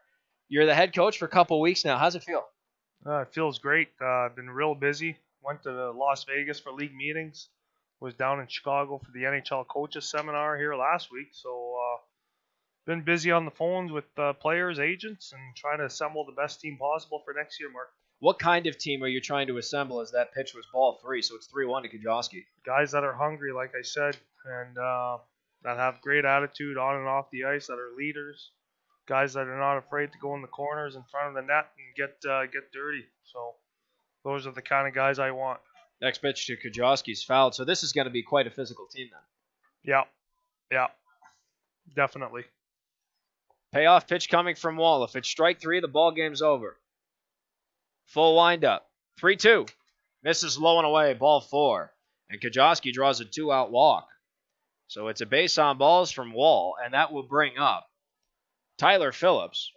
S3: you're the head coach for a couple weeks now. How's it feel?
S16: It feels great. I've been real busy. Went to Las Vegas for league meetings. Was down in Chicago for the NHL coaches seminar here last week. So, been busy on the phones with players, agents, and trying to assemble the best team possible for next year, Mark.
S3: What kind of team are you trying to assemble as that pitch was ball 3, so it's 3-1 to Kajowski?
S16: Guys that are hungry, like I said, and that have great attitude on and off the ice, that are leaders. Guys that are not afraid to go in the corners in front of the net and get dirty. So those are the kind of guys I want.
S3: Next pitch to Kajowski's fouled, so this is going to be quite a physical team then.
S16: Yeah, definitely.
S3: Payoff pitch coming from Wall. If it's strike 3, the ball game's over. Full windup. 3-2. Misses low and away. Ball 4. And Kajowski draws a 2-out walk. So it's a base on balls from Wall, and that will bring up Tyler Phillips,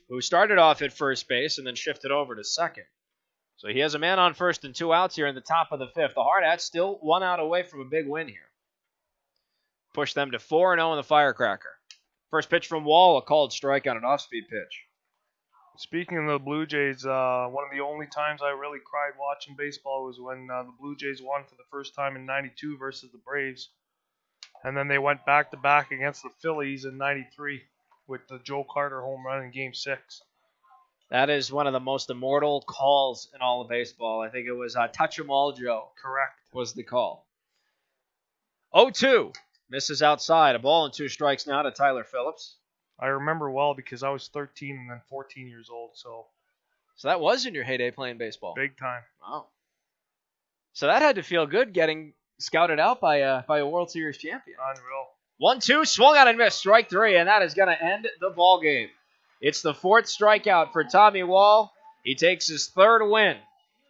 S3: who started off at first base and then shifted over to second. So he has a man on first and 2 outs here in the top of the 5th. The Hardhats still 1 out away from a big win here. Push them to 4-0 in the Firecracker. First pitch from Wall, a called strike on an off-speed pitch.
S16: Speaking of the Blue Jays, one of the only times I really cried watching baseball was when the Blue Jays won for the first time in '92 versus the Braves. And then they went back-to-back against the Phillies in '93 with the Joe Carter home run in Game 6.
S3: That is one of the most immortal calls in all of baseball. I think it was touch 'em all, Joe.
S16: Correct.
S3: Was the call. 0-2. Misses outside. A ball and 2 strikes now to Tyler Phillips.
S16: I remember well because I was 13 and then 14 years old, so
S3: that was in your heyday playing baseball.
S16: big time.
S3: Wow. So that had to feel good getting scouted out by a World Series champion.
S16: Unreal.
S3: 1-2, swung on and missed, strike 3, and that is going to end the ball game. It's the 4th strikeout for Tommy Wall. He takes his 3rd win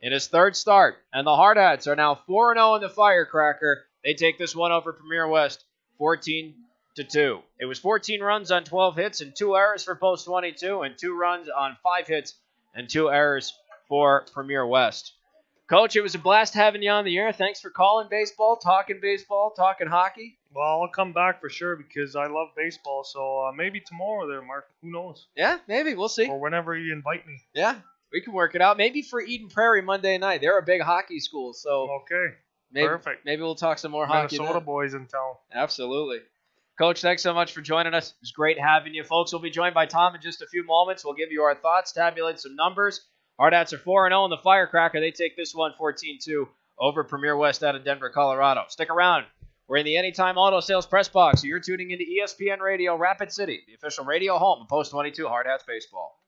S3: in his 3rd start, and the Hardhats are now 4-0 in the Firecracker. They take this one over Premier West 14-2. It was 14 runs on 12 hits and 2 errors for Post 22, and 2 runs on 5 hits and 2 errors for Premier West. Coach, it was a blast having you on the air. Thanks for calling baseball, talking hockey.
S16: Well, I'll come back for sure because I love baseball. So maybe tomorrow there, Mark. Who knows?
S3: Yeah, maybe. We'll see.
S16: Or whenever you invite me.
S3: Yeah, we can work it out. Maybe for Eden Prairie Monday night. They're a big hockey school. So
S16: okay,
S3: perfect. Maybe we'll talk some more hockey.
S16: Minnesota boys in town.
S3: Absolutely. Coach, thanks so much for joining us. It was great having you. Folks, we'll be joined by Tom in just a few moments. We'll give you our thoughts, tabulate some numbers. Hardhats are 4-0 in the Firecracker. They take this one 14-2 over Premier West out of Denver, Colorado. Stick around. We're in the Anytime Auto Sales Press Box. You're tuning into ESPN Radio Rapid City, the official radio home of Post 22 Hardhats Baseball.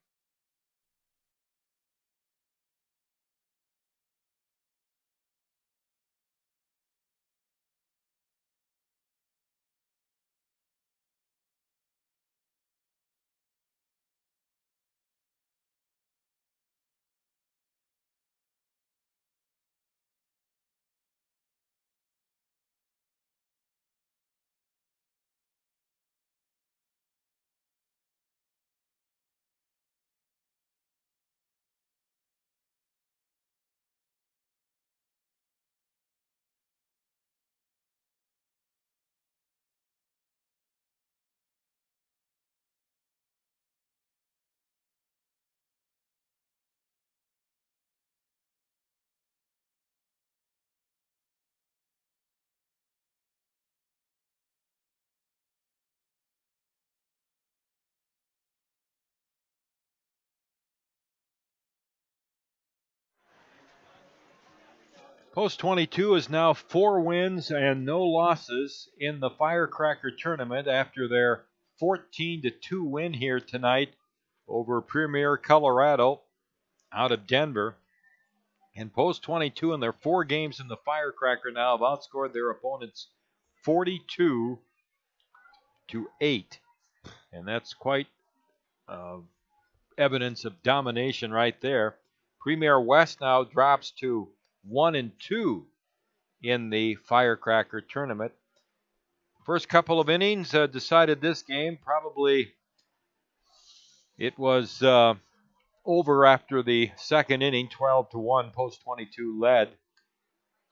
S1: Post 22 is now 4 wins and no losses in the Firecracker tournament after their 14-2 win here tonight over Premier Colorado out of Denver. And Post 22 in their 4 games in the Firecracker now have outscored their opponents 42-8. And that's quite evidence of domination right there. Premier West now drops to 1-2 in the Firecracker tournament. First couple of innings decided this game. Probably it was over after the second inning, 12-1. Post 22 led.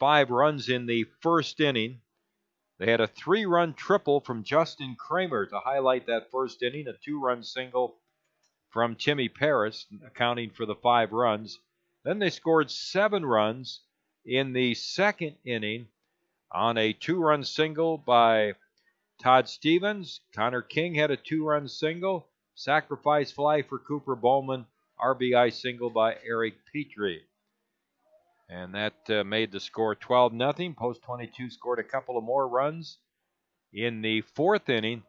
S1: 5 runs in the first inning. They had a 3-run triple from Justin Kramer to highlight that first inning, a 2-run single from Timmy Paris, accounting for the 5 runs. Then they scored 7 runs in the second inning on a 2-run single by Todd Stevens. Connor King had a 2-run single. Sacrifice fly for Cooper Bowman. RBI single by Eric Petrie. And that made the score 12-0. Post 22 scored a couple of more runs in the fourth inning.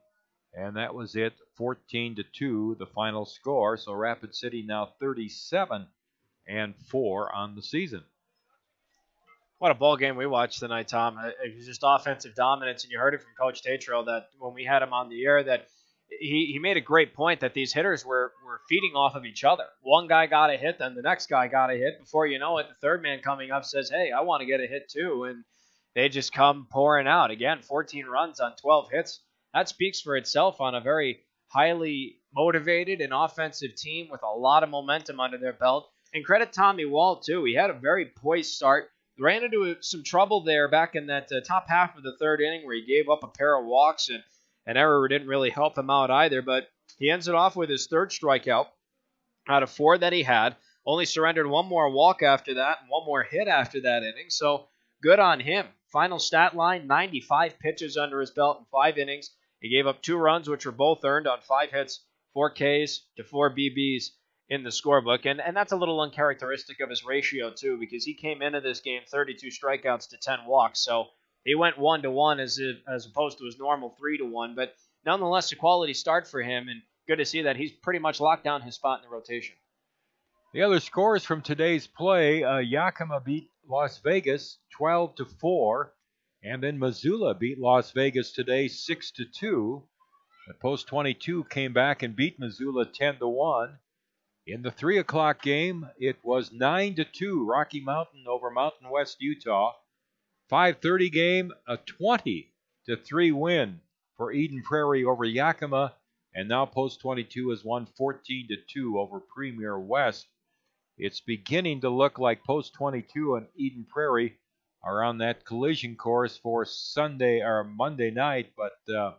S1: And that was it, 14-2, the final score. So Rapid City now 37-4 on the season.
S3: What a ball game we watched tonight, Tom. It was just offensive dominance, and you heard it from Coach Tatro that when we had him on the air that he made a great point that these hitters were feeding off of each other. One guy got a hit, then the next guy got a hit. Before you know it, the third man coming up says, hey, I want to get a hit too, and they just come pouring out. Again, 14 runs on 12 hits. That speaks for itself on a very highly motivated and offensive team with a lot of momentum under their belt. And credit Tommy Wall, too. He had a very poised start. Ran into some trouble there back in that top half of the third inning where he gave up a pair of walks, and an error didn't really help him out either. But he ends it off with his third strikeout out of 4 that he had. Only surrendered 1 more walk after that and 1 more hit after that inning. So good on him. Final stat line, 95 pitches under his belt in 5 innings. He gave up 2 runs, which were both earned on 5 hits, 4 Ks to 4 BBs in the scorebook. And that's a little uncharacteristic of his ratio, too, because he came into this game 32 strikeouts to 10 walks. So he went 1-1 as opposed to his normal 3-1. But nonetheless, a quality start for him, and good to see that he's pretty much locked down his spot in the rotation.
S1: The other scores from today's play, Yakima beat Las Vegas 12-4, and then Missoula beat Las Vegas today 6-2. But Post 22 came back and beat Missoula 10-1. In the 3 o'clock game, it was 9-2 Rocky Mountain over Mountain West Utah. 5:30 game, a 20-3 win for Eden Prairie over Yakima, and now Post 22 has won 14-2 over Premier West. It's beginning to look like Post 22 and Eden Prairie are on that collision course for Sunday or Monday night, but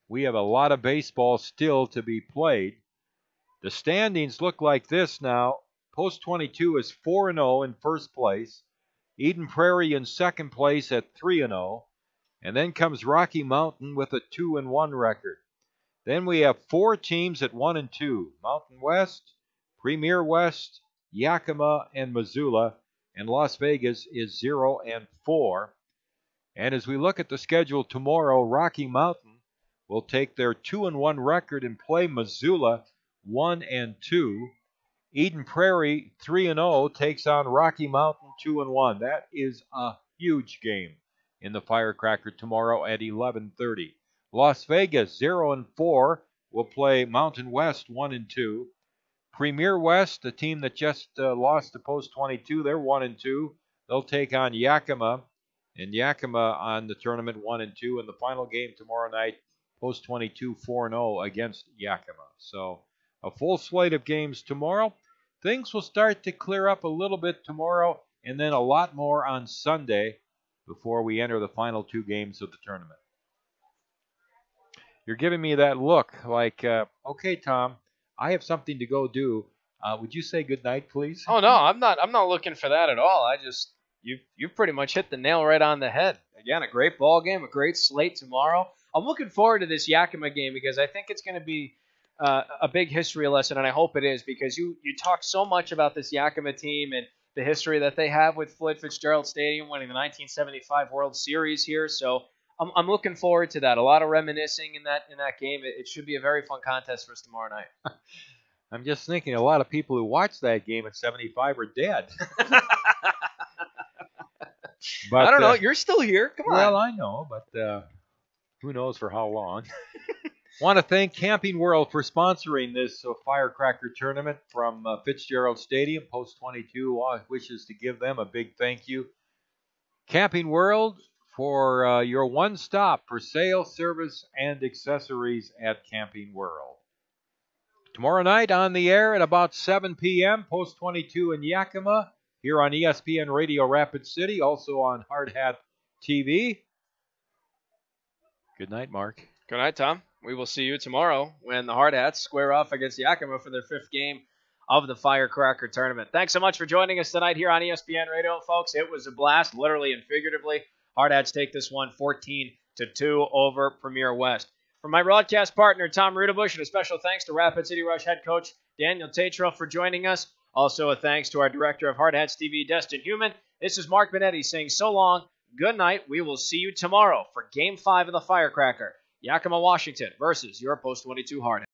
S1: we have a lot of baseball still to be played. The standings look like this now. Post 22 is 4-0 in first place. Eden Prairie in second place at 3-0. And then comes Rocky Mountain with a 2-1 record. Then we have 4 teams at 1-2. Mountain West, Premier West, Yakima, and Missoula. And Las Vegas is 0-4. And as we look at the schedule tomorrow, Rocky Mountain will take their 2-1 record and play Missoula 1-2. Eden Prairie 3-0 takes on Rocky Mountain 2-1. That is a huge game in the Firecracker tomorrow at 11:30. Las Vegas 0-4 will play Mountain West 1-2. Premier West, the team that just lost to Post 22, they're 1-2. They'll take on Yakima, and Yakima on the tournament 1-2. And the final game tomorrow night, Post 22 4-0 against Yakima. So a full slate of games tomorrow. Things will start to clear up a little bit tomorrow, and then a lot more on Sunday before we enter the final 2 games of the tournament. You're giving me that look like, okay, Tom, I have something to go do. Would you say good night, please?
S3: Oh no, I'm not looking for that at all. You've pretty much hit the nail right on the head. Again, a great ball game, a great slate tomorrow. I'm looking forward to this Yakima game because I think it's going to be a big history lesson, and I hope it is, because you talk so much about this Yakima team and the history that they have with Floyd Fitzgerald Stadium winning the 1975 World Series here. So I'm looking forward to that. A lot of reminiscing in that game. It should be a very fun contest for us tomorrow night.
S1: I'm just thinking a lot of people who watched that game at 75 are dead. But,
S3: I don't know. You're still here. Come on.
S1: Well, I know, but who knows for how long. Want to thank Camping World for sponsoring this Firecracker tournament from Fitzgerald Stadium. Post 22 wishes to give them a big thank you. Camping World for your one stop for sales, service, and accessories at Camping World. Tomorrow night on the air at about 7 p.m., Post 22 in Yakima, here on ESPN Radio Rapid City, also on Hardhat TV. Good night, Mark.
S3: Good night, Tom. We will see you tomorrow when the Hardhats square off against Yakima for their 5th game of the Firecracker tournament. Thanks so much for joining us tonight here on ESPN Radio, folks. It was a blast, literally and figuratively. Hardhats take this one 14-2 over Premier West. For my broadcast partner, Tom Rudabush, and a special thanks to Rapid City Rush head coach Daniel Tatro for joining us. Also a thanks to our director of Hardhats TV, Destin Heumann. This is Mark Benetti saying so long, good night. We will see you tomorrow for Game 5 of the Firecracker. Yakima, Washington versus your Post 22 Hardhats.